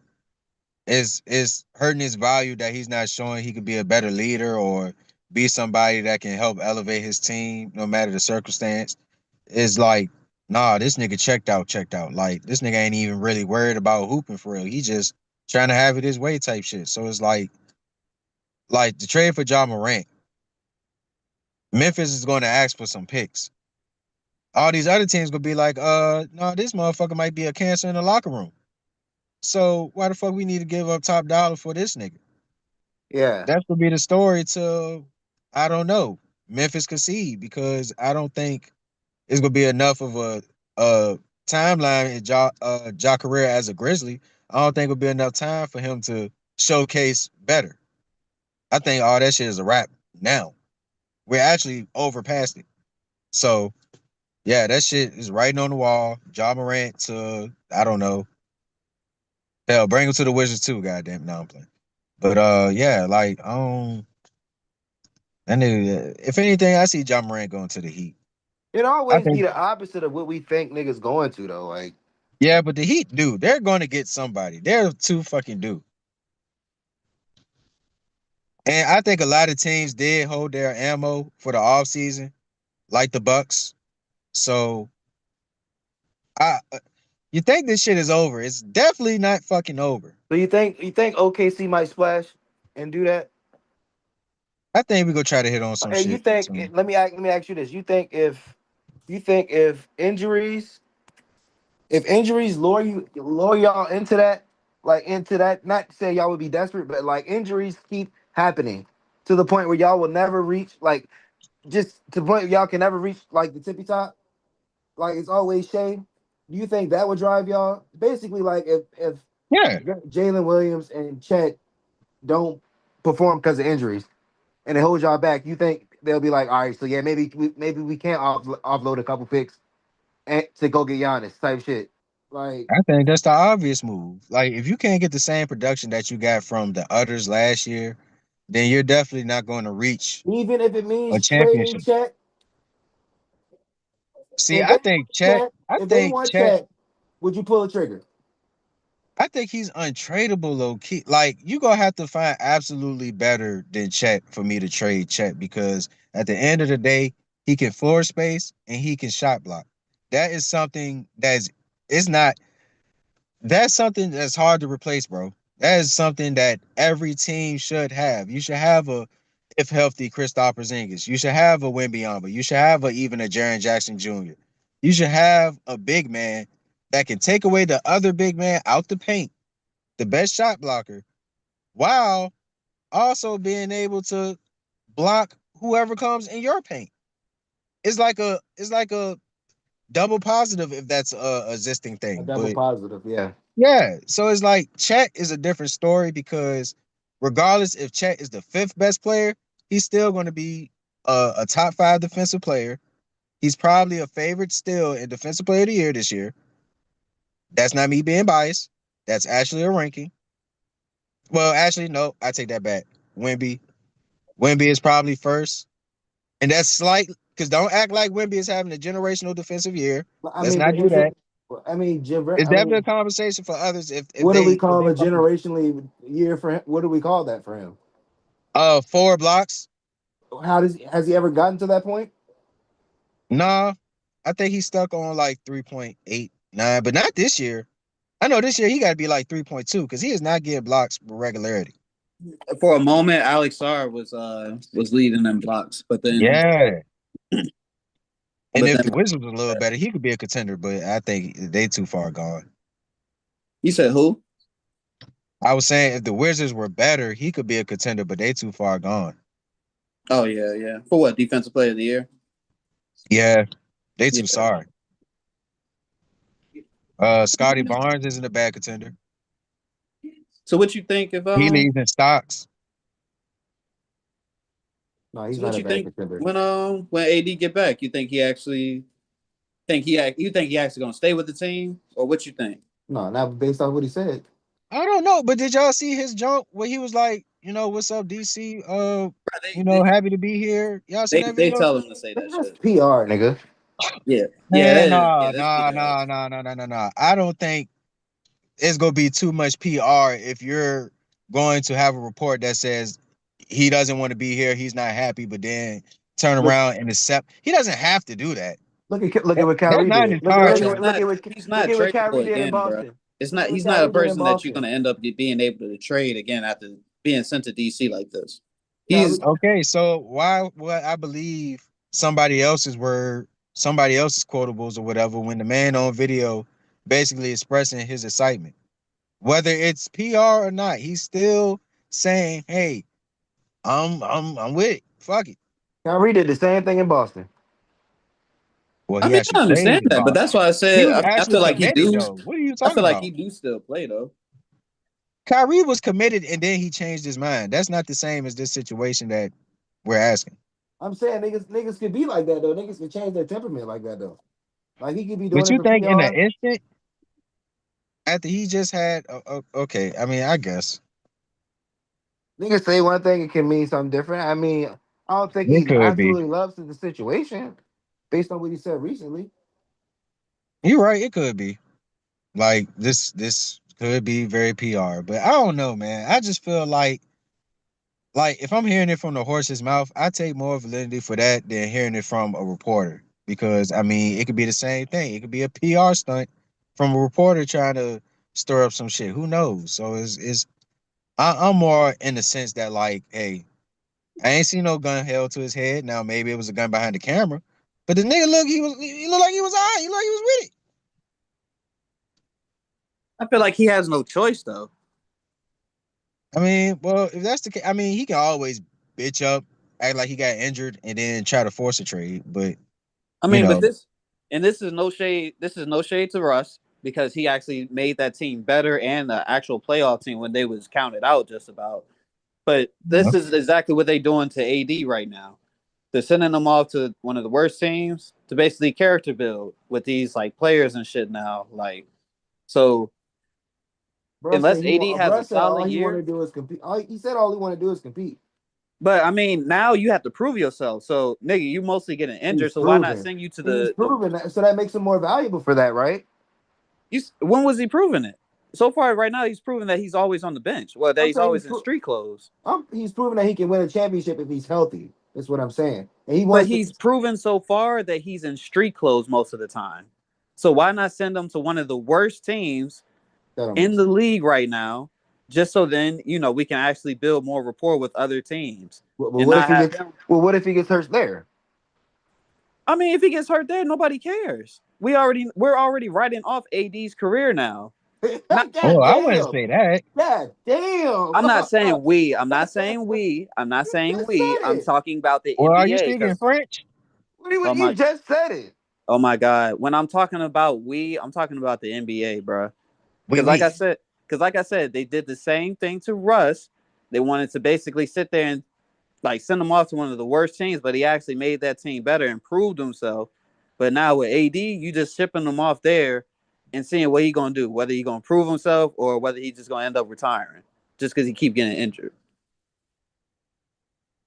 it's hurting his value that he's not showing he could be a better leader or be somebody that can help elevate his team no matter the circumstance. It's like, nah, this nigga checked out. Like this nigga ain't even really worried about hooping for real. He just trying to have it his way type shit. So it's like the trade for John Morant, Memphis is going to ask for some picks. All these other teams gonna be like, no, this motherfucker might be a cancer in the locker room. So why the fuck we need to give up top dollar for this nigga? Yeah. That would be the story to, I don't know, Memphis concede because I don't think it's gonna be enough of a timeline in Ja career as a Grizzly. I don't think it'll be enough time for him to showcase better. I think all that shit is a wrap now. We're actually over past it. So yeah, that shit is writing on the wall. Ja Morant to I don't know. Hell, bring him to the Wizards too. Goddamn, no, I'm playing. But yeah, like that nigga. If anything, I see Ja Morant going to the Heat. It I always be think the opposite of what we think niggas going to though. Like, yeah, but the Heat, dude, they're going to get somebody. They're too fucking due. And I think a lot of teams did hold their ammo for the offseason, like the Bucks. So I, you think this shit is over? It's definitely not fucking over. so you think OKC might splash and do that? I think we go try to hit on some And you shit think soon. let me ask you this. You think if injuries lure y'all into that, like into that, not to say y'all would be desperate, but like injuries keep happening to the point where y'all will never reach like just to the point where y'all can never reach like the tippy top, like it's always shame. Do you think that would drive y'all? Basically, like if Yeah, Jalen Williams and Chet don't perform because of injuries and it holds y'all back, you think they'll be like, all right, so yeah, maybe we can't offload a couple picks to go get Giannis type shit. Like I think that's the obvious move. Like, if you can't get the same production that you got from the others last year, then you're definitely not going to reach even if it a means trading championship. Chet, See, I think Chet. I If they think want Chet. Chet, would you pull a trigger? I think he's untradeable, low key. Like, you gonna have to find absolutely better than Chet for me to trade Chet, because at the end of the day, he can floor space and he can shot block. That is something that's it's not that's something that's hard to replace, bro. That is something that every team should have. You should have a, if healthy, Kristaps Porzingis. You should have a Wembanyama. You should have even a Jaren Jackson Jr. You should have a big man that can take away the other big man out the paint, the best shot blocker, while also being able to block whoever comes in your paint. It's like a double positive if that's a existing A thing. double But positive, yeah. yeah, so it's like Chet is a different story, because regardless if Chet is the fifth best player, he's still going to be a top five defensive player. He's probably a favorite still in defensive player of the year this year. That's not me being biased. That's actually a ranking. Well, actually, no, I take that back. Wemby. Wemby is probably first. And that's slight, because don't act like Wemby is having a generational defensive year. I Let's mean, not but do is it? that. I mean, It's I definitely a mean, conversation for others if what do we they call a come to generationally year for him? What do we call that for him? 4 blocks. How does has he ever gotten to that point? Nah, I think he's stuck on like 3.89, but not this year. I know this year he got to be like 3.2, because he is not getting blocks with regularity. For a moment, Alex Sarr was leading them blocks, Yeah. And but if then the Wizards was a little better, he could be a contender, but I think they too far gone. you said who? I was saying if the Wizards were better, he could be a contender, but they too far gone. Oh yeah, yeah. For what, defensive player of the year? Yeah, they too Yeah. sorry. Scotty Barnes isn't a bad contender. So what you think if He leads in stocks. No, he's so not what a you bad think contender. when AD get back? You think he actually you think he actually gonna stay with the team, or what you think? No, not based off what he said. I don't know, but did y'all see his jump where he was like, what's up, DC? Bro, they Happy to be here. Y'all seen they that they video? tell him to say that That's shit. PR, nigga. Yeah, yeah, Man, yeah. nah, That's nah, PR. nah, nah, nah, nah, nah, nah. I don't think it's gonna be too much PR if you're going to have a report that says he doesn't want to be here, he's not happy, but then turn Look, around and accept. He doesn't have to do that. look at what That's Kyrie not did. his hard Bro, choice. he's Look not at what Kyrie tradable did in again, bro. Boston. It's Look not. at what He's not a Kyrie did in person that you're Boston. gonna end up being able to trade again after being sent to DC like this. He's Kyrie, Okay, so why would I believe somebody else's word, somebody else's quotables or whatever, when the man on video basically expressing his excitement? Whether it's PR or not, he's still saying, "Hey, I'm with it. Fuck it." Kyrie did the same thing in Boston. Well, I he mean, actually I played understand in that, but Boston. that's why I He said was I actually feel like he committed do. though. What are you I talking feel like he about? do still play though. Kyrie was committed and then he changed his mind. That's not the same as this situation that we're asking. I'm saying niggas could be like that though. Niggas can change their temperament like that though. Like he could be doing But it you for think in an PR. instant after he just had, okay, I mean, I guess Niggas say one thing, it can mean something different. I mean, I don't think it he could be. absolutely loves the situation based on what he said recently. You're right. It could be. Like this could be very PR, but I don't know, man. I just feel like if I'm hearing it from the horse's mouth, I take more validity for that than hearing it from a reporter. Because I mean, it could be the same thing. It could be a PR stunt from a reporter trying to stir up some shit. Who knows? So I'm more in the sense that, like, hey, I ain't seen no gun held to his head. Now maybe it was a gun behind the camera, but the nigga he looked like he was all right. He looked like he was with it. I feel like he has no choice though. I mean, well, if that's the case, I mean, he can always bitch up, act like he got injured, and then try to force a trade. But I you mean, but know, this is no shade. This is no shade to Russ because he actually made that team better and the actual playoff team when they was counted out just about. But this is exactly what they doing to AD right now. They're sending them off to one of the worst teams to basically character build with these like players and shit now. Like, so unless AD has a Bruh said solid all he want year, to do is compete. He said all he want to do is compete. but I mean, now you have to prove yourself. So, nigga, you mostly getting He's injured. So why not proven. send you to He's the proven that, so that makes him more valuable for that, right? you? When was he proving it? So far, right now, he's proven that he's always on the bench. Well, that I'm he's saying always in street clothes. he's proven that he can win a championship if he's healthy. That's what I'm saying. And he But wants to. he's proven so far that he's in street clothes most of the time. So why not send him to one of the worst teams That don't make in the sense. league right now, just so then we can actually build more rapport with other teams But and what if not he have gets? him. Well, what if he gets hurt there? I mean, if he gets hurt there, nobody cares. We're already writing off AD's career now. Not Oh, God I wouldn't damn! say that. God damn! I'm not saying we. I'm not saying we. I'm not You saying just we. said I'm it. talking about the Well, are you NBA speaking because French? What do oh you my just said it? oh my god. When I'm talking about we, I'm talking about the NBA, bro. Oui, Because like I oui. said, they did the same thing to Russ. They wanted to basically sit there and like send him off to one of the worst teams, but he actually made that team better and proved himself. But now with AD, you just shipping him off there and seeing what he gonna do, whether he gonna prove himself or whether he just gonna end up retiring just because he keep getting injured.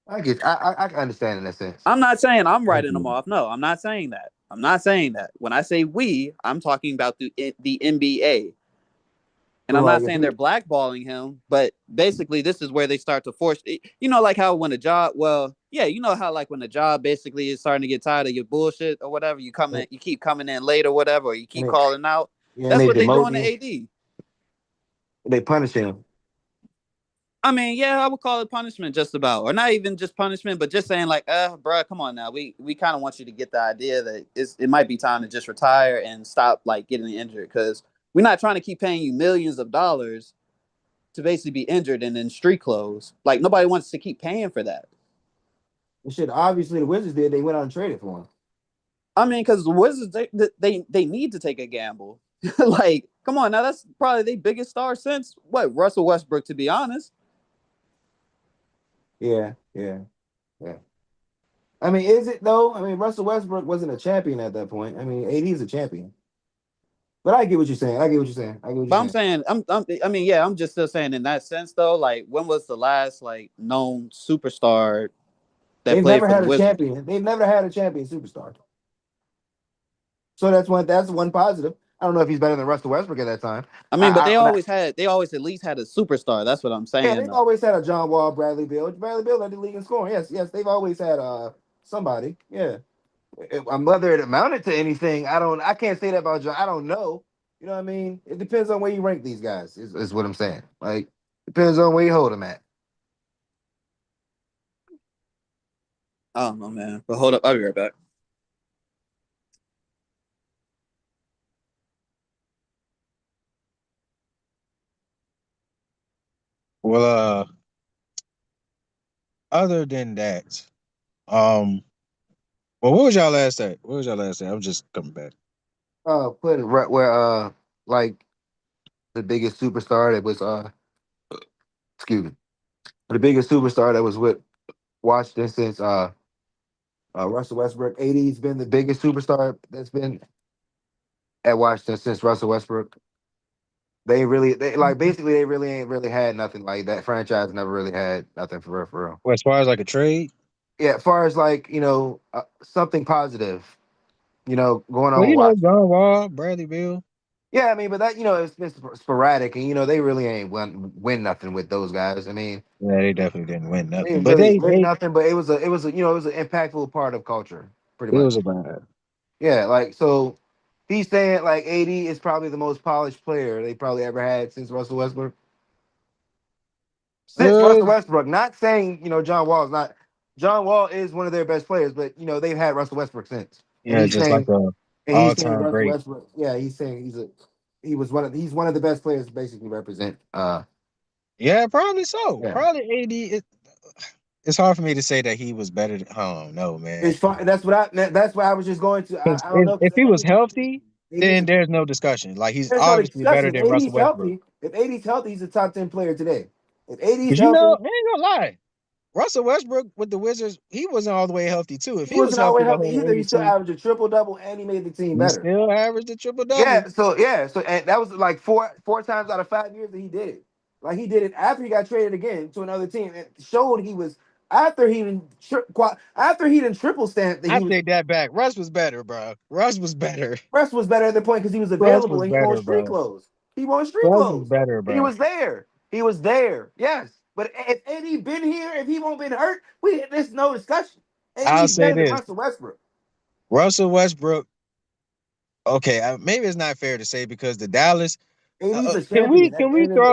I get. I can understand in that sense. I'm not saying I'm I writing get him it. off. No, I'm not saying that. I'm not saying that. When I say we, I'm talking about the NBA. And So I'm not like, if saying he, they're blackballing him, but basically this is where they start to force like how when a job how like when the job basically is starting to get tired of your bullshit or whatever, you keep coming in late or whatever, or you and keep they, calling out. yeah, and That's they what they demote doing to you, AD. they punish him. I mean, yeah, I would call it punishment just about. Or not even just punishment, but just saying like, bro, come on now. We kind of want you to get the idea that it might be time to just retire and stop like getting injured because we're not trying to keep paying you millions of dollars to basically be injured and in street clothes. Like nobody wants to keep paying for that. And shit, obviously the Wizards did. They went out and traded for him. I mean, because the Wizards they need to take a gamble. Like, come on now, that's probably the biggest star since what Russell Westbrook, to be honest. Yeah, yeah, yeah. I mean, is it though? I mean, Russell Westbrook wasn't a champion at that point. I mean, AD is a champion. But I get what you're saying. I get what you're saying. I get what you're But I'm saying. saying, I mean, yeah, I'm just still saying in that sense though. Like, when was the last like known superstar that They've played never for the had a Wizards? champion. They've never had a champion superstar. So that's one positive. I don't know if he's better than Russell Westbrook at that time. I mean, but I, I they always at least had a superstar. That's what I'm Yeah, saying they've though. always had a John Wall, Bradley Beal. Bradley Beal led the league in scoring. Yes, yes, they've always had somebody. Yeah, whether it amounted to anything, I don't. I can't say that about John. I don't know. You know what I mean? It depends on where you rank these guys. Is what I'm saying. Like depends on where you hold them at. I don't know, man. But hold up, I'll be right back. Well, other than that, um, well, what was y'all last at? What was y'all last at? I'm just coming back. Put it right where like the biggest superstar that was excuse me, the biggest superstar that was with Washington since Russell Westbrook. AD's been the biggest superstar that's been at Washington since Russell Westbrook. They like basically they really ain't really had nothing like that. Franchise never really had nothing for real, for real. Well, as far as like a trade, Yeah, as far as like something positive, going well, on with Washington. John Wall, Bradley Beal. Yeah, I mean, but that it's been sporadic, and they really ain't win nothing with those guys. I mean, Yeah, they definitely didn't win they nothing, didn't but really they win they nothing, but it was an impactful part of culture, pretty it was much. a bad. Yeah, like so, he's saying like AD is probably the most polished player they probably ever had since Russell Westbrook. Since Uh, Russell Westbrook, not saying John Wall is not. John Wall is one of their best players, but they've had Russell Westbrook since, and yeah, just like a he's all saying time Russell great. Westbrook. Yeah, he's saying he's one of the best players to basically represent. Yeah, probably so. Yeah, Probably AD. It's hard for me to say that he was better. I don't know, man. it's fine. That's why I was just going to. Because I don't know if because he was healthy, AD's then there's no discussion. Like he's there's no obviously better discussion. than Russell Westbrook. If AD's healthy, he's a top 10 player today. If AD's Because healthy, I ain't gonna lie. Russell Westbrook with the Wizards, he wasn't all the way healthy too. If He he was wasn't always healthy the healthy whole either. He still 82, averaged a triple double, and he made the team he better. still averaged a triple double. So and that was like four times out of 5 years that he did it. Like he did it after he got traded again to another team. It showed he was after he didn't triple stamp that I he was. take that back. Russ was better, bro. Russ was better. Russ was better at the point because he was Russ available was and he won better, street bro. clothes. He won street Russ was clothes. better, He bro. was there. He was there. Yes. But if AD been here, if he won't been hurt, there's no discussion. I'll AD's say better than this: Russell Westbrook. Russell Westbrook. Okay, maybe it's not fair to say because the Dallas. AD's a Can we champion at can the we end of the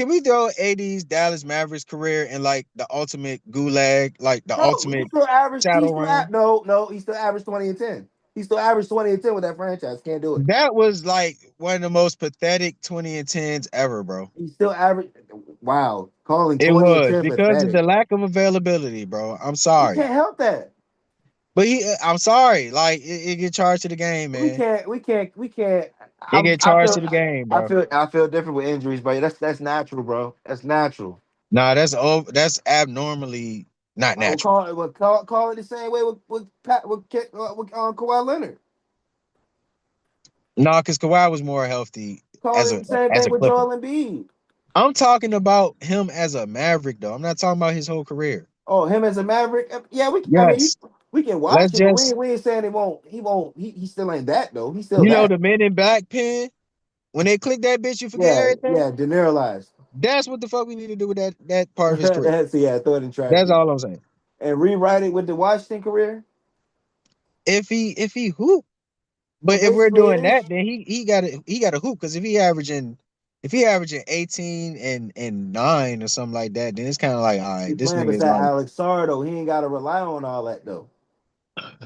day. throw AD's Dallas Mavericks career in like the ultimate gulag, like the No, he ultimate still averaged. He shadow still realm? no. He still averaged 20 and 10. He still averaged 20 and 10 with that franchise. Can't do it. That was like one of the most pathetic 20 and 10s ever, bro. He still averaged. Wow, calling It 20 and was 10 because of the pathetic. lack of availability, bro. I'm We sorry, can't help that. but I'm sorry. Like it get charged to the game, We man. can't. We can't. We can't. It get I charged feel. to the game, I bro. feel. I feel different with injuries, but that's natural, bro. That's natural. Nah, that's abnormally not I will natural. call it. Call it the same way with Kawhi Leonard. Nah, because Kawhi was more healthy Call as it the same a thing with Clipper. Joel Embiid. I'm talking about him as a Maverick, though. I'm not talking about his whole career. Oh, him as a Maverick. Yeah, we. I mean, Yes. we can Let's watch it, but just, we ain't saying it won't. He won't. He still ain't that though. He's still you know, that. the Men in Black pen, when they click that bitch, you forget Yeah, everything. yeah. Demoralized. That's what the fuck we need to do with that part of his career. That's yeah. Throw it in trash That's can all I'm saying. and rewrite it with the Washington career. If he hoop, Well, but if we're basically, it doing is. that, then he got to hoop because if he averaging 18 and 9 or something like that, then it's kind of like, all He right, this playing nigga is beside like, Alex Sarr though. He ain't got to rely on all that though.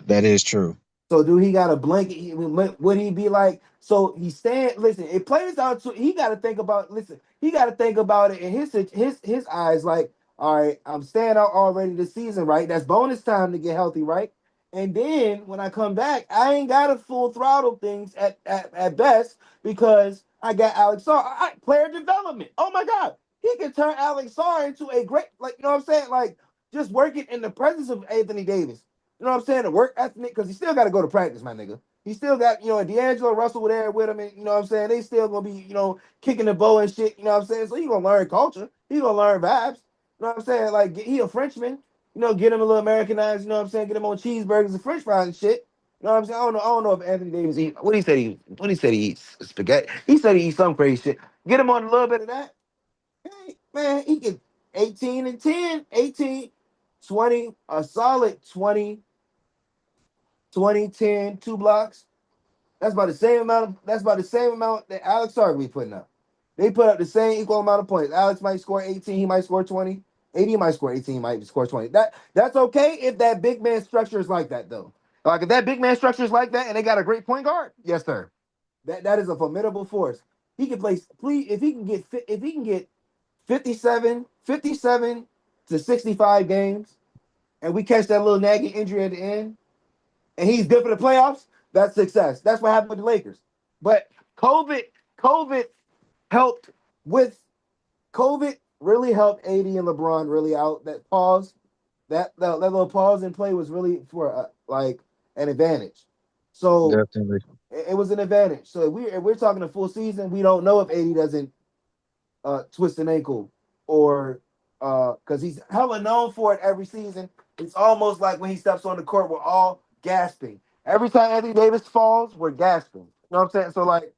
that is true. So do he got a blanket? Would he be like? So he stand. Listen, it plays out. To he got to think about. Listen, he got to think about it in his eyes. Like, all right, I'm staying out already this season, right? That's bonus time to get healthy, right? And then when I come back, I ain't got to full throttle things at best because I got Alex Sarr. Player development. Oh my God, he can turn Alex Sarr into a great, like you know what I'm saying, like just working in the presence of Anthony Davis. You know what I'm saying? The work ethic, because he still got to go to practice, my nigga. He still got, and D'Angelo Russell there with him, and you know what I'm saying? They still gonna be, kicking the bow and shit, you know what I'm saying? So he gonna learn culture. He gonna learn vibes. You know what I'm saying? Like he a Frenchman, get him a little Americanized, you know what I'm saying? Get him on cheeseburgers and French fries and shit. You know what I'm saying? I don't know if Anthony Davis eat what he said he eats spaghetti. He said he eats some crazy shit. Get him on a little bit of that. Hey, man, he get 18 and 10, 18, 20, a solid 20, 10, 2 blocks. That's about the same amount. That's about the same amount that Alex Sark be putting up. They put up the same equal amount of points. Alex might score 18. He might score 20. AD might score 18. He might score 20. That's okay if that big man structure is like that though. Like if that big man structure is like that and they got a great point guard, yes sir. That is a formidable force. He can play. Please, if he can get 57 to 65 games, and we catch that little nagging injury at the end, and he's good for the playoffs, that's success. That's what happened with the Lakers. But COVID, COVID helped with COVID really helped AD and LeBron really out. That pause, that little pause in play was really for like an advantage. So Definitely. it was an advantage. So if we're talking a full season, we don't know if AD doesn't twist an ankle or because he's hella known for it every season. It's almost like when he steps on the court, we're all gasping. Every time Anthony Davis falls, we're gasping. You know what I'm saying? So like,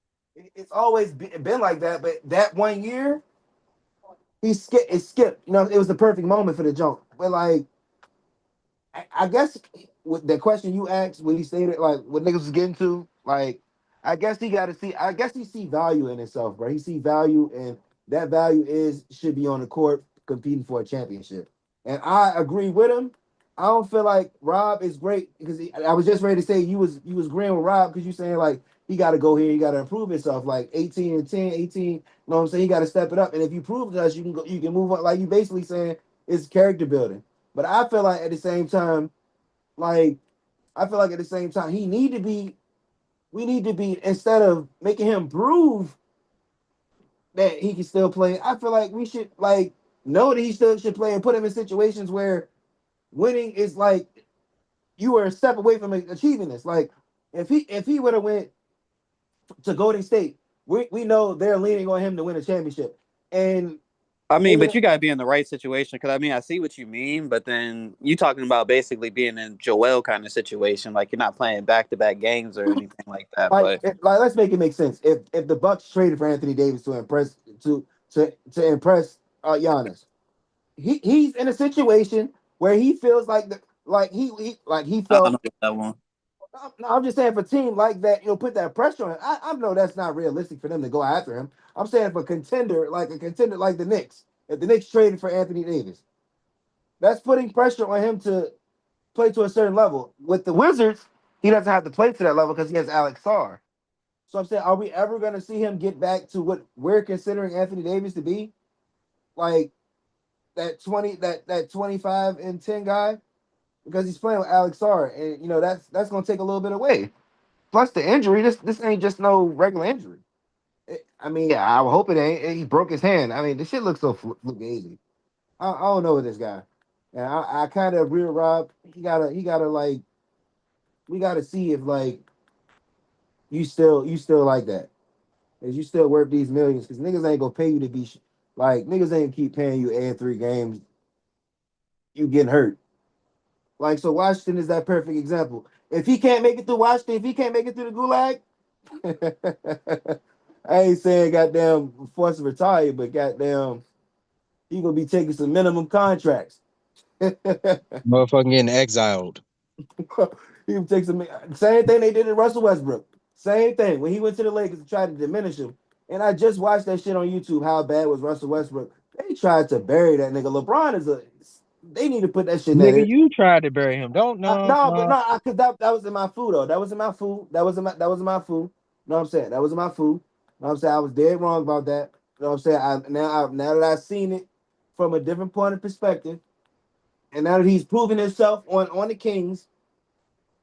it's always been like that. But that 1 year, it skipped. It was the perfect moment for the jump. But like, I guess with the question you asked, when he stated like what niggas was getting to, like, I guess he got to see. I guess he see value in himself, bro. He see value, and that value should be on the court competing for a championship. And I agree with him. I don't feel like Rob is great because I was just ready to say you was agreeing with Rob because you saying like he got to go here, he got to improve himself. Like 18 and 10, 18. You know what I'm saying? He got to step it up. And if you prove to us, you can go, you can move on. Like you basically saying it's character building. But I feel like at the same time, like I feel like at the same time, we need to be instead of making him prove that he can still play. I feel like we should like. know that he still should play and put him in situations where winning is like you were a step away from achieving this. Like if he would have went to Golden State, we know they're leaning on him to win a championship. And I mean, over but the, you got to be in the right situation because I mean, I see what you mean, but then you talking about basically being in Joel kind of situation, like you're not playing back to back games or anything like that. But like let's make it make sense. If the Bucks traded for Anthony Davis to impress to impress Giannis, he's in a situation where he feels like he I don't know felt. about that one. No, I'm just saying for a team like that, put that pressure on him. I know that's not realistic for them to go after him. I'm saying for a contender like the Knicks, if the Knicks traded for Anthony Davis, that's putting pressure on him to play to a certain level. With the Wizards, he doesn't have to play to that level because he has Alex Sarr. So I'm saying, are we ever going to see him get back to what we're considering Anthony Davis to be? Like that 25 and 10 guy? Because he's playing with Alex Sarr, and that's going to take a little bit away. Plus the injury, this ain't just no regular injury. I mean, yeah, I hope it ain't. He broke his hand. I mean, this shit looks so easy. I don't know with this guy, and I kind of agree with Rob. He gotta like we gotta see if like you still like that. Is you still worth these millions? Because niggas ain't gonna pay you to be like niggas ain't keep paying you every 3 games. You getting hurt. Like so, Washington is that perfect example. If he can't make it through Washington, if he can't make it through the gulag, I ain't saying goddamn forced to retire, but goddamn he gonna be taking some minimum contracts. he Motherfucking getting exiled. can take some same thing they did to Russell Westbrook. Same thing when he went to the Lakers to try to diminish him. And I just watched that shit on YouTube. How bad was Russell Westbrook? They tried to bury that nigga. LeBron is a. They need to put that shit in Nigga, that. you tried to bury him. Don't No, but no. no, cause that was in my food though. That was in my food. That was in my food. You know what I'm saying? That was in my food. You know what I'm saying? I was dead wrong about that. You know what I'm saying? Now that I've seen it from a different point of perspective, and now that he's proven himself on the Kings,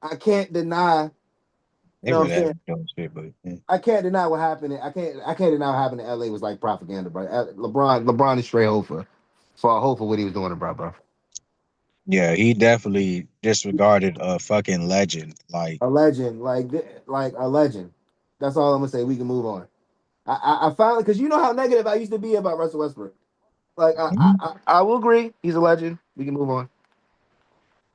I can't deny. You They know what I'm really saying? haven't done shit, but yeah. I can't deny what happened. I can't deny what happened in LA was like propaganda, bro. LeBron is straight hope for what he was doing, bro. Yeah, he definitely disregarded a fucking legend. Like, A legend, like a legend. That's all I'm gonna say. We can move on. I finally, because you know how negative I used to be about Russell Westbrook. Like I will agree, he's a legend. We can move on.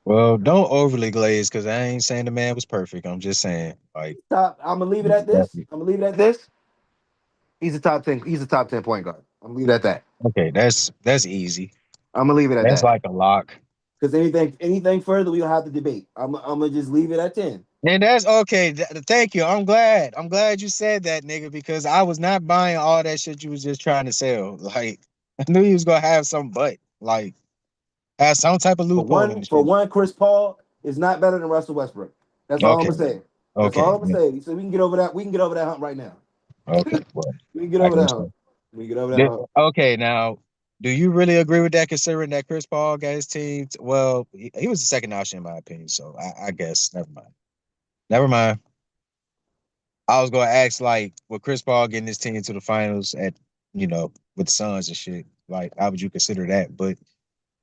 well, don't overly glaze because I ain't saying the man was perfect. I'm just saying, like, Top. I'm gonna leave it at this. I'm gonna leave it at this. He's a top 10. He's a top 10 point guard. I'm gonna leave it at that. okay, that's easy. I'm gonna leave it at That's that. like a lock. Because anything further, we don't have to debate. I'm gonna just leave it at 10. And that's okay. Thank you. I'm glad. I'm glad you said that, nigga, because I was not buying all that shit you was just trying to sell. Like, I knew you was gonna have some butt, like, have some type of For loophole in one, the for shit. one, Chris Paul is not better than Russell Westbrook. That's all I'm Okay. gonna say. That's all Okay. I'm gonna say. So we can get over that. We can get over that hump right now. Okay. Well, We can get I over that guess hump. so. We can get over that hump. Okay, now, do you really agree with that? Considering that Chris Paul got his team, well, he was the second option in my opinion. So I guess never mind. Never mind. I was gonna ask like, with Chris Paul getting his team to the finals with the Suns and shit, like, how would you consider that? But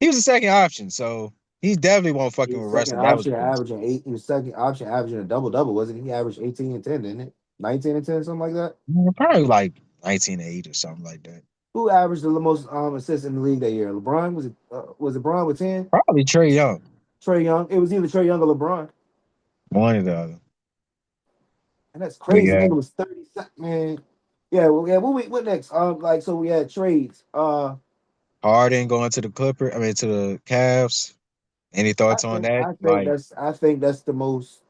he was the second option, so he definitely won't He fucking was with second Russell. That was the option case. averaging eight. He was second option averaging a double double, wasn't he? He averaged 18 and 10, didn't it? 19 and 10, something like that. Probably like 19-8 or something like that. Who averaged the most assists in the league that year? LeBron was it Bron with 10? Probably Trey Young, Trey Young. It was either Trey Young or LeBron. one or the other. And that's But crazy. yeah, Nigga was 30, man. Yeah, well, yeah. What next? Like so we had trades. Harden going to the Clipper. I mean, to the Cavs. Any I thoughts on think that? I think Like, that's I think that's the most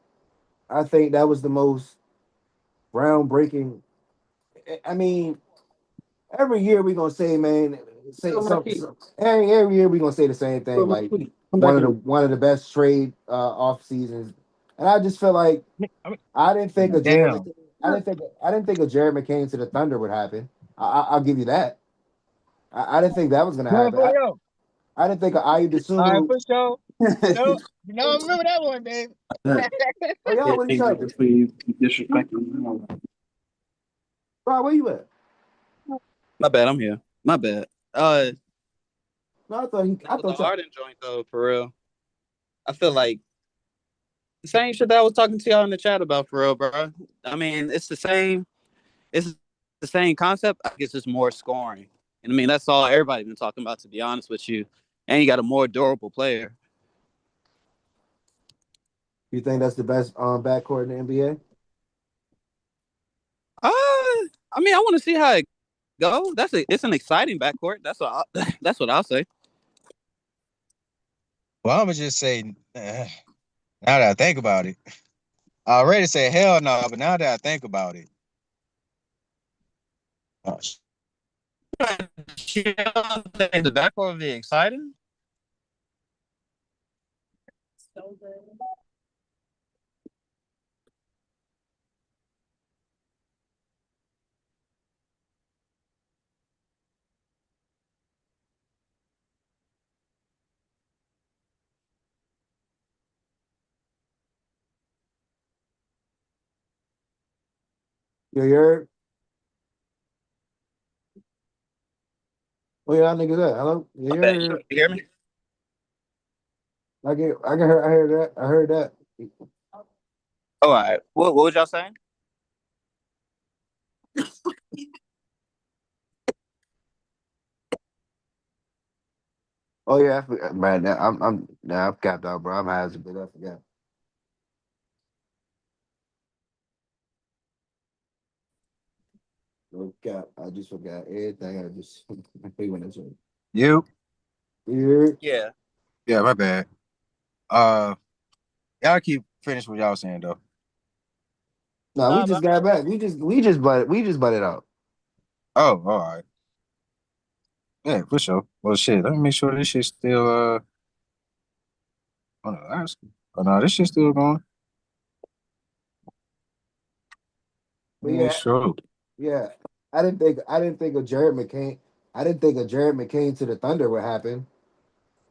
I think that was the most groundbreaking. I mean, every year we're gonna say, man, say something. Every year we're gonna say the same thing. Like Come back in. one of the best trade off seasons, and I just feel like I mean, I didn't think a Jared damn. McCain. I didn't think a Jared McCain to the Thunder would happen. I'll give you that. I didn't think that was gonna No, happen. for real. I didn't think of Ayu All right, Dosunmu. for sure. No, no, I remember that one, babe. Oh, y'all, what are you talking? Before you disrespect him. Bro, where you at? My bad. I'm here. My bad. No, I thought he. I The thought y'all. Harden joint though, for real. I feel like the same shit that I was talking to y'all in the chat about, for real, bro. I mean, it's the same. It's the same concept. I guess it's more scoring. And I mean, that's all everybody been talking about, to be honest with you. And you got a more durable player. You think that's the best backcourt in the NBA? I mean, I want to see how it goes. It's an exciting backcourt. That's what I'll say. Well, I'm gonna just say, now that I think about it, I already said hell no, but now that I think about it, oh, The backcourt will be exciting. You're. Where y'all niggas at? Hello. I bet you You're. hear me. I can hear. I heard that. I heard that. All right. What was y'all saying? Oh yeah, I forgot, man. I'm capped out, bro. I'm high as a bit. I forgot. No cap. I just forgot everything. I just I when it's you, here. Yeah. yeah, my bad. Uh, y'all keep finish what y'all saying though. No, we Nah, just but got back. We just butted out. Oh, all right, yeah, for sure. Well, shit, let me make sure this shit's still oh no, oh no, this shit's still going. But Let me make yeah, sure. yeah. I didn't think of Jared McCain. I didn't think of Jared McCain to the Thunder would happen.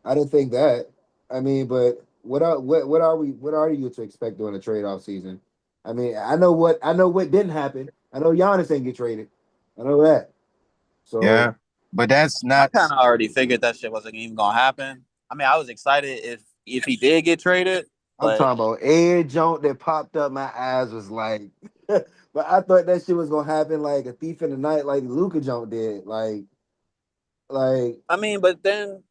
I didn't think that. I mean, but what are you to expect during the trade off season? I mean, I know what didn't happen. I know Giannis didn't get traded. I know that. Yeah, So but that's I not. kind of already figured that shit wasn't even gonna happen. I mean, I was excited if he did get traded, I'm but talking about Ed Jones that popped up. My eyes was like, but I thought that shit was gonna happen like a thief in the night, like Luca Jones did. Like I mean, but then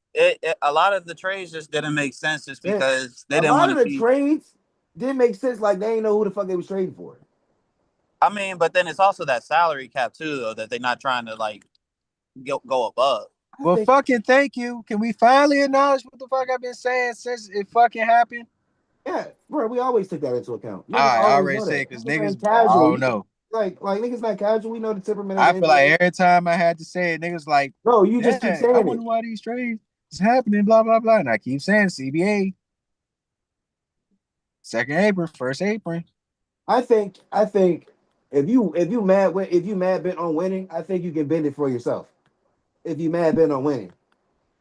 a lot of the trades just didn't make sense just man, because they a didn't lot want of to the be. trades didn't make sense. Like they didn't know who the fuck they was trading for. I mean, but then it's also that salary cap too, though, that they're not trying to like go above. I Well, think, fucking thank you. Can we finally acknowledge what the fuck I've been saying since it fucking happened? yeah, bro, we always take that into account. All Niggas right, I always already know say that. because Niggas niggas, ain't I casual. don't know. Like niggas not casual. We know the temperament of the I feel like NBA. every time I had to say it, niggas like, No, you just keep Dad, I saying it. wonder why these trades is happening, blah, blah, blah. And I keep saying CBA, second apron, first apron. I think if you mad bent on winning, I think you can bend it for yourself. If you mad bent on winning,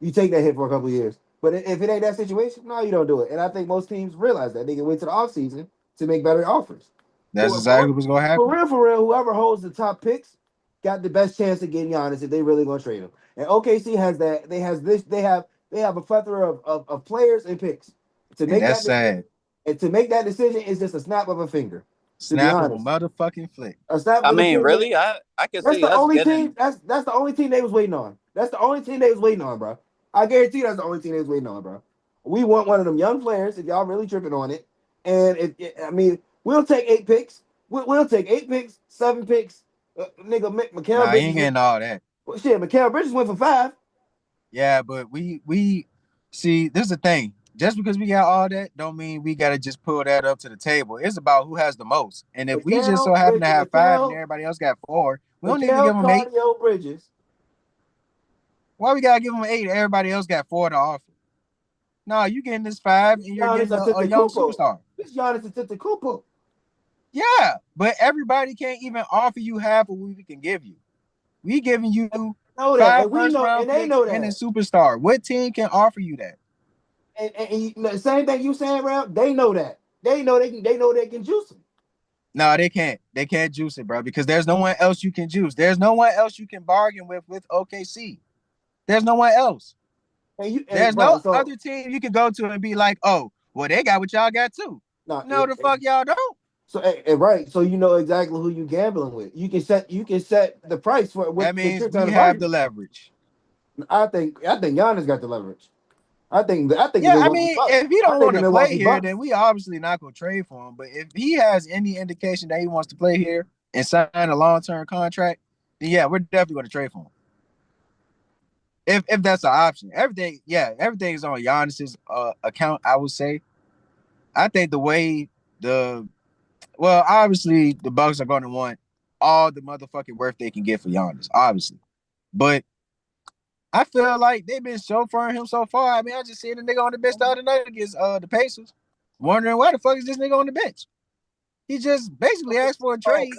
you take that hit for a couple of years. But if it ain't that situation, no, you don't do it. And I think most teams realize that they can wait to the offseason to make better offers. That's For, exactly for, what's going to for happen. real, for real, whoever holds the top picks got the best chance of getting Giannis if they really gonna trade him. And OKC has that. They have a plethora of players and picks to And make that's that decision. sad. And to make that decision is just a snap of a finger. To be Snap of a honest, motherfucking flick. a snap I of the mean, finger. really, I can That's see the us only team. getting. That's the only team they was waiting on. That's the only team they was waiting on, bro. I guarantee that's the only team they was waiting on, bro. We want one of them young players if y'all really tripping on it. And I mean, we'll take 8 picks. We'll take 8 picks, 7 picks. Nigga, Mikael Nah, he Bridges ain't went. getting all that. Well, shit, Mikael Bridges went for 5. Yeah, but we see this is the thing. Just because we got all that, don't mean we gotta just pull that up to the table. It's about who has the most. And if we just so Mikael happen to Bridges, have five and Mikael, everybody else got four, we don't need to Mikael give them eight. Cardio Bridges. Why we gotta give them eight? Everybody else got four to offer. No, you getting this five and you're Giannis getting a young Antetokounmpo. superstar. This Giannis Antetokounmpo. Yeah, but everybody can't even offer you half of what we can give you. We giving you Know that, five and we first know, round and they picks know and a that. superstar. What team can offer you that? And the same thing you saying, Ralph. They know that. They know they can. They know they can juice him. No, they can't. They can't juice it, bro, because there's no one else you can juice. There's no one else you can bargain with OKC. There's no one else. There's bro, no so other team you can go to and be like, oh, well, they got what y'all got too. no, No, the fuck y'all don't. so right, so you know exactly who you gambling with. You can set the price for That what means you're we trying to have buy. the leverage. I think Giannis got the leverage. I think the Yeah, I Milwaukee mean, Bucks. if he I don't think want the to play Milwaukee here, Bucks. then we obviously not gonna trade for him. But if he has any indication that he wants to play here and sign a long-term contract, then yeah, we're definitely gonna trade for him. If that's an option. Everything is on Giannis's account, I would say. I think the way the obviously the Bucks are gonna want all the motherfucking worth they can get for Giannis, obviously. But I feel like they've been chauffeuring him so far. I mean, I just seen the nigga on the bench the other night against the Pacers, wondering why the fuck is this nigga on the bench? He just basically asked for a trade.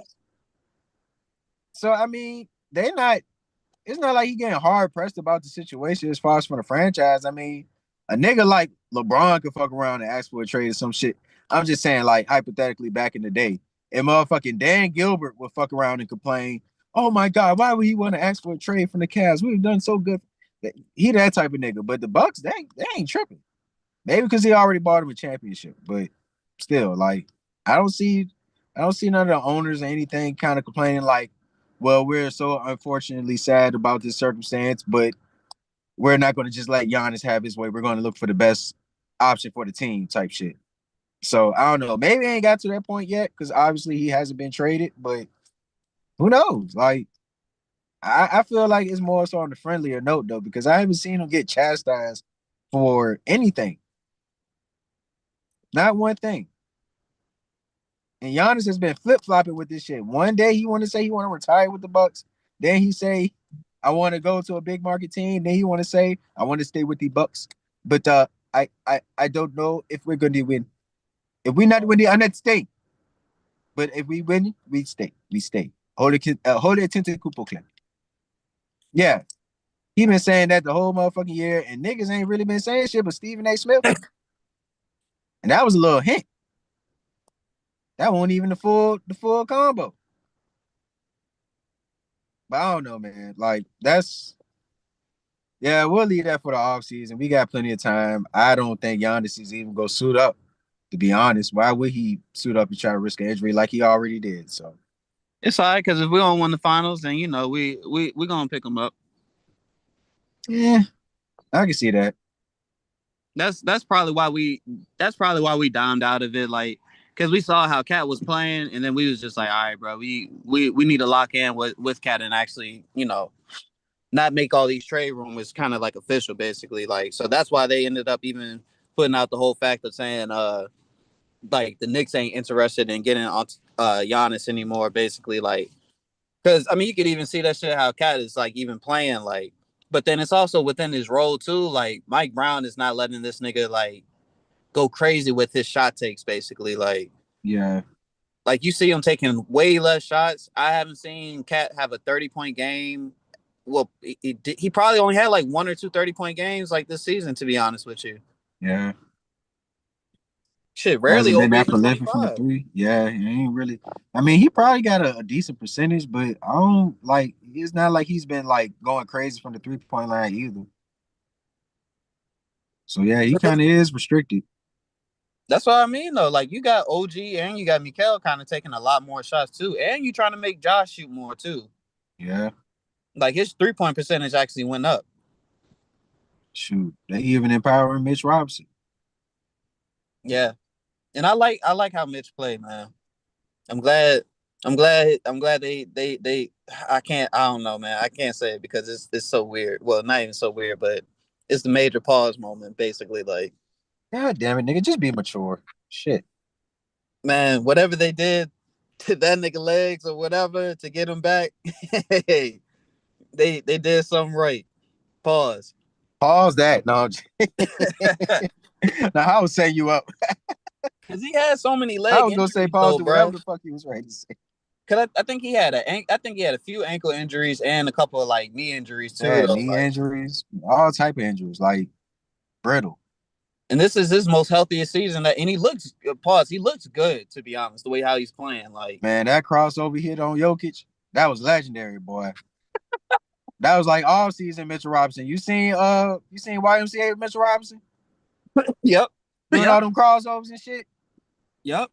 So I mean, they not. It's not like he getting hard pressed about the situation as far as for the franchise. I mean, a nigga like LeBron could fuck around and ask for a trade or some shit. I'm just saying, like hypothetically, back in the day, and motherfucking Dan Gilbert would fuck around and complain, "Oh my god, why would he want to ask for a trade from the Cavs? We've done so good." He that type of nigga. But the Bucks, they ain't tripping. Maybe because he already bought him a championship, but still, like, I don't see, I don't see none of the owners or anything kind of complaining like, well, we're so unfortunately sad about this circumstance, but we're not going to just let Giannis have his way. We're going to look for the best option for the team, type shit. So I don't know. Maybe I ain't got to that point yet because obviously he hasn't been traded, but who knows? Like, I feel like it's more so on the friendlier note though, because I haven't seen him get chastised for anything. Not one thing. And Giannis has been flip flopping with this shit. One day he want to say he want to retire with the Bucks. Then he say I want to go to a big market team. Then he want to say I want to stay with the Bucks. But I don't know if we're going to win. If we not winning, I'm not staying. But if we win, we stay. We stay. Hold it attention to Kupo Clan. Yeah, he been saying that the whole motherfucking year, and niggas ain't really been saying shit. But Stephen A. Smith, and that was a little hint. That wasn't even the full combo. But I don't know, man. Like that's yeah, we'll leave that for the off season. We got plenty of time. I don't think Giannis is even gonna suit up. To be honest, why would he suit up and try to risk an injury like he already did? So It's all right because if we don't win the finals, then we gonna pick them up. yeah, I can see that. That's probably why we domed out of it, like because we saw how Cat was playing, and then we was just like, all right, bro, we need to lock in with Cat and actually, not make all these trade rumors kind of like official, basically. Like, so that's why they ended up even putting out the whole fact of saying, like the Knicks ain't interested in getting on Giannis anymore, basically, like. Because I mean, you could even see that shit how Cat is like even playing like, but then it's also within his role too. Like Mike Brown is not letting this nigga like go crazy with his shot takes, basically. Yeah, Like you see him taking way less shots. I haven't seen Cat have a 30-point game. Well, he probably only had like one or two 30-point games like this season, to be honest with you. yeah. Shit, rarely Hasn't been over that even prolific from the 25. three. Yeah, he ain't really. I mean, he probably got a decent percentage, but I don't like. It's not like he's been like going crazy from the 3 point line either. So yeah, he kind of is restricted. That's what I mean, though. Like, you got OG and you got Mikael kind of taking a lot more shots, too. And you trying to make Josh shoot more, too. Yeah, Like, his 3-point percentage actually went up. shoot, they even empowering Mitch Robinson. Yeah. And I like how Mitch played, man. I'm glad. I'm glad I don't know, man. I can't say it because it's so weird. Well, not even so weird, but it's the major pause moment, basically. Like, God damn it, nigga, just be mature. Shit. man, whatever they did to that nigga legs or whatever to get him back, hey, they did something right. Pause. Pause that. No, now I was setting you up. Cause he had so many I leg was gonna say injuries pause though, to whatever bro. the fuck he was ready to say. Cause I think he had a few ankle injuries and a couple of like knee injuries too Yeah, though. knee Like, injuries, all type of injuries, like brittle. and this is his most healthiest season and he looks pause. He looks good to be honest. The way how he's playing, like Man, that crossover hit on Jokic, that was legendary, boy. That was like all season Mitchell Robinson. You seen YMCA with Mitchell Robinson Yep. doing Yep. all them crossovers and shit? Yep.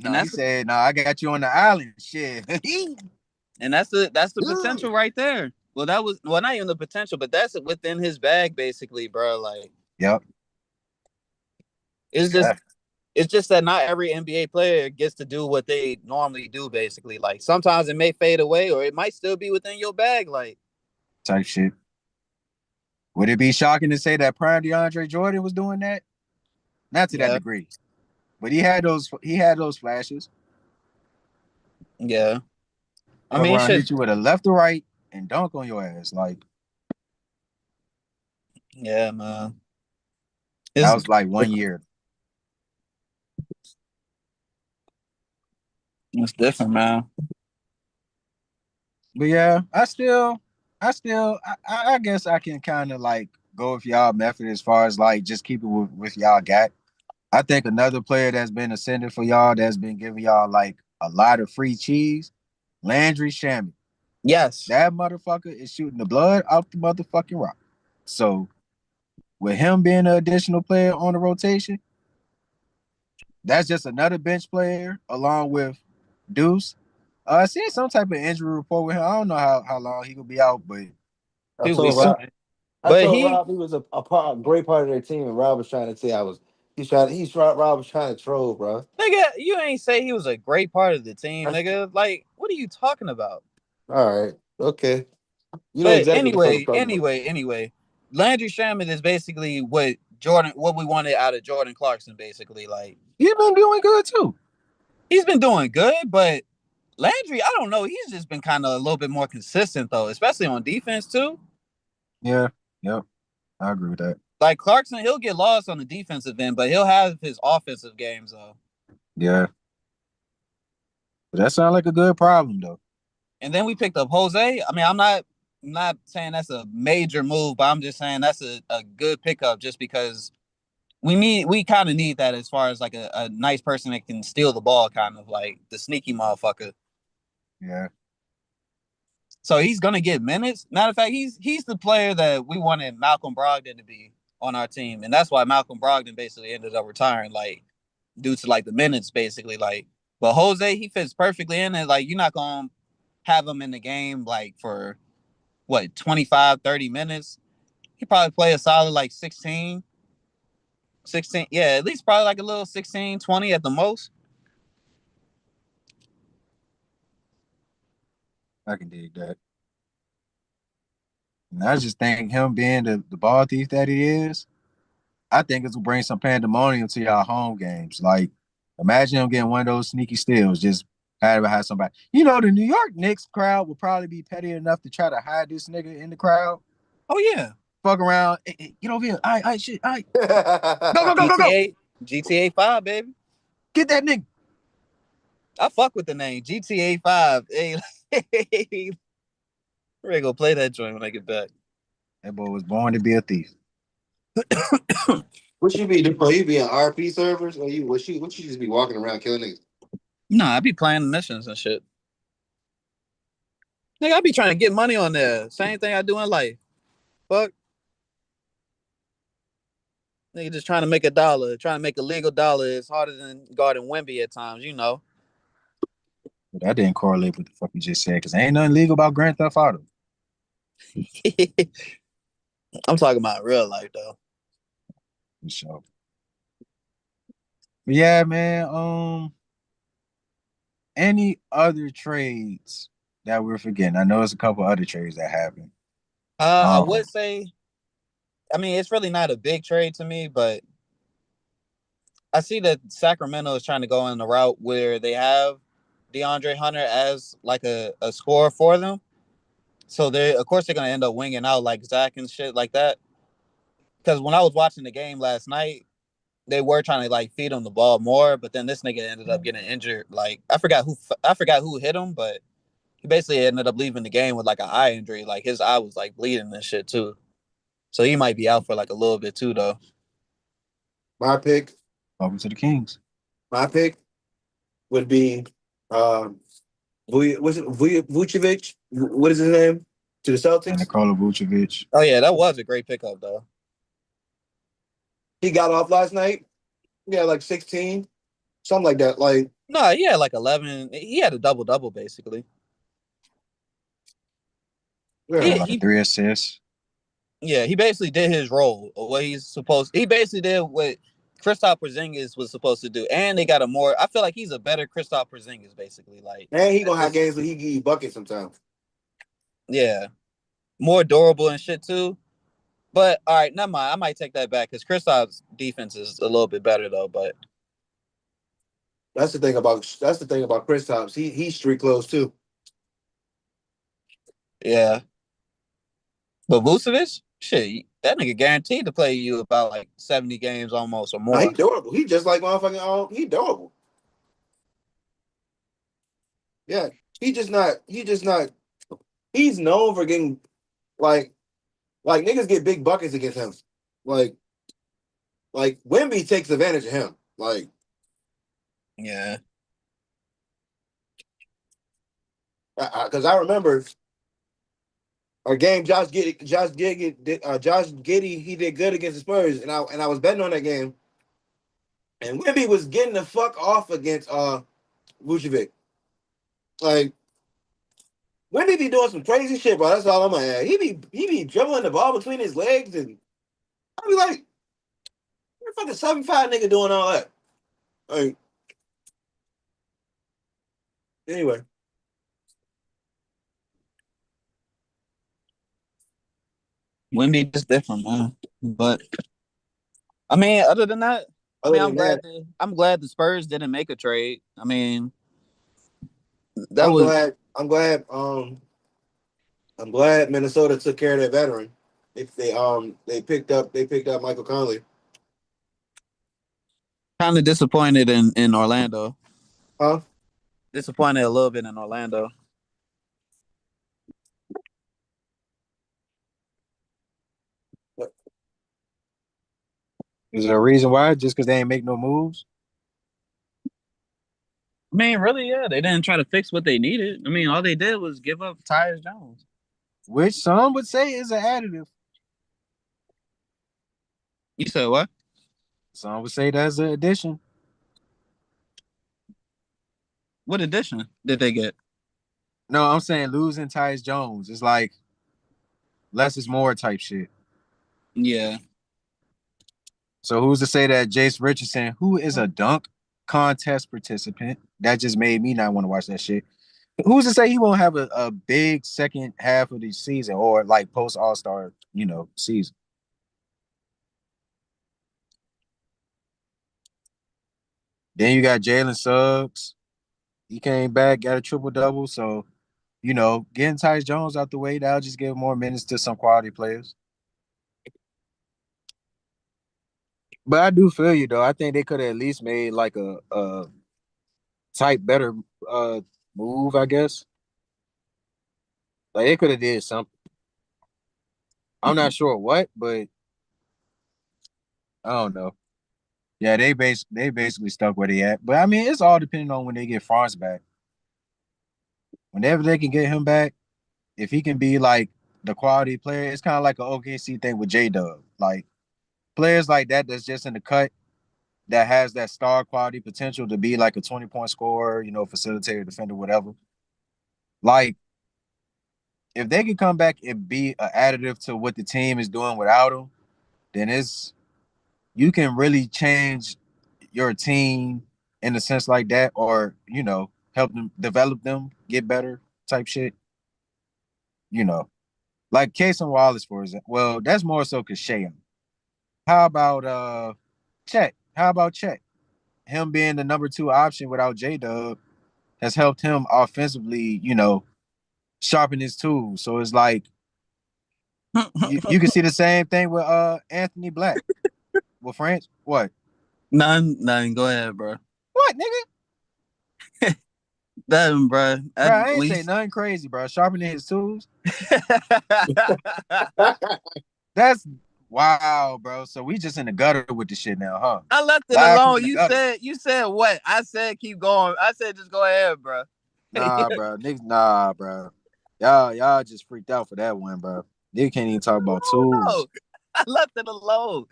And No, he that's said, "No, I got you on the island." Shit. that's the potential right there. Well, that was not even the potential, but that's within his bag, basically, bro. Like Yep. it's just Yeah. it's just that not every NBA player gets to do what they normally do, basically. Like sometimes it may fade away, or it might still be within your bag. Like Type shit. Would it be shocking to say that prime DeAndre Jordan was doing that? Not to that yeah, degree, but he had those flashes. yeah. I Fuck mean, around, shit. hit you with a left or right and dunk on your ass. Like Yeah, man. that It's was like 1 year. it's different, man. But yeah, I guess I can kind of like go with y'all method as far as like just keep it with y'all got. I think another player that's been ascending for y'all that's been giving y'all like a lot of free cheese, Landry Shamet. Yes. That motherfucker is shooting the blood off the motherfucking rock. So with him being an additional player on the rotation, that's just another bench player along with Deuce. I seen some type of injury report with him. I don't know how long he could be out, but I He'll be told some Rob. fine. I But told he Rob he was a great part of their team, and Rob was trying to say I was. Rob was trying to troll, bro. nigga, you ain't say he was a great part of the team, nigga. Like, what are you talking about? All right, okay. You know But exactly what the fuck I'm anyway, talking about. anyway, anyway, Landry Shamet is basically what we wanted out of Jordan Clarkson, basically. Like he been doing good too. he's been doing good, but Landry, I don't know, he's just been kind of a little bit more consistent though, especially on defense too. Yeah, yep, I agree with that. Like Clarkson, he'll get lost on the defensive end, but he'll have his offensive games though. Yeah, but that sounds like a good problem though. And then we picked up Jose. I mean, I'm not saying that's a major move, but I'm just saying that's a good pickup just because we kind of need that as far as like a nice person that can steal the ball, kind of like the sneaky motherfucker. Yeah, So he's gonna get minutes. Matter of fact, he's the player that we wanted Malcolm Brogdon to be on our team, and that's why Malcolm Brogdon basically ended up retiring, like due to like the minutes, basically. Like, but Jose, he fits perfectly in, and like you're not gonna have him in the game like for what 25, 30 minutes. He probably play a solid like 16, 16. Yeah, at least probably like a little 16, 20 at the most. I can dig that. And I just think him being the ball thief that he is, I think it's will bring some pandemonium to y'all home games. Like, imagine him getting one of those sneaky steals, just have somebody. You know, the New York Knicks crowd would probably be petty enough to try to hide this nigga in the crowd. Oh yeah. Fuck around. Hey, get over here. I shit. Go, go, go, go, go. GTA GTA 5, baby. Get that nigga. I fuck with the name GTA 5. Hey, we're gonna go play that joint when I get back. That boy was born to be a thief. What you be doing? You be on RP servers, or what you just be walking around killing niggas? Nah, I be playing missions and shit. Nigga, I be trying to get money on there. Same thing I do in life. Fuck. Nigga just trying to make a dollar, trying to make a legal dollar is harder than guarding Wemby at times, you know. But that didn't correlate with the fuck you just said, because ain't nothing legal about Grand Theft Auto. I'm talking about real life though. For sure. But yeah, man. Any other trades that we're forgetting? I know there's a couple other trades that happened. I Um, would say, I mean, it's really not a big trade to me, but I see that Sacramento is trying to go in the route where they have DeAndre Hunter as like a scorer for them. So they, of course, they're gonna end up winging out like Zach and shit like that. Because when I was watching the game last night, they were trying to like feed him the ball more, but then this nigga ended up getting injured. Like I forgot who hit him, but he basically ended up leaving the game with like an eye injury. Like his eye was like bleeding and shit too. So he might be out for like a little bit too, though. My pick, welcome to the Kings. my pick would be, Vucevic. What is his name? to the and Celtics. Nikola Vucevic. Oh yeah, that was a great pickup though. He got off last night. Yeah, like 16, something like that. Like, No, he had like 11. He had a double basically. yeah, Yeah, He like he 3 assists. yeah, he basically did his role. What he's supposed. He basically did what Kristaps Porzingis was supposed to do, and they got a more. I feel like he's a better Kristaps Porzingis, basically. Like and he gonna have just games where he give you buckets sometimes. yeah, more durable and shit too. But all right, never mind. I might take that back because Kristaps' defense is a little bit better though. But That's the thing about Chris Tops. He's street clothes too. yeah, but Vucevic, shit, that nigga guaranteed to play you about like 70 games almost or Nah, he more. durable. He just like motherfucking. He durable. Yeah, he just not. He just not. He's known for getting like niggas get big buckets against him. Like Wemby takes advantage of him. Like Yeah, because I remember a game Josh Giddey he did good against the Spurs and I was betting on that game and Wemby was getting the fuck off against Vucevic. Like Wemby be doing some crazy shit, bro. That's all I'm gonna add. He be dribbling the ball between his legs and I be like, what the fuck is 7'5" nigga doing all that? Like anyway, Wemby is different, man. But I mean, other than that, I other mean, than that, I'm glad the Spurs didn't make a trade. I mean, that I'm was glad. I'm glad Minnesota took care of their veteran. If they picked up Michael Conley. kind of disappointed in Orlando. Huh? Disappointed a little bit in Orlando. Is there a reason why? Just because they ain't make no moves? I mean, really, yeah, they didn't try to fix what they needed. I mean, all they did was give up Tyus Jones. Which some would say is an additive. You said what? Some would say that's an addition. What addition did they get? No, I'm saying losing Tyus Jones. It's like less is more type shit. Yeah. So who's to say that Jace Richardson, who is a dunk contest participant, that just made me not want to watch that shit. Who's to say he won't have a big second half of the season or like post All-Star, season? Then you got Jalen Suggs. He came back, got a triple double. So, getting Tyus Jones out the way, that'll just give more minutes to some quality players. But I do feel you though. I think they could have at least made like a type better uh move, I guess. Like they could have did something. I'm not sure what, but I don't know. Yeah, they basically stuck where they at. But I mean, it's all depending on when they get Franz back. Whenever they can get him back, if he can be like the quality player, it's kind of like an OKC thing with J Dub. Like players like that that's just in the cut that has that star quality potential to be like a 20-point scorer, facilitator, defender, whatever. Like if they can come back and be an additive to what the team is doing without him, then you can really change your team in a sense like that, or help them develop them, get better type shit. You know, like Casey Wallace, for example. Well, that's more so because Shea. How about Chet? How about Chet? Him being the number two option without J Dub has helped him offensively, sharpen his tools. So it's like you can see the same thing with Anthony Black. With France, what? None. Go ahead, bro. What, nigga? That, bro. Bro, I ain't say nothing crazy, bro. Sharpening his tools. That's wow, bro. So we just in the gutter with the shit now, huh? I left it Laughing alone. in the gutter. You said what? I said keep going. I said just go ahead, bro. Nah, bro. Niggas, nah, bro. Y'all just freaked out for that one, bro. You can't even talk about No, tools. I left it alone.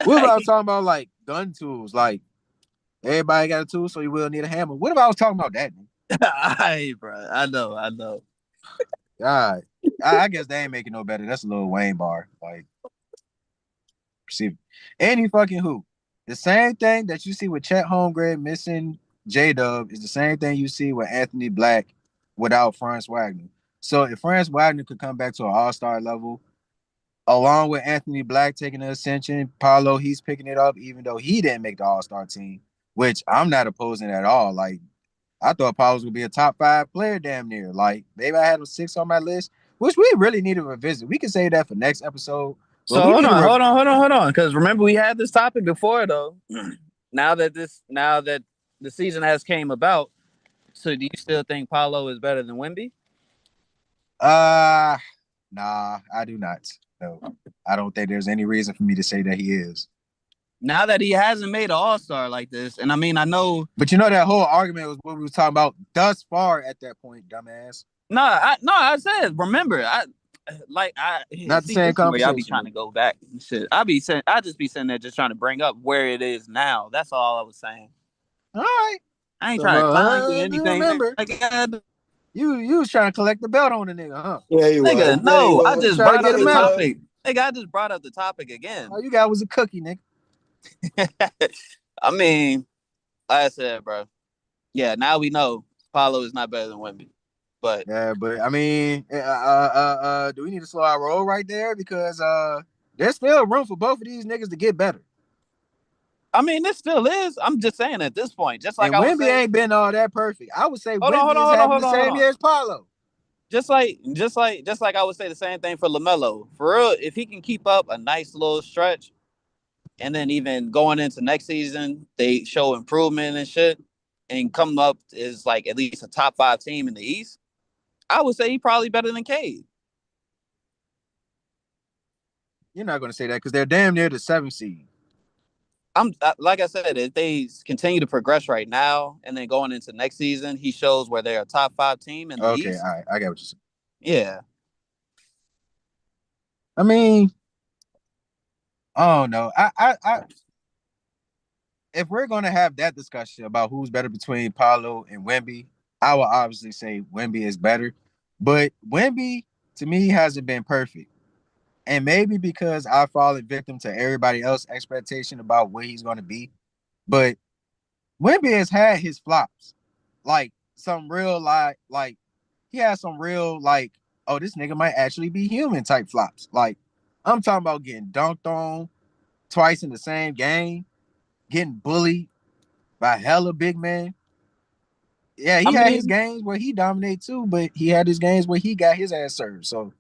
What if I was talking about like gun tools? Like everybody got a tool, so you will need a hammer. What if I was talking about that? Hey, bro. I know. God, I guess they ain't making no better. That's a little Wayne bar. Like, perceive any fucking who. The same thing that you see with Chet Holmgren missing J Dub is the same thing you see with Anthony Black without Franz Wagner. So if Franz Wagner could come back to an all-star level, along with Anthony Black taking the ascension, Paulo, he's picking it up, even though he didn't make the all-star team, which I'm not opposing at all. Like, I thought Paulo would be a top 5 player damn near. Like, maybe I had him 6 on my list, which we really need to revisit. We can say that for next episode, but So we need to hold on. Because remember, we had this topic before, though. Now that the season has came about, so do you still think Paulo is better than Wemby? uh nah, I do not. No. I don't think there's any reason for me to say that he is. Now that he hasn't made an All Star like this, and I mean, I know. But you know that whole argument was what we were talking about thus far at that point, dumbass. I said remember, I Not the see same this is where y'all be conversation. trying to go back and shit. I just be sitting there just trying to bring up where it is now. That's all I was saying. All right. I ain't So, trying to climb to I do anything. remember. Like, You was trying to collect the belt on the nigga, huh? Yeah, he was. nigga, Yeah, he no, I was. You just try to brought get up Yeah, the him he out. was. topic. Nigga, I just brought up the topic again. All you got was a cookie, nigga. I mean, like I said, bro. Yeah, now we know Paulo is not better than Wemby. But Yeah, but I mean, do we need to slow our roll right there? Because there's still room for both of these niggas to get better. I mean, this still is. I'm just saying at this point, just like And I was Wemby saying. ain't been all that perfect. I would say Hold on, hold Wemby on, is hold on, having the hold on, hold same on. year as Paulo. Just like I would say the same thing for LaMelo. For real, if he can keep up a nice little stretch, and then even going into next season, they show improvement and shit, and come up is like at least a top 5 team in the East. I would say he probably better than Cade. You're not going to say that because they're damn near the 7th seed. Like I said, if they continue to progress right now, and then going into next season, he shows where they're a top 5 team in the Okay, East. all right, I got what you're saying. Yeah, I mean, I don't know. If we're gonna have that discussion about who's better between Paulo and Wemby, I will obviously say Wemby is better. But Wemby, to me, hasn't been perfect. And maybe because I fallen victim to everybody else's expectation about what he's gonna be. But Wemby has had his flops. Like some real like he has some real like, oh, this nigga might actually be human type flops. Like I'm talking about getting dunked on twice in the same game, getting bullied by hella big man. Yeah, I he had his mean, games where he dominated too, but he had his games where he got his ass served. So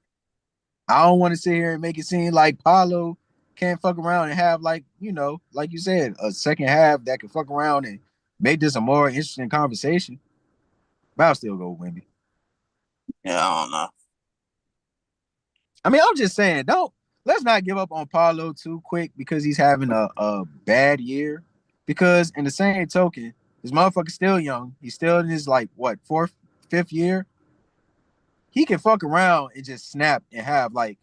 I don't want to sit here and make it seem like Paulo can't fuck around and have like, like you said, a second half that can fuck around and make this a more interesting conversation. But I'll still go with Wemby. yeah, I don't know. I mean, I'm just saying, let's not give up on Paulo too quick because he's having a bad year. Because in the same token, this motherfucker's still young. He's still in his like what, fourth, fifth year. He can fuck around and just snap and have like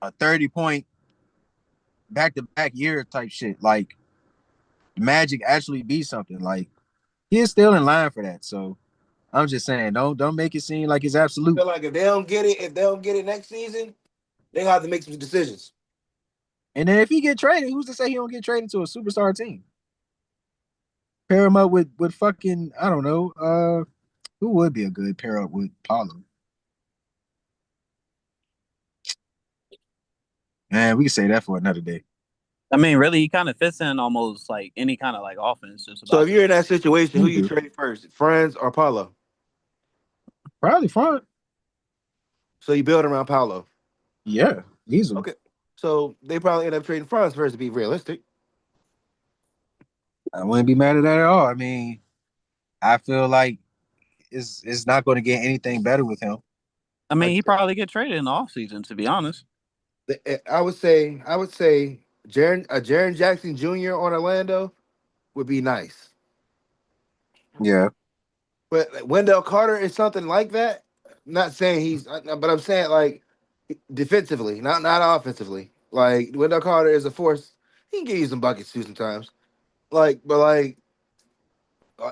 a 30-point back-to-back year type shit. Like Magic actually be something. Like he is still in line for that. So I'm just saying, don't make it seem like it's I absolute. feel like if they don't get it next season, they have to make some decisions. And then if he get traded, who's to say he don't get traded to a superstar team? Pair him up with fucking, I don't know. Who would be a good pair up with Paulo? Man, we can say that for another day. I mean, really, he kind of fits in almost like any kind of like offense. Just So about if you're in that situation, who He you do. trade first, Franz or Paulo? Probably front. So you build around Paulo. Yeah, easily. Okay. So they probably end up trading Franz first to be realistic. I wouldn't be mad at that at all. I mean, I feel like it's not going to get anything better with him. I mean, I, he probably get traded in the offseason, to be honest. I would say Jaren Jackson Jr. on Orlando would be nice. Yeah. But like, Wendell Carter is something like that. not saying but I'm saying like defensively, not offensively. Like Wendell Carter is a force. He can give you some buckets too sometimes. But like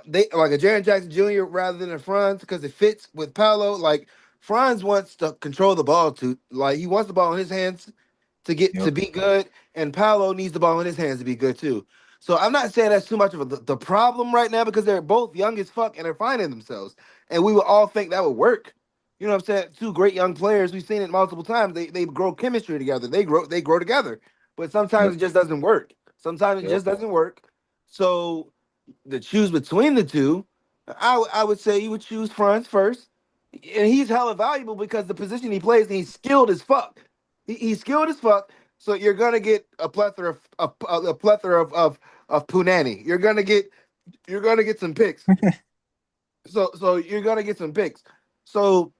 they like a Jaren Jackson Jr. rather than a Franz because it fits with Paolo. Like Franz wants to control the ball to like he wants the ball in his hands to get to Yep. be good, and Paolo needs the ball in his hands to be good too. So I'm not saying that's too much of the problem right now because they're both young as fuck and they're finding themselves, and we would all think that would work. You know what I'm saying? Two great young players. We've seen it multiple times. They grow chemistry together. They grow together, but sometimes Yep. it just doesn't work. Sometimes it Yep. just doesn't work. So to choose between the two, I would say you would choose Franz first, and he's hella valuable because the position he plays, and he's skilled as fuck. He's skilled as fuck. So you're gonna get a plethora of punani. You're gonna get some picks. So you're gonna get some picks. So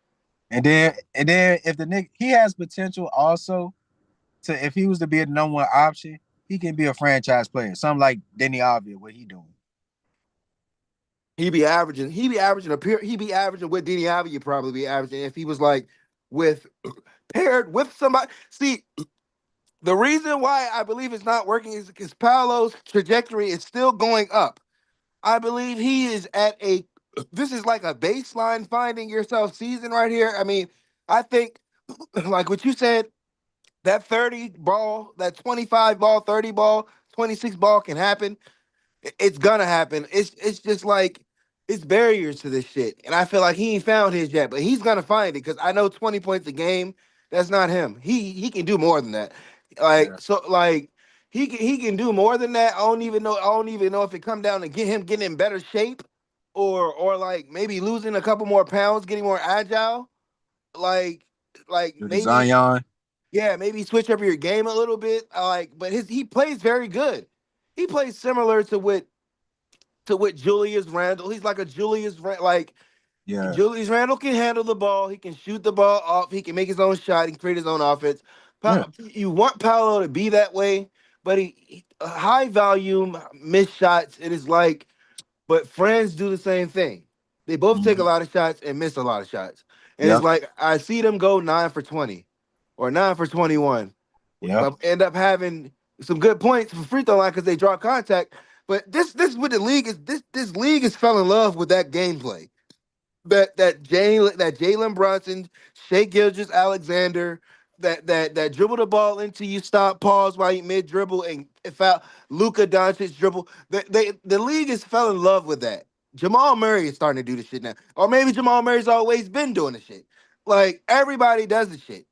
And then if the Nick he has potential also to if he was to be a number one option, he can be a franchise player. Something like Denny Avia, what he doing. He'd be averaging what Dini Alves would probably be averaging if he was like with paired with somebody. See, the reason why I believe it's not working is because Paolo's trajectory is still going up. I believe he is at a this is like a baseline finding yourself season right here. I mean, I think like what you said, that 30 ball, that 25 ball, 30 ball, 26 ball can happen. It's gonna happen. It's just like it's barriers to this shit. And I feel like he ain't found his yet, but he's gonna find it because I know 20 points a game, that's not him. He can do more than that. Yeah. Like he can do more than that. I don't even know if it come down to get him getting in better shape or like maybe losing a couple more pounds, getting more agile. Like like Do the maybe Zion. yeah, maybe switch up your game a little bit. Like, but he plays very good. He plays similar to what Julius Randle. He's like a like Yeah. Julius Randle can handle the ball. He can shoot the ball off. He can make his own shot. He can create his own offense. Yeah. You want Paolo to be that way, but he high volume missed shots. It is like, but friends do the same thing. They both take a Mhm. lot of shots and miss a lot of shots. And it's Yep. like I see them go 9 for 20 or 9 for 21, Yep. but end up having some good points for free throw line because they draw contact. But this what the league is. This league has fell in love with that gameplay. That Jalen Brunson, Shea Gilgis Alexander, that dribble the ball into you, stop, pause while you mid dribble, and if out Luka Doncic dribble. The league has fell in love with that. Jamal Murray is starting to do the shit now, or maybe Jamal Murray's always been doing the shit. Like everybody does the shit.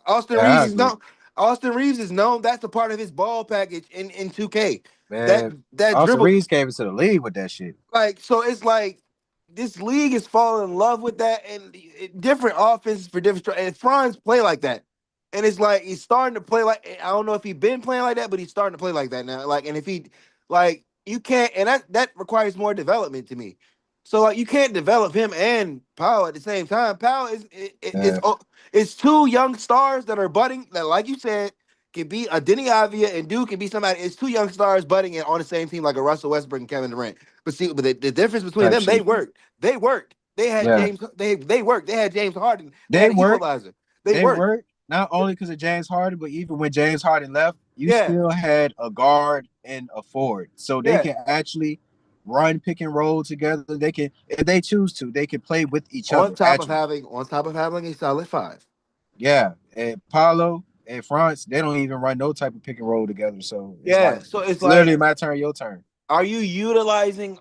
Austin Yeah, Reeves I is agree. known. Austin Reeves is known. That's a part of his ball package in 2K. That Man, that Austin dribble. Reeves came into the league with that shit. Like, so it's like this league is falling in love with that, and different offenses for different. And Franz play like that, and it's like he's starting to play like I don't know if he's been playing like that, but he's starting to play like that now. Like, and if he like you can't, and that requires more development to me. So like you can't develop him and Powell at the same time. Powell Yeah. it's two young stars that are budding that, like you said, can be a Denny Avia and Duke can be somebody. It's two young stars budding and on the same team like a Russell Westbrook and Kevin Durant. But see, the difference between Type them, they shit. worked. They worked. They had Yeah. James. They worked. They had James Harden. They They had an work. equalizer. They They worked. work not only because of James Harden, but even when James Harden left, you Yeah, still had a guard and a forward. So they yeah. can actually run pick and roll together. They can, if they choose to, they can play with each other. Actually. On top of having a solid five. Yeah. And Paulo and France, they don't even run no type of pick and roll together. So it's Yeah. like So it's it's literally like, my turn, your turn. are you utilizing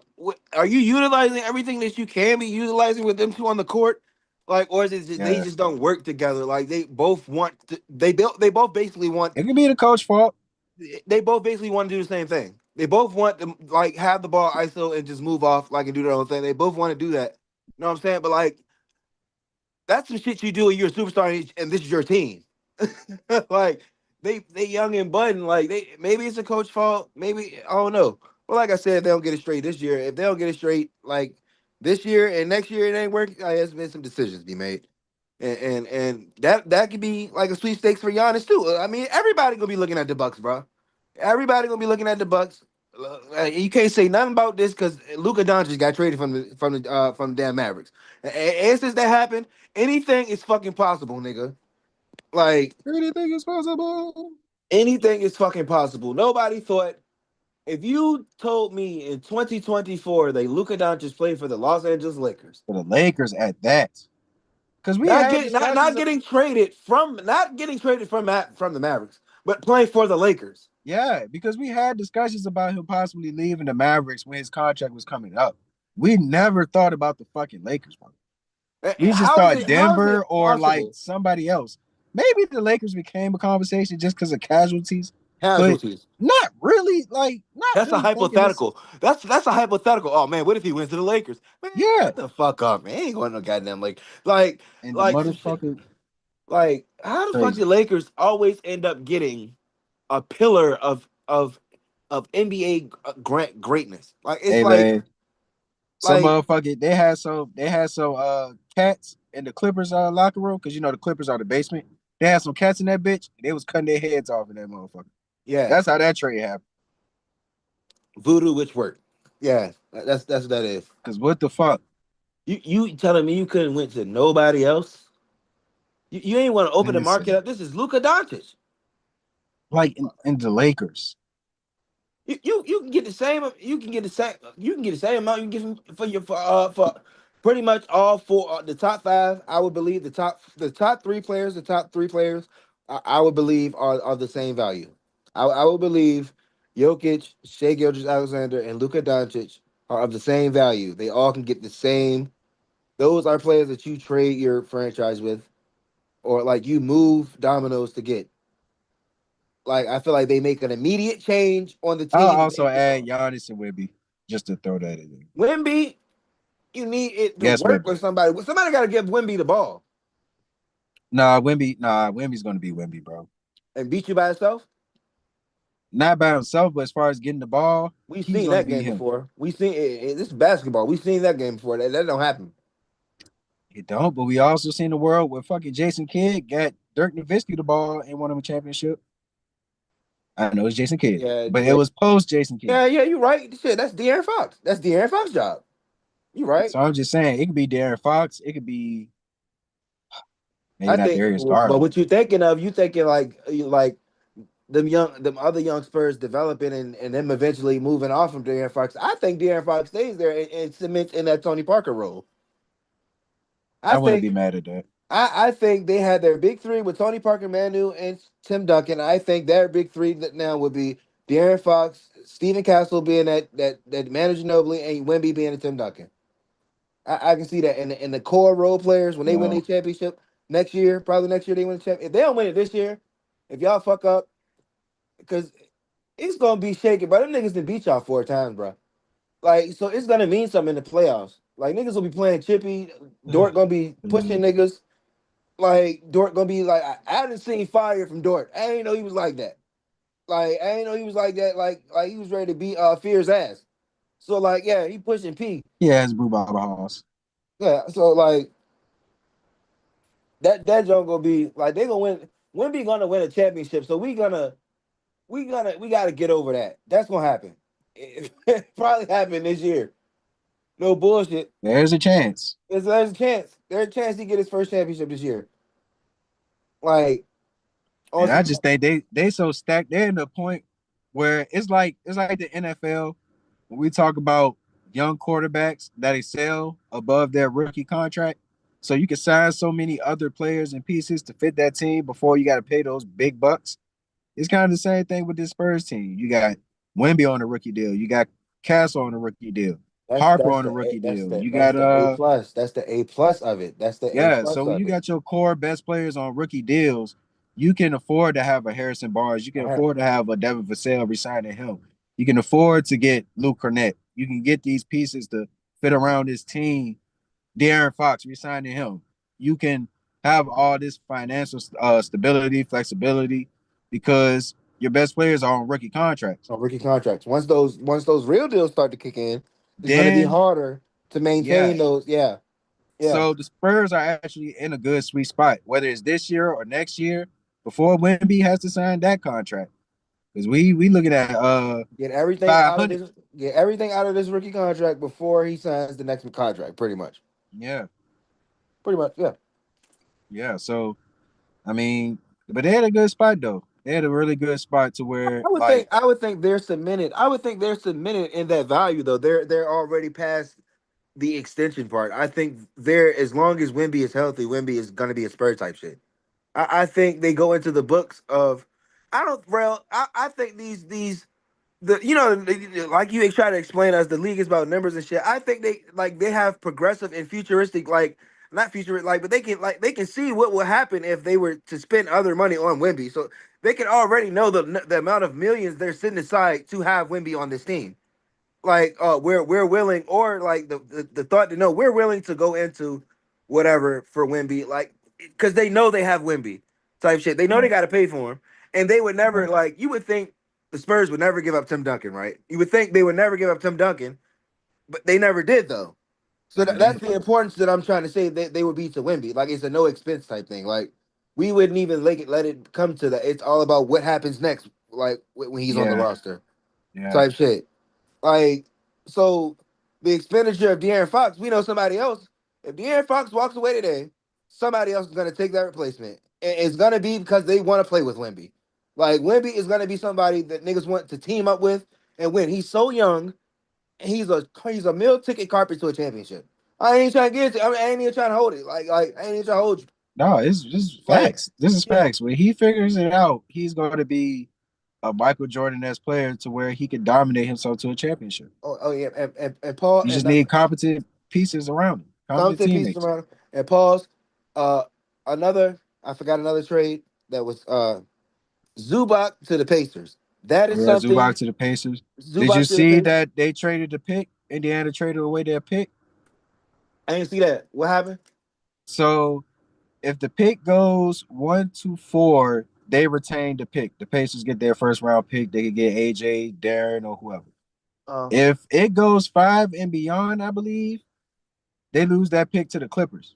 everything that you can be utilizing with them two on the court? Like, or is it they Yeah. just don't work together? Like they both basically want It could be the coach fault. to do the same thing. They both want to like have the ball ISO and just move off like and do their own thing. They both want to do that. You know what I'm saying? But like that's some shit you do when you're a superstar and this is your team. Like they young and budding. Like they maybe it's a coach fault. Maybe I don't know. But like I said, they don't get it straight this year. If they don't get it straight, like this year and next year, it ain't working. There's been some decisions to be made, and that could be like a sweepstakes for Giannis too. I mean, everybody gonna be looking at the Bucks, bro. Everybody gonna be looking at the Bucks. You can't say nothing about this because Luka Doncic got traded from the damn Mavericks. And since that happened, anything is fucking possible, nigga. Like Anything is possible. anything is fucking possible. Nobody thought if you told me in 2024 that Luka Doncic played for the Los Angeles Lakers, For the Lakers at that. Because we had discussions. not getting traded from the Mavericks, but playing for the Lakers. Yeah, because we had discussions about him possibly leaving the Mavericks when his contract was coming up. We never thought about the fucking Lakers, bro. We just thought How is Denver it or like possible? somebody else. Maybe the Lakers became a conversation just because of casualties, but Casualties. not really, like, not That's a really thinking this. hypothetical. That's a hypothetical. Oh man, what if he went to the Lakers? Man, Yeah. shut the fuck up, man. He ain't going to no goddamn Lake. And the Like some shit. motherfucker Like how the fuck crazy. the Lakers always end up getting a pillar of NBA greatness? Like it's Hey man, some like motherfucker they had some cats in the Clippers locker room because you know the Clippers are the basement. They had some cats in that bitch. They was cutting their heads off in that motherfucker. yeah, That's how that trade happened. voodoo witch work. Yeah, that's what that is. Cause what the fuck? You telling me you couldn't went to nobody else? You ain't want to open the market Listen, up. This is Luka Doncic. like in the Lakers. You can get the same. You can get the same amount you can get for your for pretty much all four the top five. I would believe the top three players. I would believe are the same value. I would believe Jokic, Shea Gilgeous-Alexander, and Luka Doncic are of the same value. They all can get the same. Those are players that you trade your franchise with, or like you move dominoes to get. Like I feel like they make an immediate change on the I'll team and also they add gone. Giannis and Wemby just to throw that in. Wimby, you need it to Yes, work Wemby. with somebody. Somebody got to give Wimby the ball Wemby's gonna be Wemby, bro. and beat you by himself. Not by himself, but as far as getting the ball, We've he's seen gonna that be game him. before. We seen this is basketball. We've seen that game before. That don't happen. It don't, but we also seen the world where fucking Jason Kidd got Dirk Nowitzki the ball and won him a championship. I know it's Jason Kidd, Yeah, but it yeah, was post Jason Kidd. yeah. You're right. Shit, that's De'Aaron Fox. That's De'Aaron Fox's job. You right. So I'm just saying it could be Darren Fox, it could be maybe I not think, Darius but Garland. what you thinking of? You thinking like them other young Spurs developing and them eventually moving off from De'Aaron Fox. I think De'Aaron Fox stays there and cements in that Tony Parker role. I I wouldn't be think mad at that. I think they had their big three with Tony Parker, Manu, and Tim Duncan. I think their big three that now would be De'Aaron Fox, Stephen Castle being that manager nobly, and Wemby being a Tim Duncan. I can see that in the core role players when they win a Well, championship next year, probably next year they win the championship. If they don't win it this year, if y'all fuck up, because it's gonna be shaky, bro. Them niggas done beat y'all 4 times, bro. Like, so it's gonna mean something in the playoffs. Like niggas will be playing chippy. Dort gonna be pushing niggas. Like Dort gonna be like, I haven't seen fire from Dort. I ain't know he was like that. Like I ain't know he was like that. Like he was ready to beat Fear's ass. So like yeah, he pushing P. yeah, it's Brew Baba Hoss. Yeah. So like that joke gonna be like they gonna win. Wemby gonna win a championship. So we gotta get over that. That's gonna happen. It probably happen this year. No bullshit. There's a chance. There's a chance. There's a chance he get his first championship this year. Like on And I some just think they so stacked. They're in the point where it's like the NFL when we talk about young quarterbacks that excel above their rookie contract. So you can sign so many other players and pieces to fit that team before you got to pay those big bucks. It's kind of the same thing with this Spurs team. You got Wemby on a rookie deal. You got Castle on a rookie deal. Harper on a rookie deal. You got that's the A plus. That's the A plus of it. That's the A yeah, plus so when of you it. got your core best players on rookie deals, you can afford to have a Harrison Barnes. You can Uh-huh. afford to have a Devin Vassell resigning him. You can afford to get Luke Cornett. You can get these pieces to fit around this team. De'Aaron Fox resigning him. You can have all this financial stability, flexibility, because your best players are on rookie contracts. On rookie contracts. Once those real deals start to kick in, it's gonna be Then, harder to yeah. maintain those. Yeah, yeah. So the Spurs are actually in a good sweet spot, whether it's this year or next year, before Wemby has to sign that contract. Because we looking at Get everything out of 500. this. Get everything out of this rookie contract before he signs the next contract. Pretty much. Yeah, Pretty much. Yeah. yeah. So I mean, but they had a good spot though. They had a really good spot to where like I would think they're cemented. I would think they're cemented in that value though. They're already past the extension part. I think they're as long as Wemby is healthy, Wemby is gonna be a Spurs type shit. I think they go into the books of I don't real I think these the like you try to explain us the league is about numbers and shit. I think they have progressive and futuristic like not futuristic like but they can see what will happen if they were to spend other money on Wemby. So they can already know the amount of millions they're sitting aside to have Wemby on this team. Like we're willing or like the thought to know we're willing to go into whatever for Wemby like because they know they have Wemby type shit. They know they right, got to pay for him, and they would never right, like you would think the Spurs would never give up Tim Duncan, right? You would think they would never give up Tim Duncan, but they never did though. So never that's did. the importance that I'm trying to say that they would be to Wemby. Like it's a no expense type thing. Like we wouldn't even let it come to that. It's all about what happens next. Like when he's on the Yeah, roster yeah, type shit. Like, so the expenditure of De'Aaron Fox, we know somebody else. If De'Aaron Fox walks away today, somebody else is going to take that replacement. And it's going to be because they want to play with Wemby. Like, Wemby is going to be somebody that niggas want to team up with and win. He's so young, and he's a meal ticket carpet to a championship. I ain't trying to get it. I ain't even trying to hold it. Like I ain't even trying to hold you. no, it's just Like, facts. This is yeah. facts. When he figures it out, he's going to be a Michael Jordan-esque player to where he can dominate himself to a championship. Oh yeah. And Paul You just and need competent pieces around him, competent competent pieces teammates. around him. And pause. Uh, I forgot another trade that was Zubac to the Pacers. That is Yeah, something. Zubac to the Pacers. Did you Zubac to the see Pacers. that they traded the pick? Indiana traded away their pick. I didn't see that. What happened? So if the pick goes 1 to 4, they retain the pick. The Pacers get their first round pick. They could get AJ, Darren, or whoever. Uh, If it goes 5 and beyond, I believe they lose that pick to the Clippers.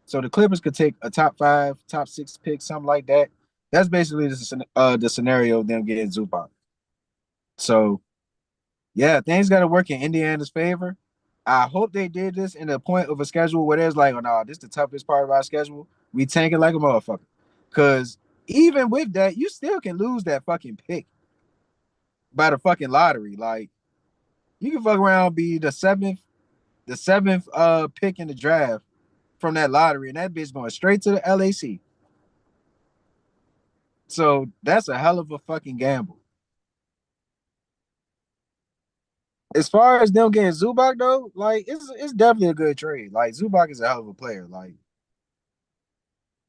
So the Clippers could take a top 5, top 6 pick, something like that. That's basically the scenario of them getting Zubac. So yeah, things got to work in Indiana's favor. I hope they did this in the point of a schedule where there's like, oh no, this is the toughest part of our schedule. We tank it like a motherfucker. Cause even with that, you still can lose that fucking pick by the fucking lottery. Like you can fuck around be the seventh pick in the draft from that lottery, and that bitch going straight to the LAC. So that's a hell of a fucking gamble. As far as them getting Zubac though, like it's definitely a good trade. Like Zubac is a hell of a player. Like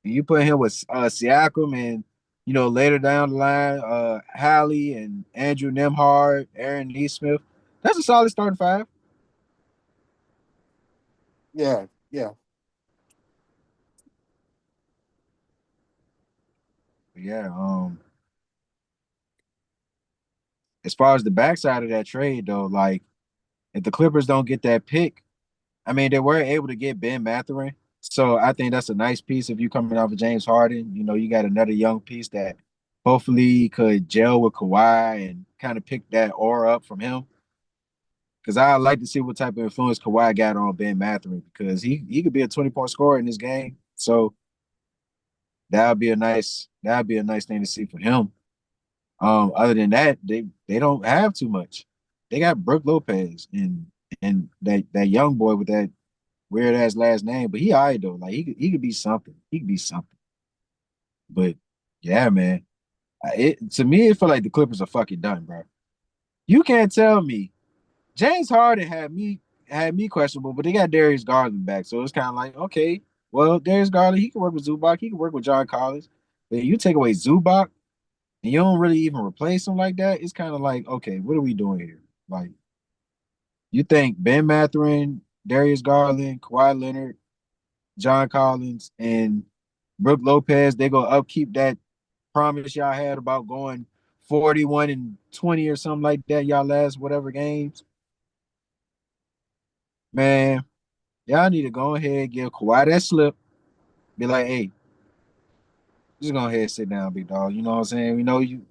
you put him with Siakam and later down the line, Hallie and Andrew Nemhard, Aaron Neesmith. That's a solid starting five. yeah, yeah. But yeah. As far as the backside of that trade though, like if the Clippers don't get that pick, I mean they were able to get Ben Mathurin. So I think that's a nice piece if you coming off of James Harden. You got another young piece that hopefully could gel with Kawhi and kind of pick that aura up from him. Because I like to see what type of influence Kawhi got on Ben Mathurin because he could be a 20-point scorer in this game. So that would be a nice thing to see for him. Other than that, they don't have too much. They got Brooke Lopez and that young boy with that weird ass last name, but he alright though. Like he could be something. He could be something. But yeah, man. It to me it felt like the Clippers are fucking done, bro. You can't tell me James Harden had me questionable, but they got Darius Garland back, so it's kind of like okay, well Darius Garland he can work with Zubac, he can work with John Collins, but you take away Zubac and you don't really even replace him like that. It's kind of like okay, what are we doing here? Like you think Ben Mathurin, Darius Garland, Kawhi Leonard, John Collins, and Brooke Lopez they gonna upkeep that promise y'all had about going 41-20 or something like that y'all last whatever games, man. Y'all need to go ahead give Kawhi that slip. Be like, hey, just go ahead and sit down, big dog. You know what I'm saying? We know you.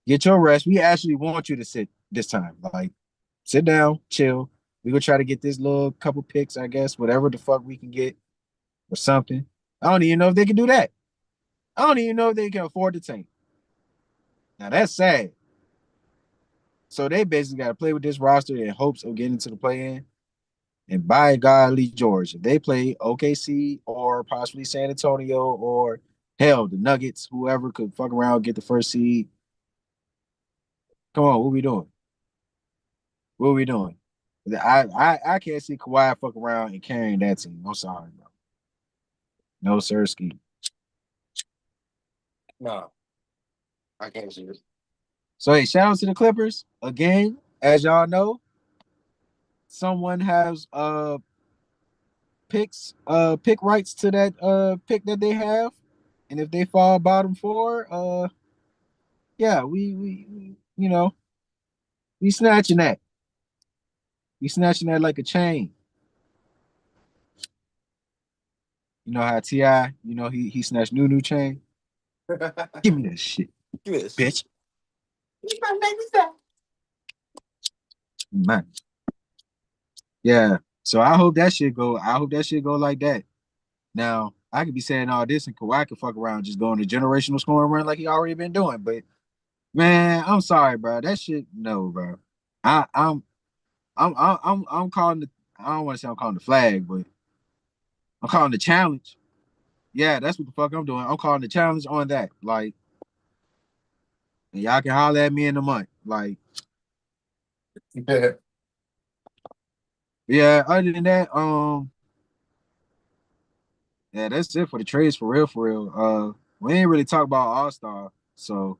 Get your rest. We actually want you to sit this time. Like, sit down, chill. We gonna try to get this little couple picks, I guess, whatever the fuck we can get or something. I don't even know if they can do that. I don't even know if they can afford the tank. Now that's sad. So they basically got to play with this roster in hopes of getting to the play-in. And by God, Lee George, if they play OKC or possibly San Antonio or hell, the Nuggets, whoever could fuck around get the first seed. Come on, what we doing? What are we doing? I can't see Kawhi fuck around and carrying that team. I'm sorry, bro. No sirski. No, I can't see it. So hey, shout out to the Clippers again. As y'all know, someone has pick rights to that pick that they have, and if they fall bottom four, yeah, we you know we snatching that. We snatching that like a chain. You know how Ti, he snatched new chain. Give me that shit, Yes. bitch. Man, yeah. So I hope that shit go. I hope that shit go like that. Now I could be saying all this, and Kawhi could fuck around just going to generational scoring run like he already been doing. But man, I'm sorry, bro. That shit, no, bro. I, I'm calling the. I don't want to say I'm calling the flag, but I'm calling the challenge. Yeah, that's what the fuck I'm doing. I'm calling the challenge on that. Like, and y'all can holler at me in a month. Like, Yeah. yeah. Other than that, yeah, that's it for the trades for real, for real. We ain't really talk about All Star, so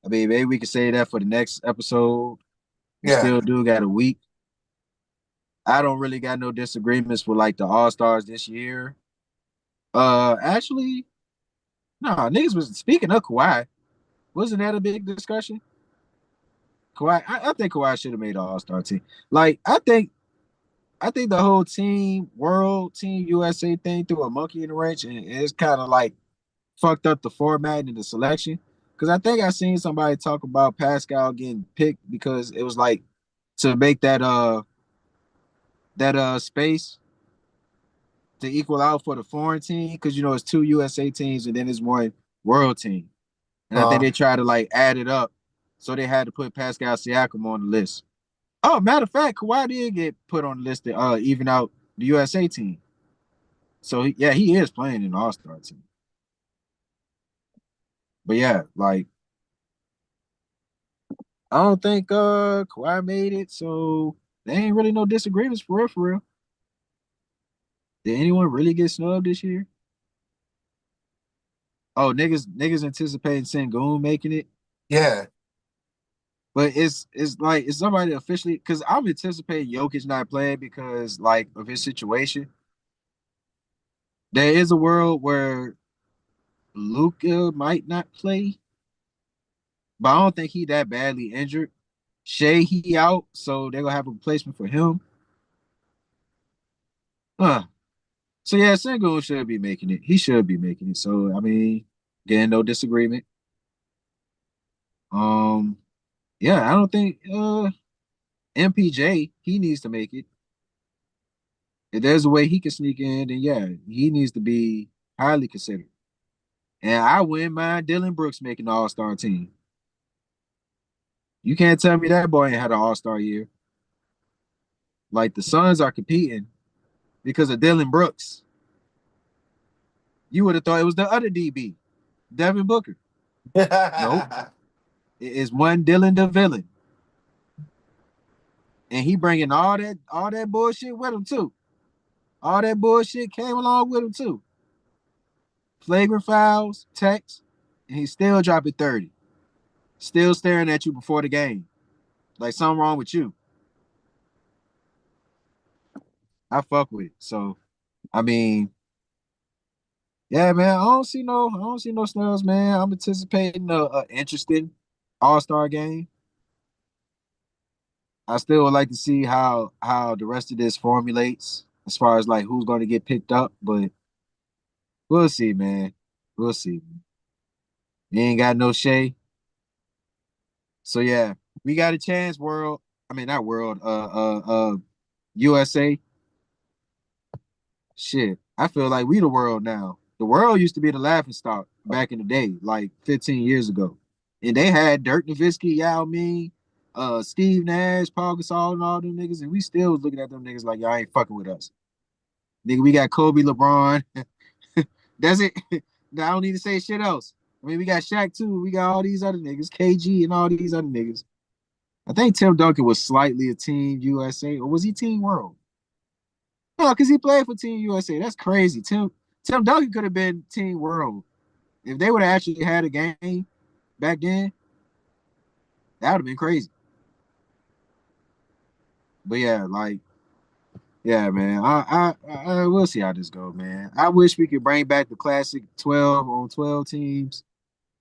I mean, maybe we can say that for the next episode. We Yeah. still do got a week. I don't really got no disagreements with like the All Stars this year. Actually, no, niggas was speaking of Kawhi. Wasn't that a big discussion? Kawhi, I think Kawhi should have made an All Star team. Like, I think the whole team world, team USA thing threw a monkey in the wrench, and it's kind of like fucked up the format and the selection. Because I think I seen somebody talk about Pascal getting picked because it was like to make that space to equal out for the foreign team because it's two USA teams and then it's one world team. And I think Uh, they tried to like add it up, so they had to put Pascal Siakam on the list. Oh, matter of fact, Kawhi did get put on the list to even out the USA team. So yeah, he is playing in the All Star team. But yeah, like I don't think Kawhi made it, so there ain't really no disagreements for real, for real. Did anyone really get snubbed this year? Oh, niggas anticipating Sengun making it. yeah. But it's like is somebody officially because I'm anticipating Jokic not playing because like of his situation. There is a world where Luca might not play, but I don't think he that badly injured. Shea he out, so they're gonna have a replacement for him. Huh. So yeah, Sengun should be making it. He should be making it. So I mean, again, no disagreement. Um, yeah, I don't think MPJ he needs to make it. If there's a way he can sneak in, then yeah, he needs to be highly considered. And I wouldn't mind Dylan Brooks making the All-Star team. You can't tell me that boy ain't had an All-Star year. Like the Suns are competing because of Dylan Brooks. You would have thought it was the other DB, Devin Booker. Nope. It is one Dylan the villain. And he bringing all that bullshit with him too. All that bullshit came along with him too. Flagrant fouls, text, and he's still dropping 30. Still staring at you before the game. Like something wrong with you. I fuck with it. So I mean, yeah, man. I don't see no snails, man. I'm anticipating a interesting All-Star game. I still would like to see how the rest of this formulates as far as like who's going to get picked up, but we'll see, man. We'll see. You ain't got no Shea. So yeah, we got a chance, world. I mean, not world. USA. Shit, I feel like we the world now. The world used to be the laughing stock back in the day, like 15 years ago, and they had Dirk Nowitzki, Yao Ming, Steve Nash, Paul Gasol, and all them niggas, and we still was looking at them niggas like y'all ain't fucking with us. Nigga, we got Kobe, LeBron. That's it. I don't need to say shit else. I mean, we got Shaq too. We got all these other niggas, KG, and all these other niggas. I think Tim Duncan was slightly a Team USA, or was he Team World? No, because he played for Team USA. That's crazy. Tim Duncan could have been Team World if they would have actually had a game back then. That would have been crazy. But yeah, like yeah, man. We'll see how this goes, man. I wish we could bring back the classic 12 on 12 teams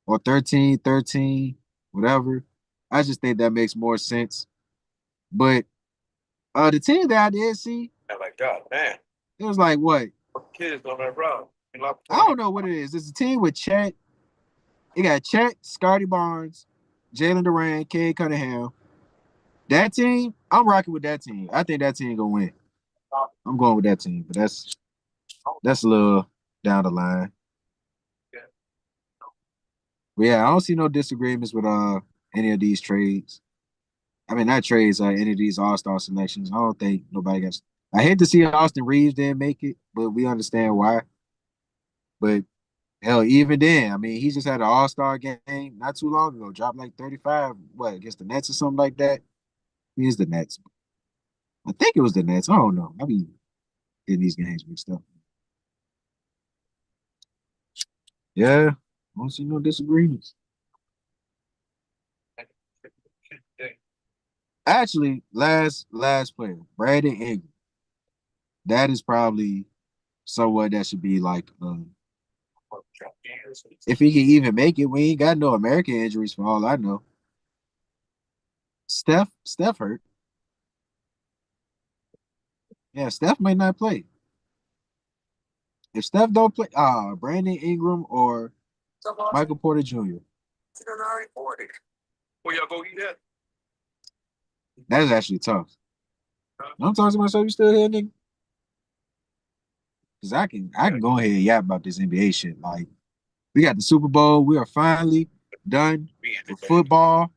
or 13, 13, whatever. I just think that makes more sense. But the team that I did see, oh my God, man, it was like what? Kids on that route. I don't know what it is. It's a team with Chet. It got Chet, Scotty Barnes, Jalen Duran, Cade Cunningham. That team, I'm rocking with that team. I think that team gonna win. I'm going with that team, but that's a little down the line. But yeah, I don't see no disagreements with any of these trades. I mean, not trades, any of these All-Star selections. I don't think nobody got. I hate to see Austin Reeves didn't make it, but we understand why. But hell, even then, I mean, he just had an All-Star game not too long ago, dropped like 35, what, against the Nets or something like that. He's the Nets. I think it was the Nets. I don't know. I be getting these games mixed up. Yeah, I don't see no disagreements. Actually, last player, Brandon Ingram. That is probably someone that should be like, if he can even make it. We ain't got no American injuries for all I know. Steph hurt. Yeah, Steph might not play. If Steph don't play, Brandon Ingram or Michael Porter Jr. Where y'all go eat at? That is actually tough. I'm talking to myself. You still here, nigga? Because I can go ahead and yap about this NBA shit. Like we got the Super Bowl. We are finally done with football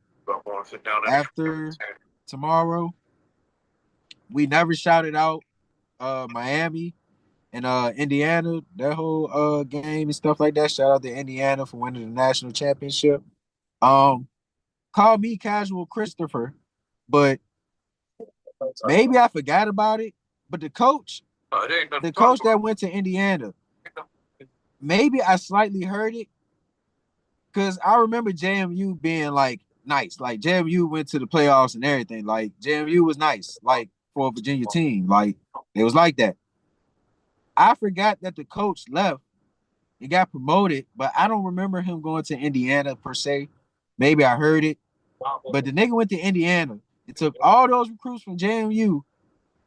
after tomorrow. We never shouted out Miami and Indiana, that whole game and stuff like that. Shout out to Indiana for winning the national championship. Um, call me casual Christopher, but maybe I forgot about it. But the coach that went to Indiana, maybe I slightly heard it because I remember JMU being like nice. Like JMU went to the playoffs and everything. Like JMU was nice, like for a Virginia team. Like it was like that. I forgot that the coach left. He got promoted, but I don't remember him going to Indiana per se. Maybe I heard it, but the nigga went to Indiana. It took all those recruits from JMU,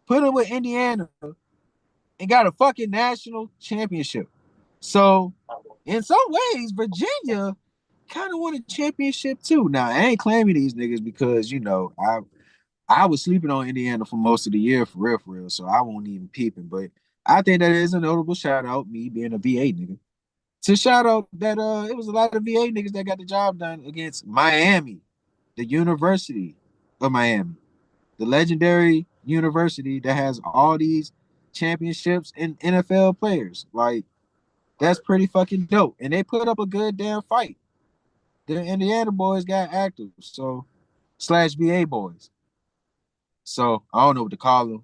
put them with Indiana, and got a fucking national championship. So, in some ways, Virginia kind of won a championship too. Now, I ain't claiming these niggas because I was sleeping on Indiana for most of the year for real. So I won't even peeping. But I think that is a notable shout out, me being a VA nigga. To shout out that it was a lot of VA niggas that got the job done against Miami, the University of Miami, the legendary university that has all these championships and NFL players. Like that's pretty fucking dope. And they put up a good damn fight. The Indiana boys got active, so slash VA boys. So I don't know what to call them.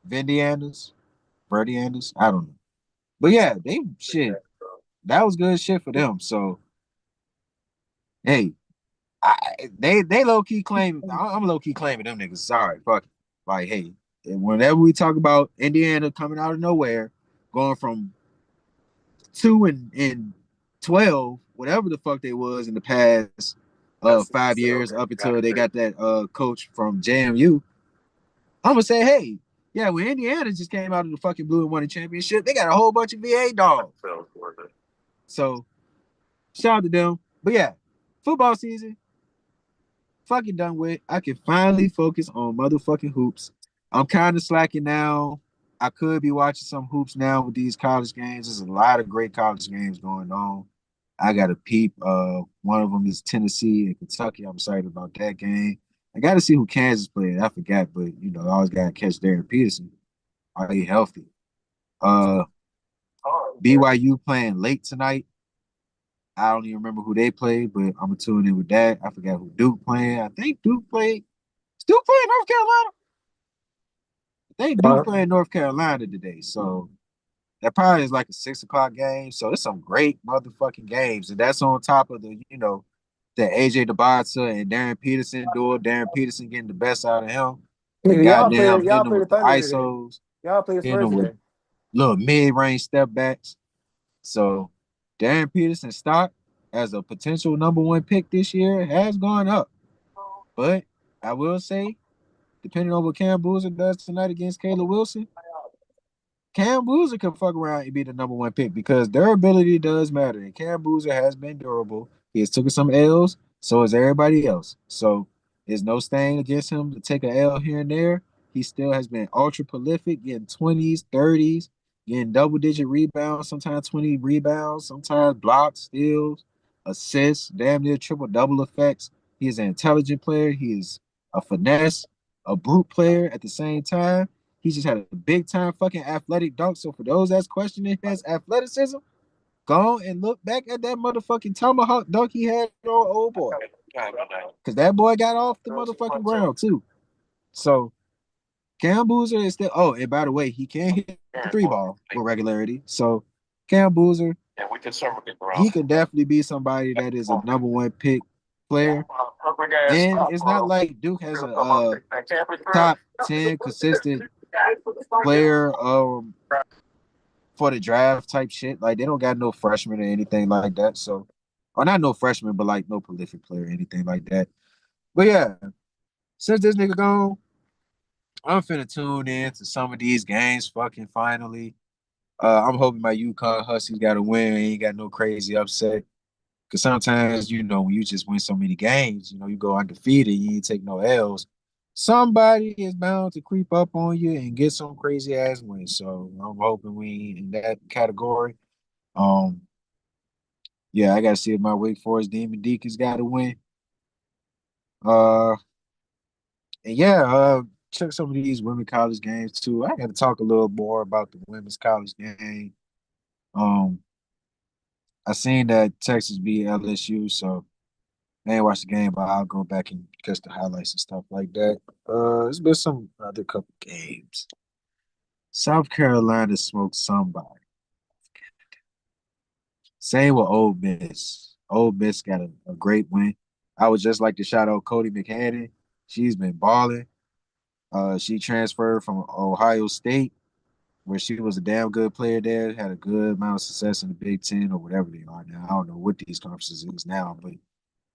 Vindianas, Birdianas, I don't know. But yeah, they shit. That was good shit for them. So hey, they low key claim. I'm low key claiming them niggas. Sorry, fuck it. Like, hey, whenever we talk about Indiana coming out of nowhere, going from 2 and 12, whatever the fuck they was in the past 5 years up until they got that coach from JMU, I'm gonna say, hey, yeah, when Indiana just came out of the fucking blue and won the championship, they got a whole bunch of VA dogs. So shout out to them. But yeah, football season. fucking done with. I can finally focus on motherfucking hoops. I'm kind of slacking now. I could be watching some hoops now with these college games. There's a lot of great college games going on. I got a peep. One of them is Tennessee and Kentucky. I'm excited about that game. I got to see who Kansas played. I forgot, but I always got to catch Darren Peterson. Are they healthy? Uh, BYU playing late tonight. I don't even remember who they played, but I'm gonna tune in with that. I forgot who Duke playing. I think Duke played. Is Duke playing North Carolina? I think Duke Uh, playing North Carolina today. So that probably is like a 6 o'clock game. So it's some great motherfucking games. And that's on top of the AJ DeBarca and Darren Peterson duel. Darren Peterson getting the best out of him. And nigga, goddamn y'all hitting him play the with the Thunder today. ISOs, Y'all play the hitting Spurs him with today. little mid-range step backs. So Darren Peterson's stock as a potential number one pick this year has gone up. But I will say, depending on what Cam Boozer does tonight against Caleb Wilson, Cam Boozer can fuck around and be the number one pick because durability does matter. And Cam Boozer has been durable. He has taken some L's, so has everybody else. So there's no stain against him to take a L here and there. He still has been ultra prolific, getting 20s, 30s, getting double digit rebounds, sometimes 20 rebounds, sometimes blocks, steals, assists, damn near triple double effects. He is an intelligent player. He is a finesse, a brute player at the same time. He just had a big time fucking athletic dunk. So for those that's questioning his athleticism, go on and look back at that motherfucking tomahawk dunk he had on old boy. Cause that boy got off the motherfucking ground too. So Cam Boozer is still and by the way, he can hit the three ball with regularity. So Cam Boozer, he could definitely be somebody that is a number one pick player. And it's not like Duke has a top 10 consistent player for the draft type shit. Like they don't got no freshmen or anything like that. So, or not no freshman, but like no prolific player or anything like that. But yeah, since this nigga gone, I'm finna tune in to some of these games. Fucking finally, I'm hoping my UConn Huskies got a win. Ain't got no crazy upset. Cause sometimes when you just win so many games, you go undefeated, you ain't take no L's. Somebody is bound to creep up on you and get some crazy ass win. So I'm hoping we ain't in that category. Um, yeah, I gotta see if my Wake Forest Demon Deacons got to win. Uh, and yeah, check some of these women college games too. I got to talk a little more about the women's college game. Um, I seen that Texas beat LSU, so I ain't watched the game, but I'll go back and catch the highlights and stuff like that. It's been some other couple games. South Carolina smoked somebody. Same with Ole Miss. Ole Miss got a great win. I would just like to shout out Cody McHannon. She's been balling. She transferred from Ohio State, where she was a damn good player there, had a good amount of success in the Big Ten or whatever they are now. I don't know what these conferences is now, but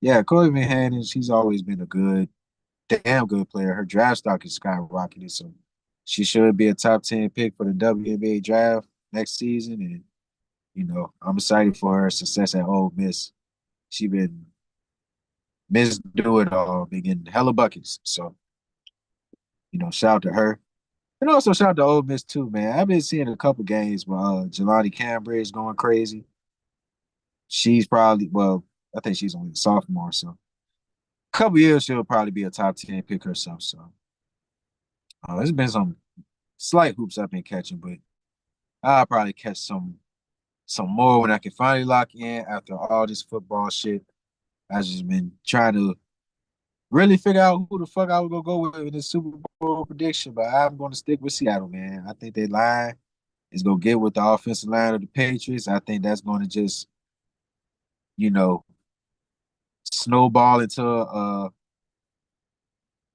yeah, Cody McHannon, she's always been a damn good player. Her draft stock is skyrocketing, so she should be a top 10 pick for the WNBA draft next season. And I'm excited for her success at Ole Miss. She been Miss Do It All, been getting hella buckets. So, shout out to her. And also shout out to Ole Miss too, man. I've been seeing a couple games where Jelani Cambridge going crazy. She's probably I think she's only a sophomore, so a couple years she'll probably be a top 10 pick herself. So there's been some slight hoops I've been catching, but I'll probably catch some more when I can finally lock in after all this football shit. I've just been trying to really figure out who the fuck I was gonna go with in this Super Bowl prediction, but I'm gonna stick with Seattle, man. I think their line is gonna get with the offensive line of the Patriots. I think that's gonna just, you know, snowball into a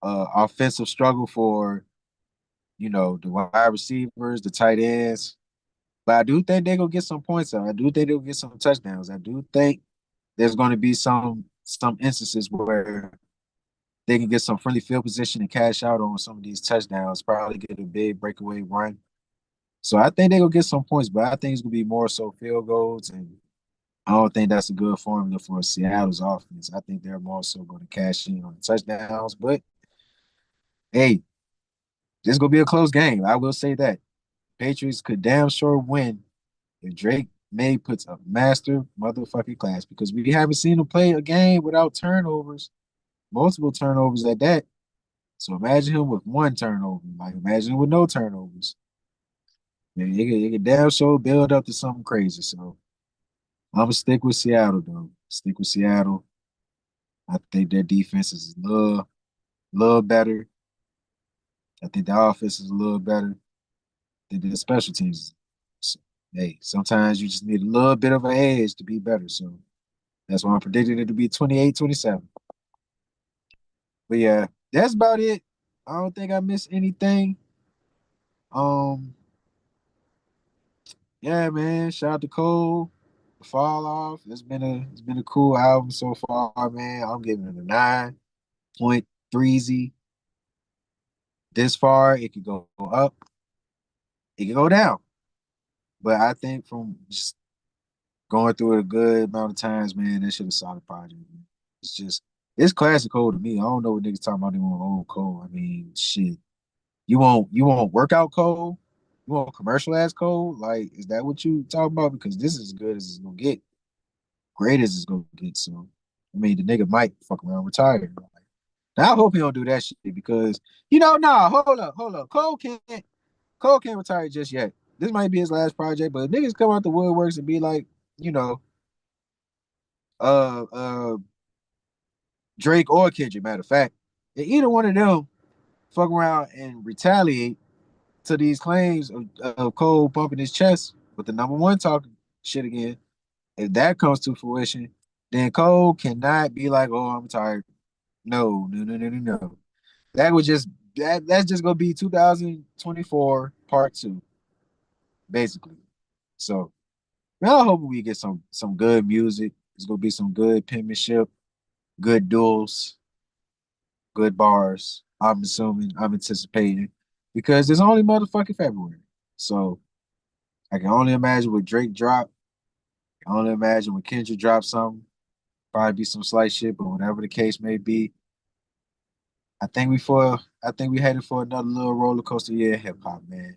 offensive struggle for, the wide receivers, the tight ends. But I do think they're gonna get some points out. I do think they'll get some touchdowns. I do think there's gonna be some instances where they can get some friendly field position and cash out on some of these touchdowns, probably get a big breakaway run. So I think they're gonna get some points, but I think it's gonna be more so field goals and I don't think that's a good formula for Seattle's offense. I think they're more so going to cash in on the touchdowns. But hey, this gonna be a close game. I will say that. Patriots could damn sure win if Drake May puts a master motherfucking class because we haven't seen him play a game without turnovers, multiple turnovers at that. So imagine him with one turnover. Like imagine him with no turnovers. It could damn sure build up to something crazy. So I'm gonna stick with Seattle though. Stick with Seattle. I think their defense is a little better. I think the offense is a little better. I think the special teams. So, hey, sometimes you just need a little bit of an edge to be better. So that's why I'm predicting it to be 28-27. But yeah, that's about it. I don't think I missed anything. Um, yeah, man. Shout out to Cole, Falloff. It's been a cool album so far, man. I'm giving it a 9.3Z. This far, it could go up, it could go down. But I think from just going through it a good amount of times, man, that shit is solid project. Man. It's classic Cole to me. I don't know what niggas talking about. They want old Cole. I mean, shit. You want workout code? You want commercial ass code? Like, is that what you talking about? Because this is as good as it's gonna get, great as it's gonna get. So, I mean, the nigga might fuck around retire. Now I hope he don't do that shit because nah, hold up. Cole can't retire just yet. This might be his last project, but niggas come out the woodworks and be like, you know, uh, uh, Drake or Kendrick. Matter of fact, and either one of them fuck around and retaliate to these claims of Cole bumping his chest with the number one talking shit again, if that comes to fruition, then Cole cannot be like, "Oh, I'm tired." No, no, no, no, no, no. That would just that's just gonna be 2024 part two, basically. So now I hope we get some good music. It's gonna be some good penmanship, good duels, good bars. I'm assuming, I'm anticipating, because it's only motherfucking February. So I can only imagine what Drake dropped. I can only imagine when Kendrick dropped something. Probably be some slight shit, but whatever the case may be, I think we headed for another little roller coaster year in hip hop, man.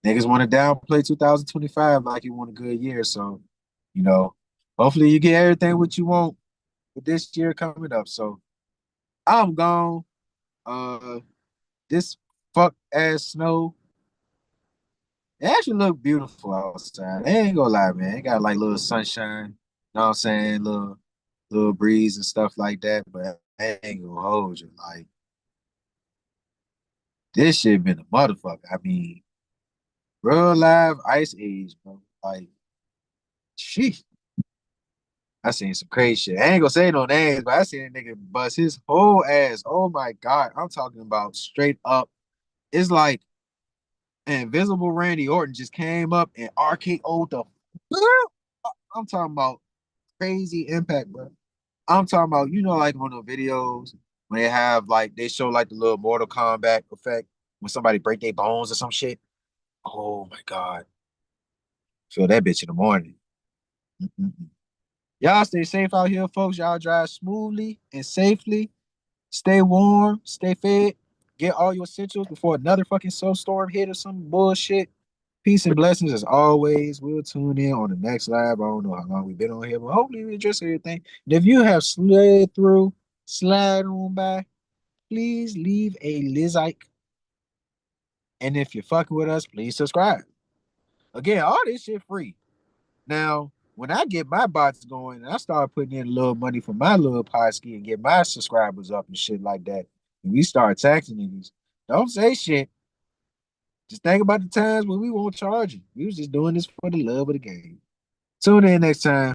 Niggas want to downplay 2025 like you want a good year. So, you know, hopefully you get everything what you want with this year coming up. So I'm gone. Uh this fuck ass snow. It actually look beautiful outside. I ain't gonna lie, man. It got like little sunshine, you know what I'm saying? Little breeze and stuff like that. But I ain't gonna hold you. Like this shit been a motherfucker. I mean, real live ice age, bro. Like, sheesh. I seen some crazy shit. I ain't gonna say no names, but I seen a nigga bust his whole ass. Oh my god. I'm talking about straight up. It's like an invisible Randy Orton just came up and RKO'd the I'm talking about crazy impact, bro. I'm talking about, like on the videos when they have like they show like the little Mortal Kombat effect when somebody break their bones or some shit. Oh my god, feel that bitch in the morning. Mm-mm-mm. Y'all stay safe out here, folks. Y'all drive smoothly and safely. Stay warm, stay fed, get all your essentials before another fucking snowstorm hit or some bullshit. Peace and blessings as always. We'll tune in on the next live. I don't know how long we've been on here, but hopefully we address everything. And if you have slid through, slide on by, please leave a like. And if you're fucking with us, please subscribe. Again, all this shit free. Now, when I get my bots going and I start putting in a little money for my little ski and get my subscribers up and shit like that, and we start taxing niggas, don't say shit. Just think about the times when we won't charge you. We was just doing this for the love of the game. Tune in next time.